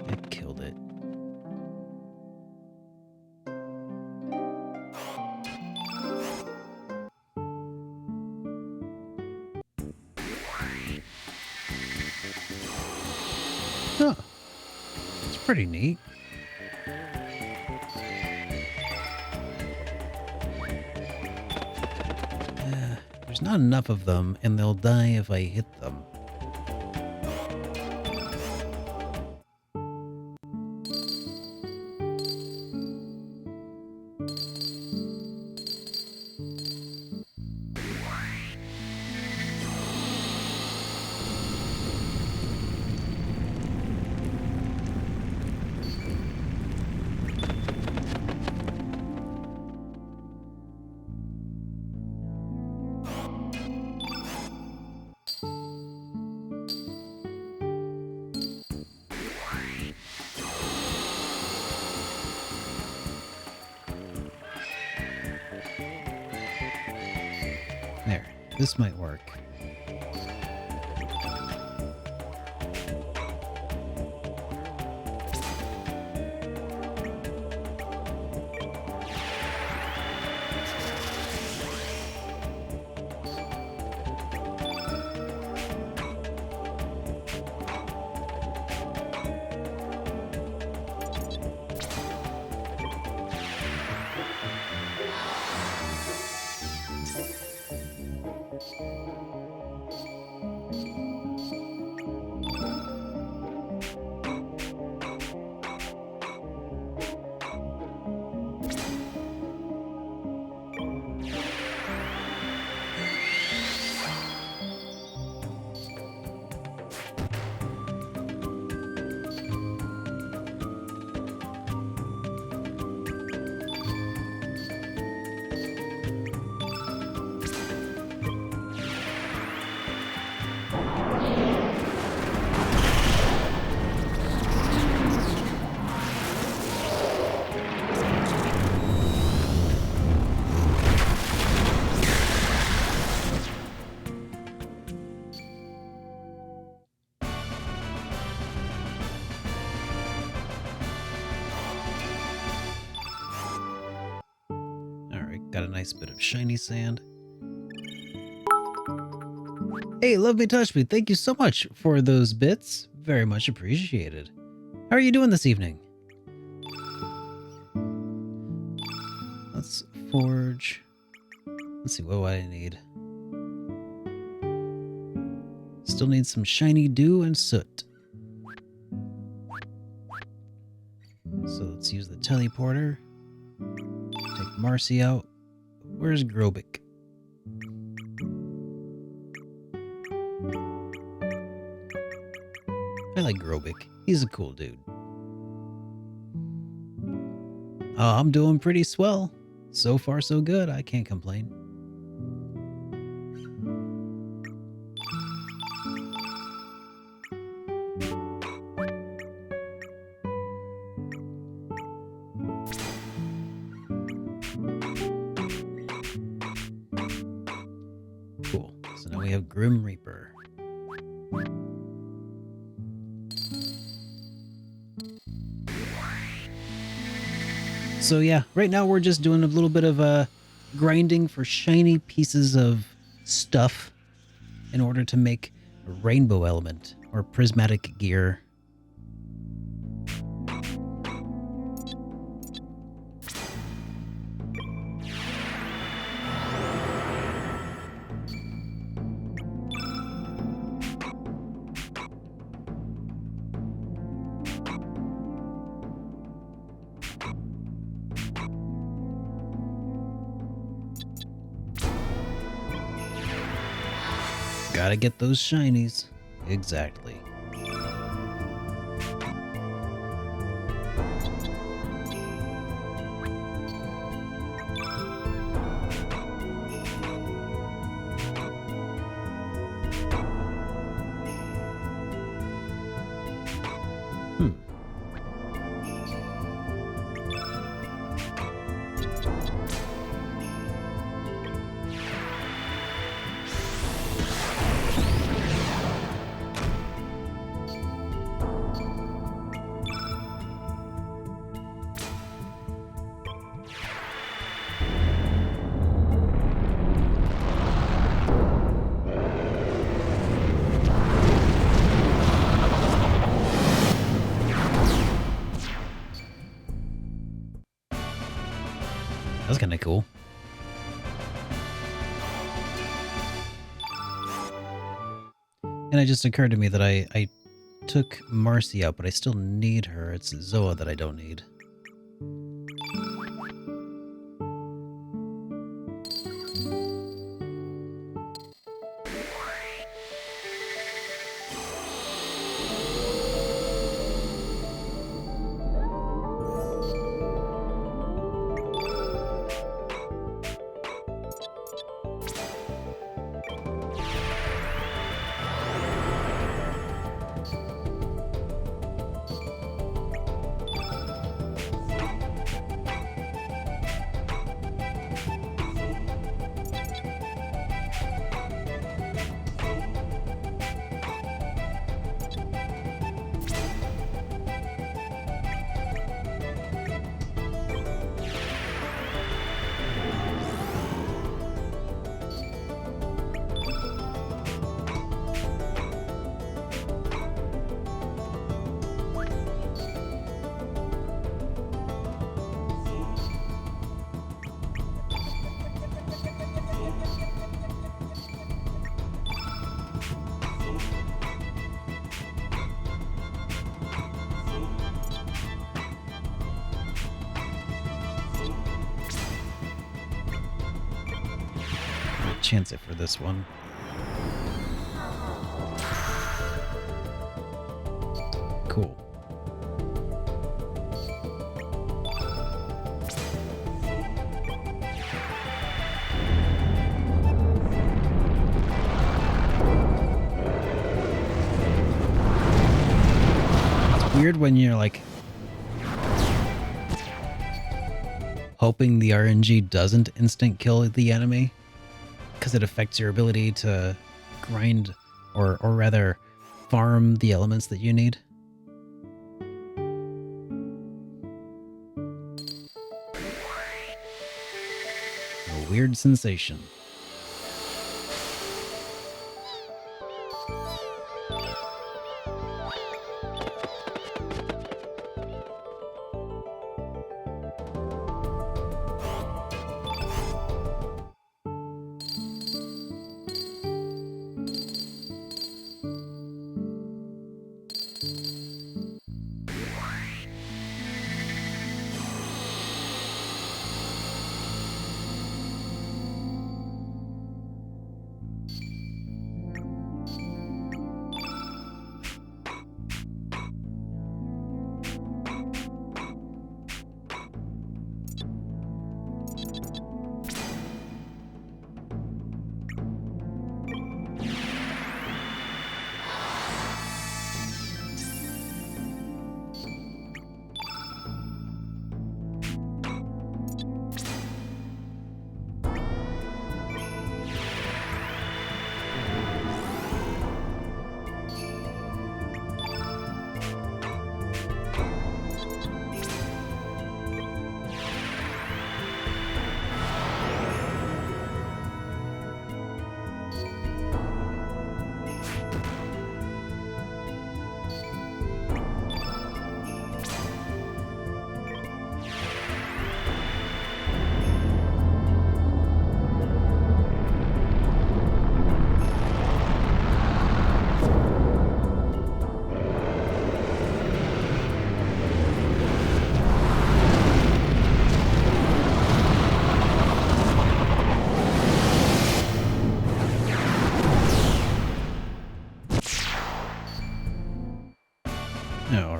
It killed it. Huh. It's pretty neat. There's not enough of them, and they'll die if I hit them. There, this might work. Got a nice bit of shiny sand. Hey, Love Me Touch Me, thank you so much for those bits. Very much appreciated. How are you doing this evening? Let's forge. Let's see, what do I need? Still need some shiny dew and soot. So let's use the teleporter. Take Marcy out. Where's Grobik? I like Grobik. He's a cool dude. Oh, I'm doing pretty swell. So far, so good. I can't complain. Cool. So now we have Grim Reaper. So yeah, right now we're just doing a little bit of grinding for shiny pieces of stuff in order to make a rainbow element or prismatic gear. Gotta get those shinies. Exactly. That's kind of cool. And it just occurred to me that I took Marcy out, but I still need her. It's Zoa that I don't need. Chance it for this one. Cool. It's weird when you're like hoping the RNG doesn't instant kill the enemy, because it affects your ability to grind or rather farm the elements that you need. A weird sensation.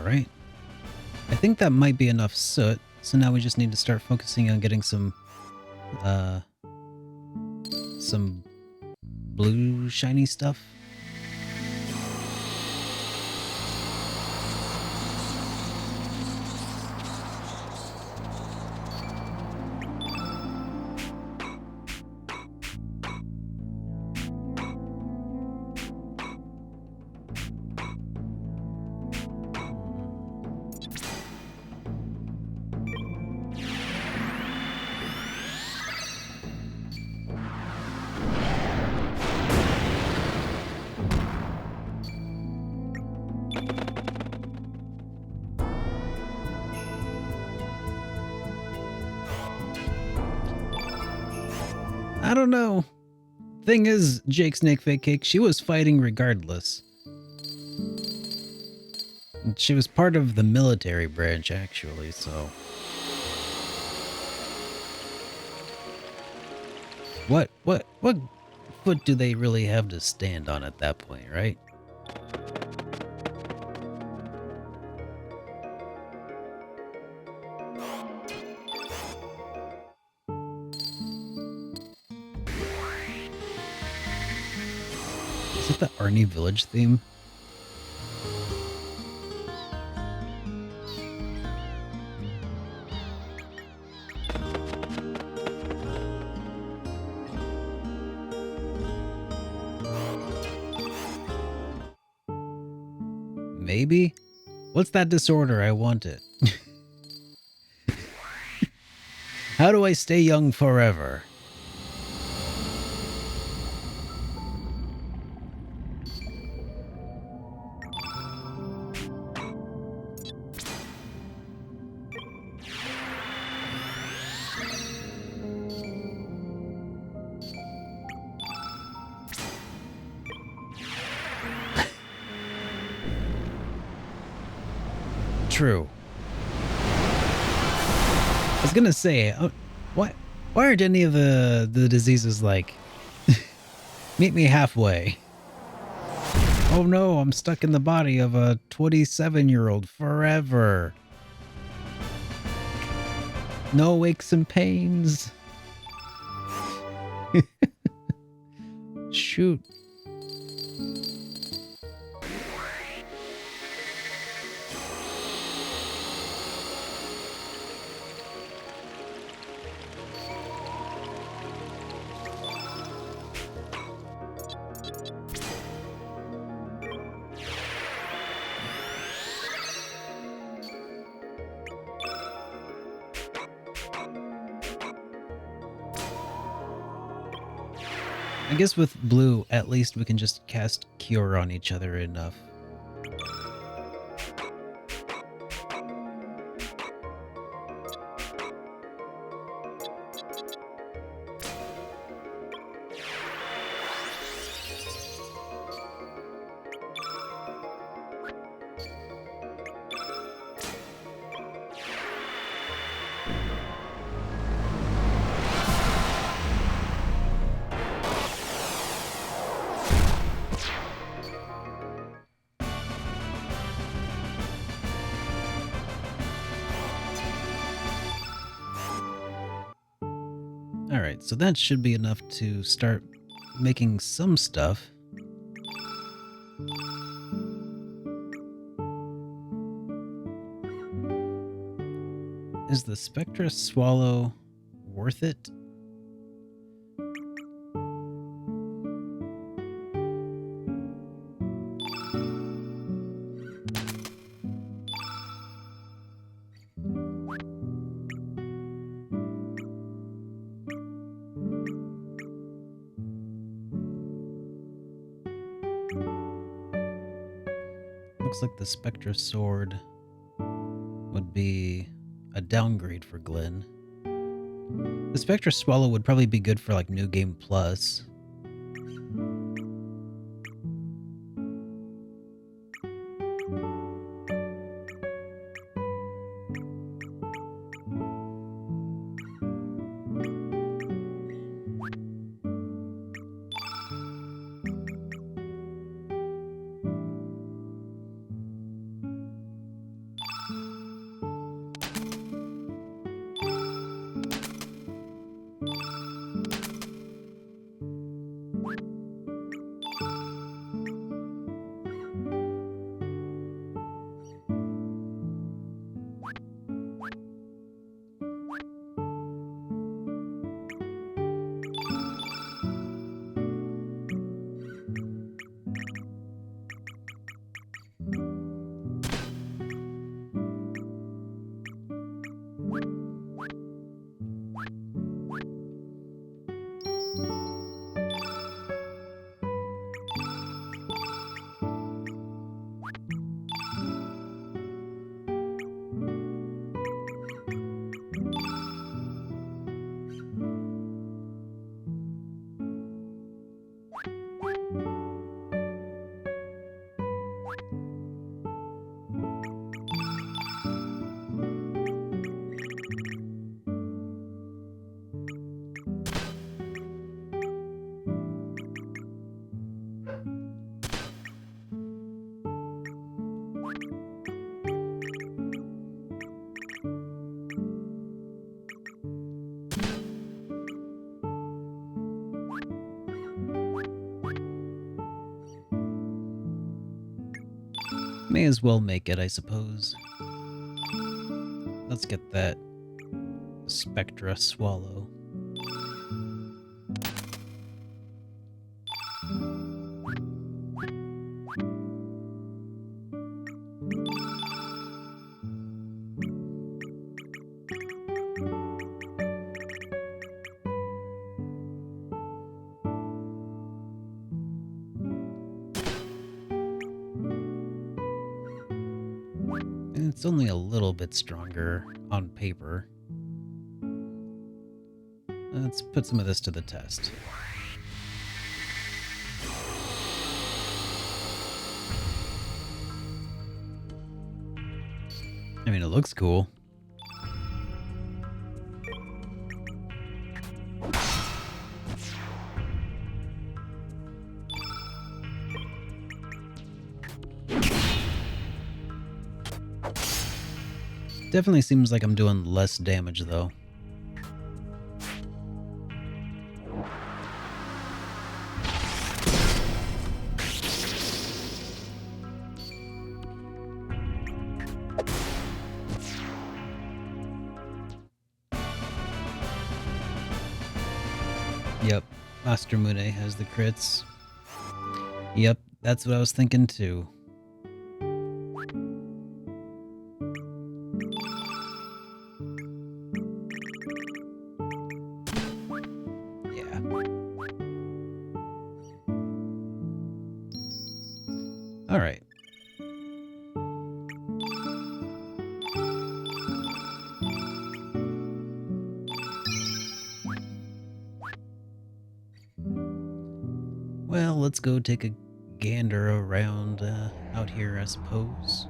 Alright. I think that might be enough soot, so now we just need to start focusing on getting some blue shiny stuff. I don't know. Thing is, Jake Snake Fake Cake, she was fighting regardless. She was part of the military branch, actually, so... What foot do they really have to stand on at that point, right? Is it the Arnie Village theme? Maybe? What's that disorder? I want it. How do I stay young forever? True. I was gonna say, why aren't any of the diseases like, meet me halfway? Oh no, I'm stuck in the body of a 27-year-old forever. No aches and pains. Shoot. I guess with blue, at least we can just cast Cure on each other enough. Alright, so that should be enough to start making some stuff. Is the Spectra Swallow worth it? Looks like the Spectra Sword would be a downgrade for Glenn. The Spectra Swallow would probably be good for like New Game Plus. May as well make it, I suppose. Let's get that Spectra Swallow. And it's only a little bit stronger on paper. Let's put some of this to the test. I mean, it looks cool. Definitely seems like I'm doing less damage, though. Yep, Master Mune has the crits. Yep, that's what I was thinking too. Yeah. All right. Well, let's go take a gander around out here, I suppose.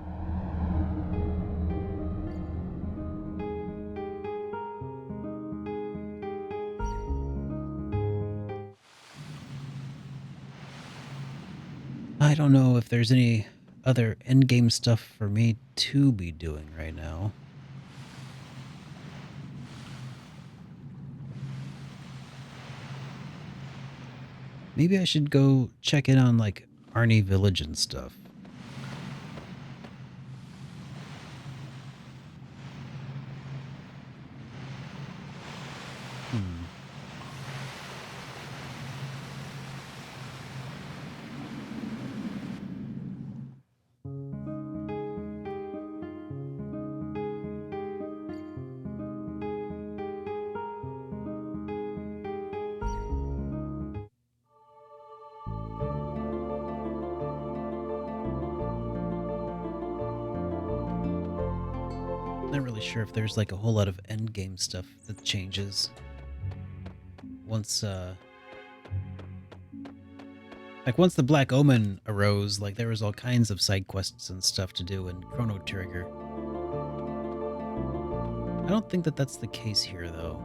I don't know if there's any other endgame stuff for me to be doing right now. Maybe I should go check in on, like, Arnie Village and stuff. Not really sure if there's like a whole lot of endgame stuff that changes once once the Black Omen arose, like there was all kinds of side quests and stuff to do in Chrono Trigger. I don't think that that's the case here though.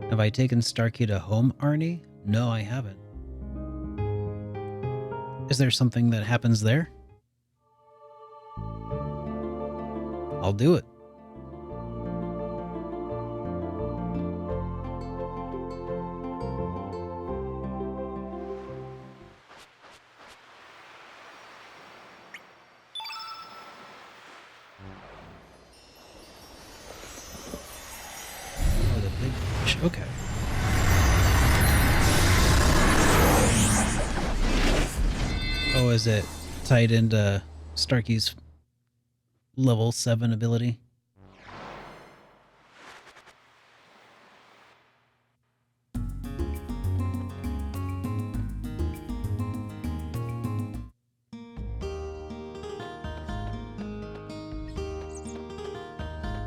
Have I taken Starkey to home, Arnie? No, I haven't. Is there something that happens there? I'll do it. Oh, the big fish. Okay. Oh, is it tied into Starkey's level 7 ability?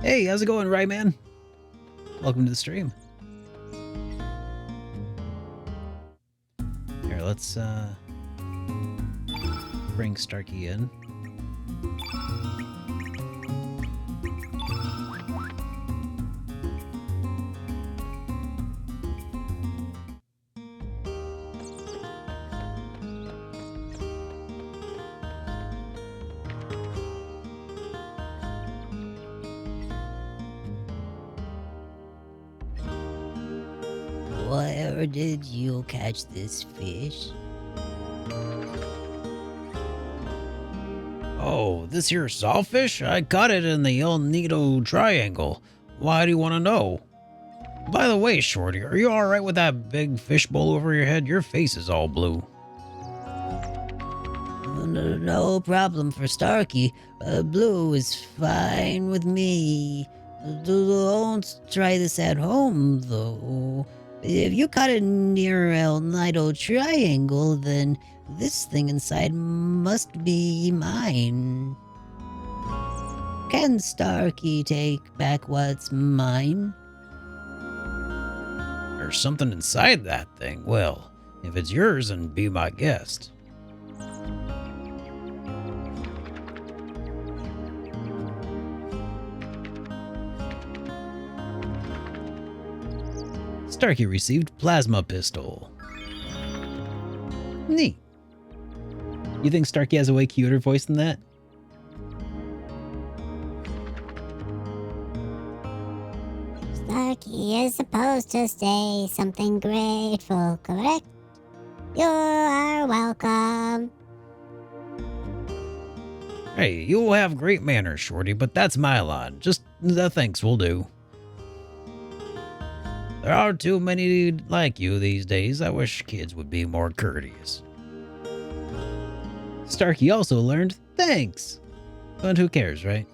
Hey, how's it going, Rayman? Welcome to the stream. Here, let's bring Starkey in. Where did you catch this fish? Oh, this here sawfish? I caught it in the El Nido Triangle. Why do you want to know? By the way, Shorty, are you alright with that big fishbowl over your head? Your face is all blue. No problem for Starkey. Blue is fine with me. Don't try this at home, though. If you caught it near El Nido Triangle, then this thing inside must be mine. Can Starkey take back what's mine? There's something inside that thing. Well, if it's yours, then be my guest. Starkey received plasma pistol. Neat. You think Starkey has a way cuter voice than that? Starkey is supposed to say something grateful, correct? You are welcome. Hey, you'll have great manners, Shorty, but that's my line. Just the thanks will do. There are too many like you these days. I wish kids would be more courteous. Starkey also learned thanks. But who cares, right?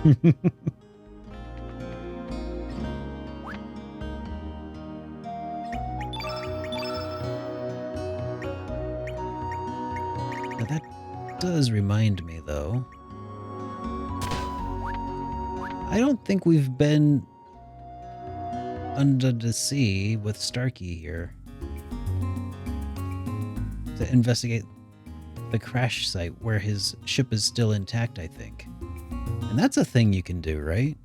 Now that does remind me, though. I don't think we've been under the sea with Starkey here to investigate the crash site where his ship is still intact, I think. And that's a thing you can do, right?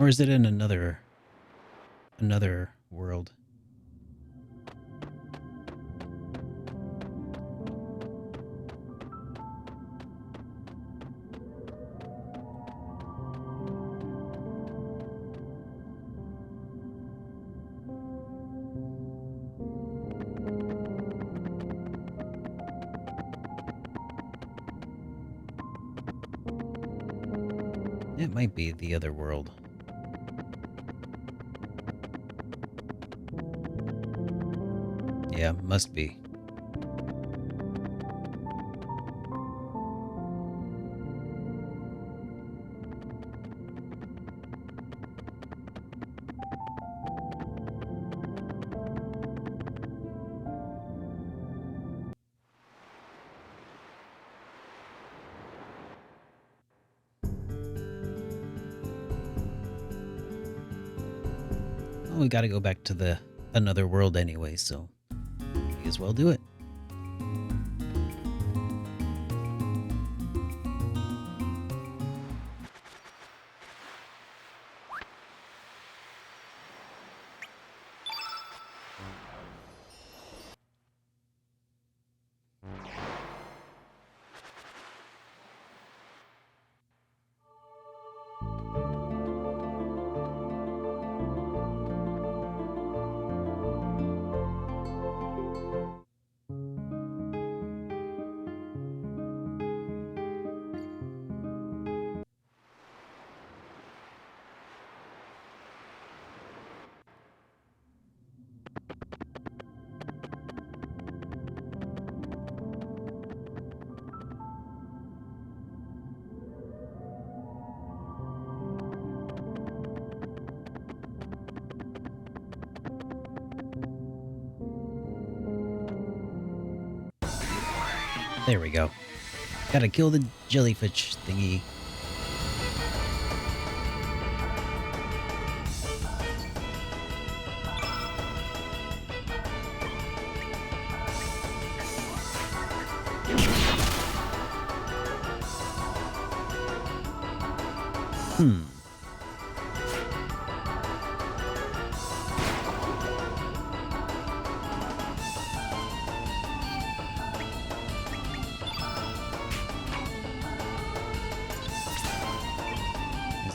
Or is it in another world? It might be the other world. Yeah, must be. Well, we gotta go back to the another world anyway, so may as well do it. There we go. Gotta kill the jellyfish thingy.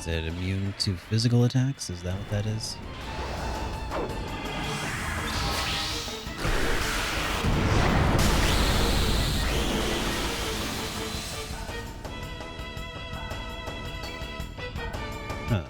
Is it immune to physical attacks? Is that what that is? Huh.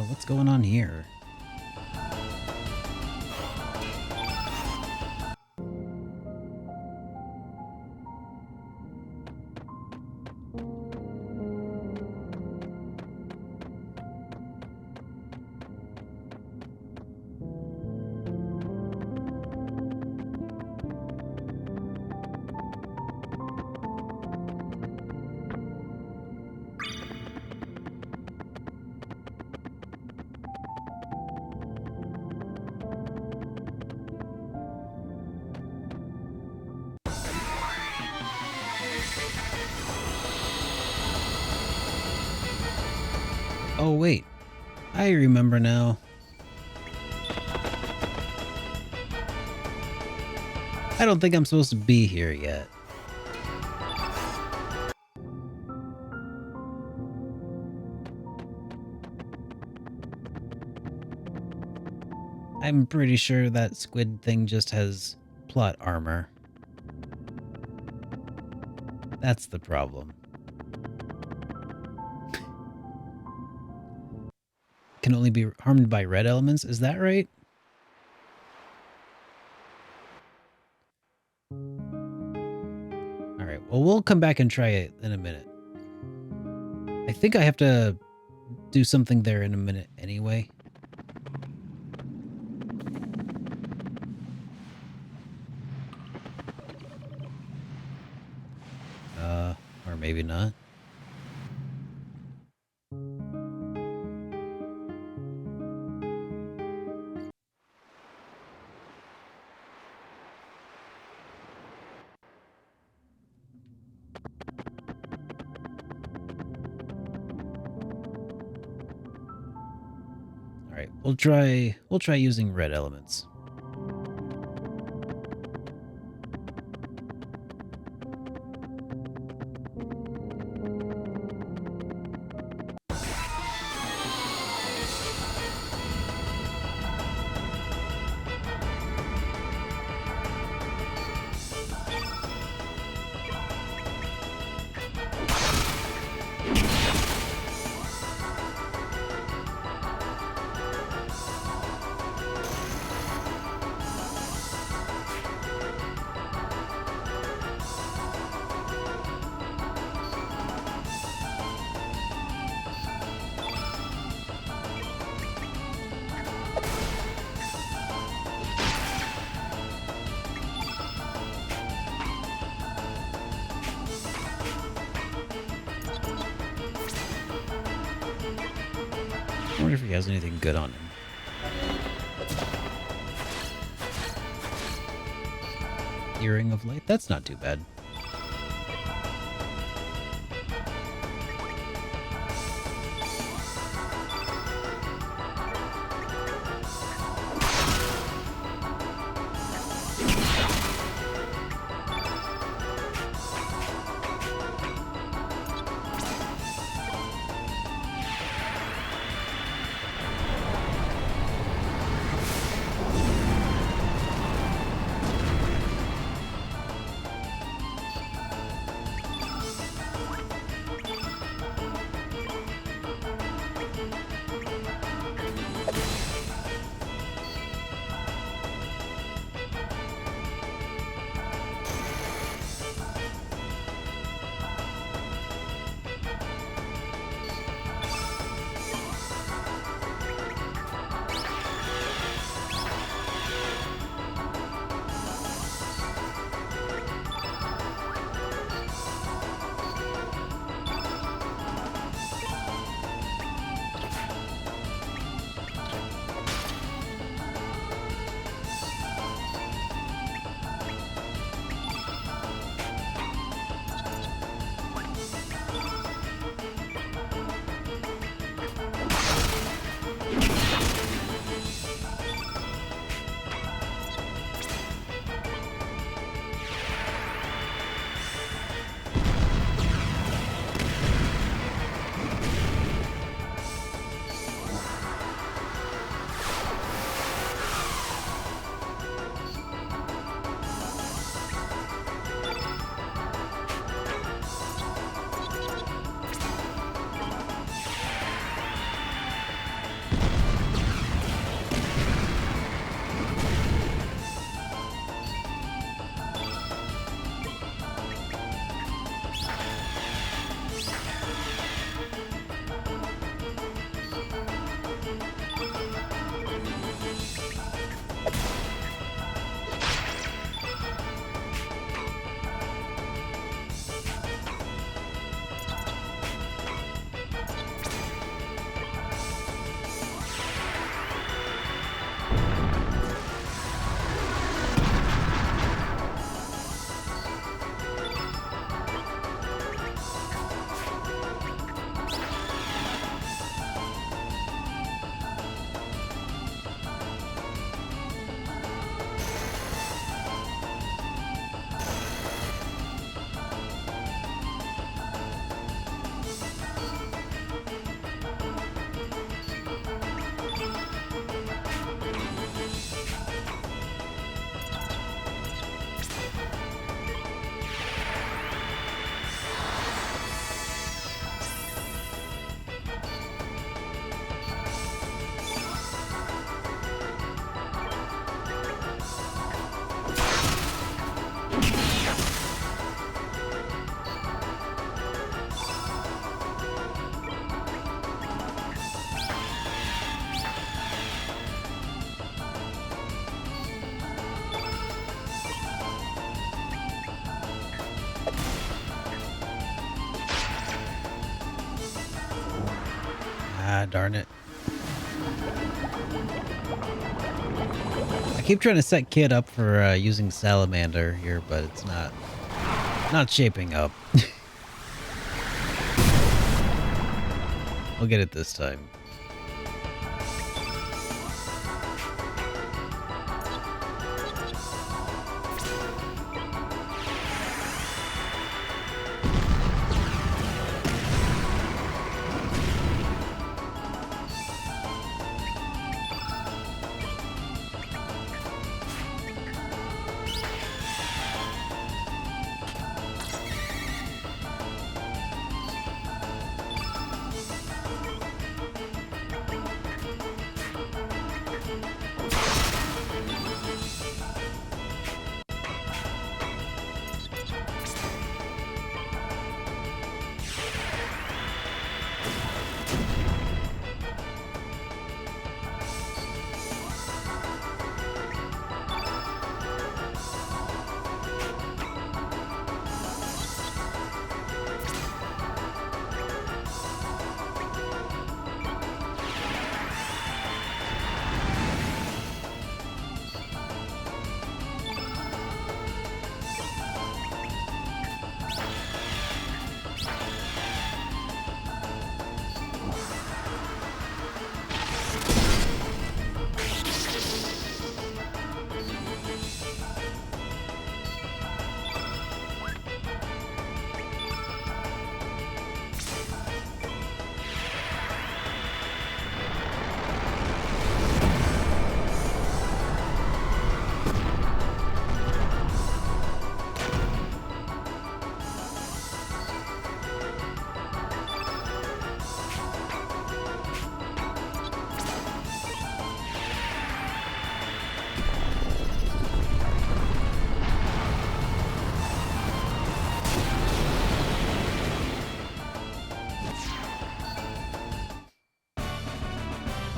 What's going on here? Oh, wait. I remember now. I don't think I'm supposed to be here yet. I'm pretty sure that squid thing just has plot armor. That's the problem. Can only be harmed by red elements, is that right? Alright, well, we'll come back and try it in a minute. I think I have to do something there in a minute anyway. Or maybe not. Alright, we'll try using red elements. I wonder if he has anything good on him. Earring of Light? That's not too bad. darn it. I keep trying to set Kid up for using Salamander here, but it's not shaping up. We'll get it this time.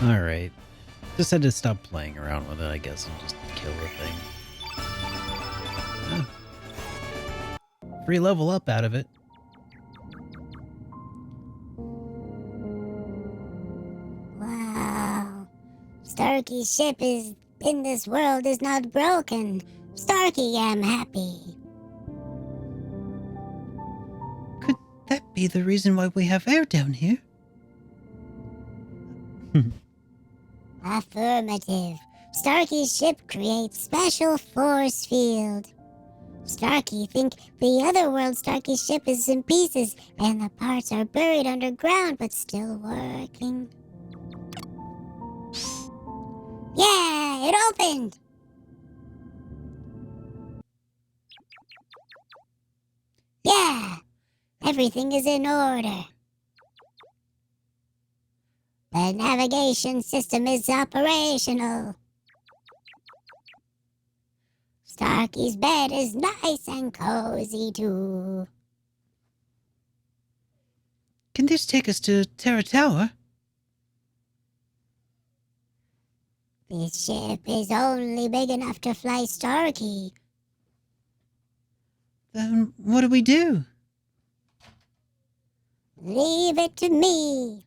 Alright. Just had to stop playing around with it, I guess, and just kill the thing. Yeah. Free level up out of it. Wow. Starkey's ship is in this world is not broken. Starkey am happy. Could that be the reason why we have air down here? Affirmative. Starkey's ship creates special force field. Starkey think the other world Starkey's ship is in pieces and the parts are buried underground but still working. Yeah, it opened! Yeah, everything is in order. The navigation system is operational. Starkey's bed is nice and cozy too. Can this take us to Terra Tower? This ship is only big enough to fly Starkey. Then what do we do? Leave it to me.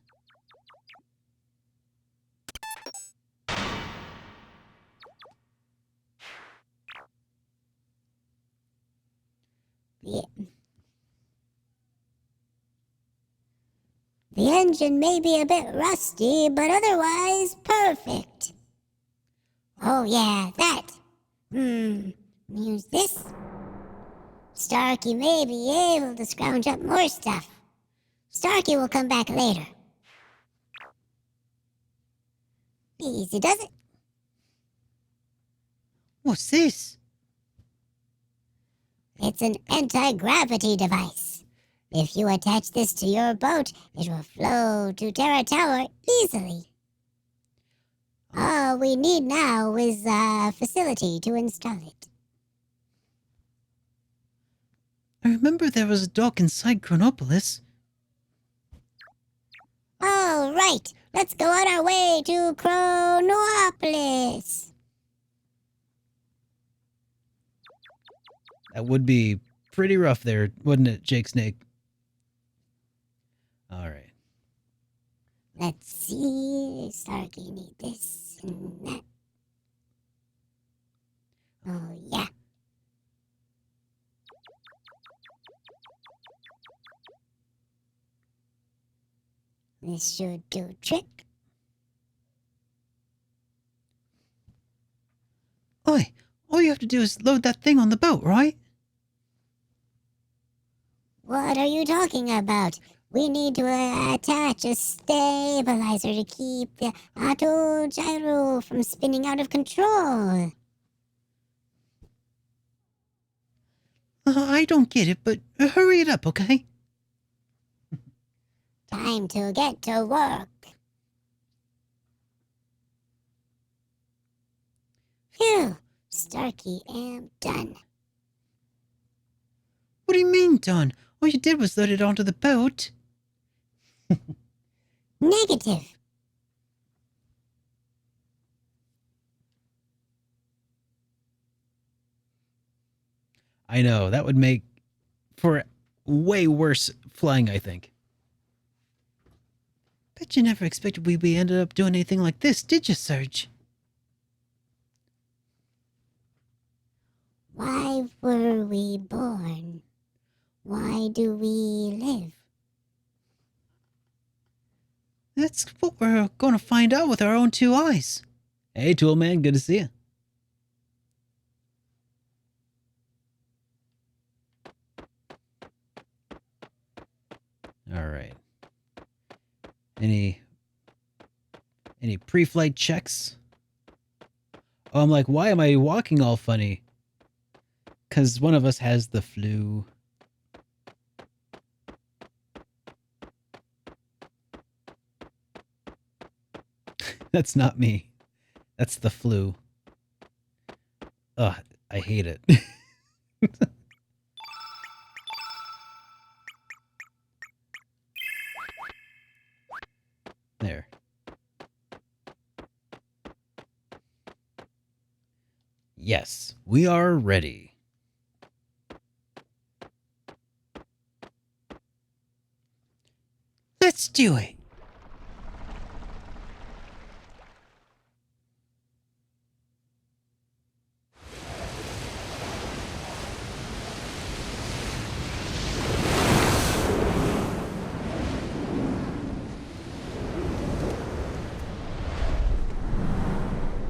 The engine may be a bit rusty, but otherwise perfect. Oh yeah, that. Use this. Starkey may be able to scrounge up more stuff. Starkey will come back later. Easy does it. What's this? It's an anti-gravity device. If you attach this to your boat, it will flow to Terra Tower easily. All we need now is a facility to install it. I remember there was a dock inside Chronopolis. All right, let's go on our way to Chronopolis. That would be pretty rough there, wouldn't it, Jake Snake? All right. Let's see. Starkey need this and that. Oh, yeah. This should do trick. Oi, all you have to do is load that thing on the boat, right? What are you talking about? We need to attach a stabilizer to keep the auto gyro from spinning out of control. I don't get it, but hurry it up, okay? Time to get to work. Phew, Starkey am done. What do you mean, Don? All you did was load it onto the boat. Negative. I know, that would make for way worse flying, I think. Bet you never expected we ended up doing anything like this, did you, Serge? Why were we born? Why do we live? That's what we're going to find out with our own two eyes. Hey, Toolman, good to see you. All right. Any pre-flight checks? Oh, I'm like, why am I walking all funny? Because one of us has the flu. That's not me. That's the flu. Ugh, I hate it. There. Yes, we are ready. Let's do it.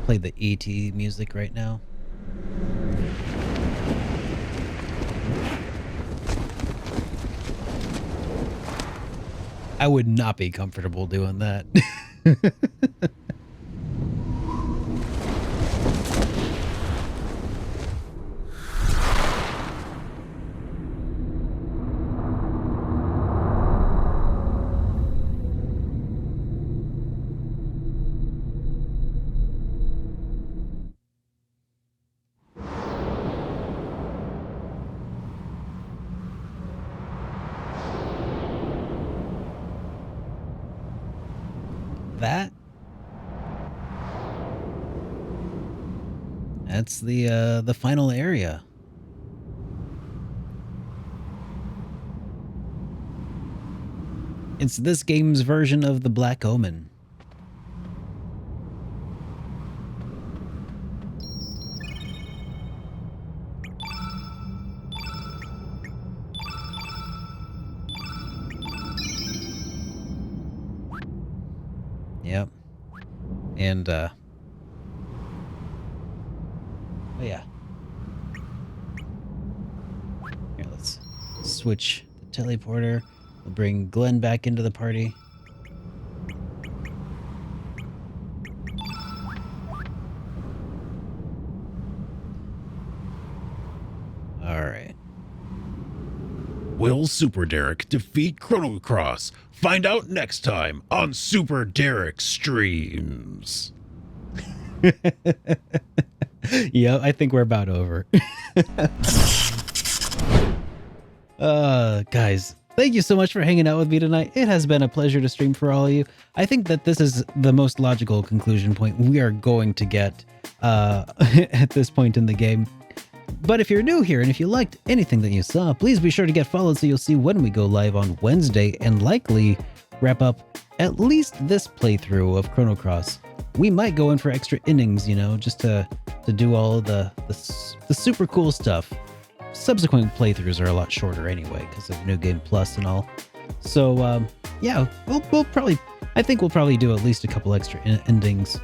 Play the ET music right now. I would not be comfortable doing that. That's the final area. It's this game's version of the Black Omen. Yep. And oh yeah. Here, let's switch the teleporter. We'll bring Glenn back into the party. All right. Will SuperDerek defeat Chrono Cross? Find out next time on SuperDerek Streams. Yeah, I think we're about over. Guys, thank you so much for hanging out with me tonight. It has been a pleasure to stream for all of you. I think that this is the most logical conclusion point we are going to get at this point in the game. But if you're new here and if you liked anything that you saw, please be sure to get followed so you'll see when we go live on Wednesday and likely wrap up at least this playthrough of Chrono Cross, we might go in for extra innings, you know, just to do all the super cool stuff. Subsequent playthroughs are a lot shorter anyway because of New Game Plus and all. So yeah, we'll probably, I think we'll probably do at least a couple extra endings.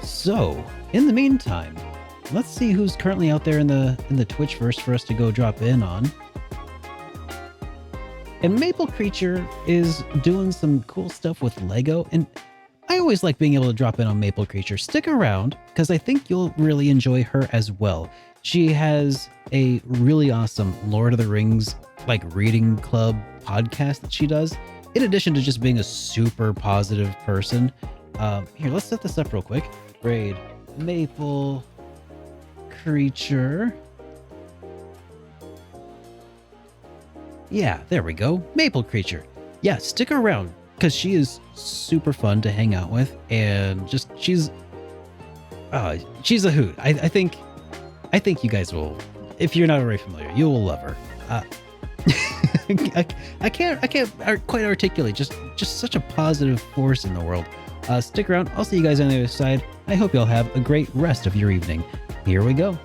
So in the meantime, let's see who's currently out there in the Twitchverse for us to go drop in on. And Maple Creature is doing some cool stuff with Lego, and I always like being able to drop in on Maple Creature. Stick around, because I think you'll really enjoy her as well. She has a really awesome Lord of the Rings like reading club podcast that she does, in addition to just being a super positive person. Here, let's set this up real quick. Grade Maple Creature. Yeah, there we go. Maple Creature. Yeah, stick around because she is super fun to hang out with, and just she's a hoot. I think you guys will, if you're not already familiar, you will love her. I can't quite articulate. Just such a positive force in the world. Stick around. I'll see you guys on the other side. I hope y'all have a great rest of your evening. Here we go.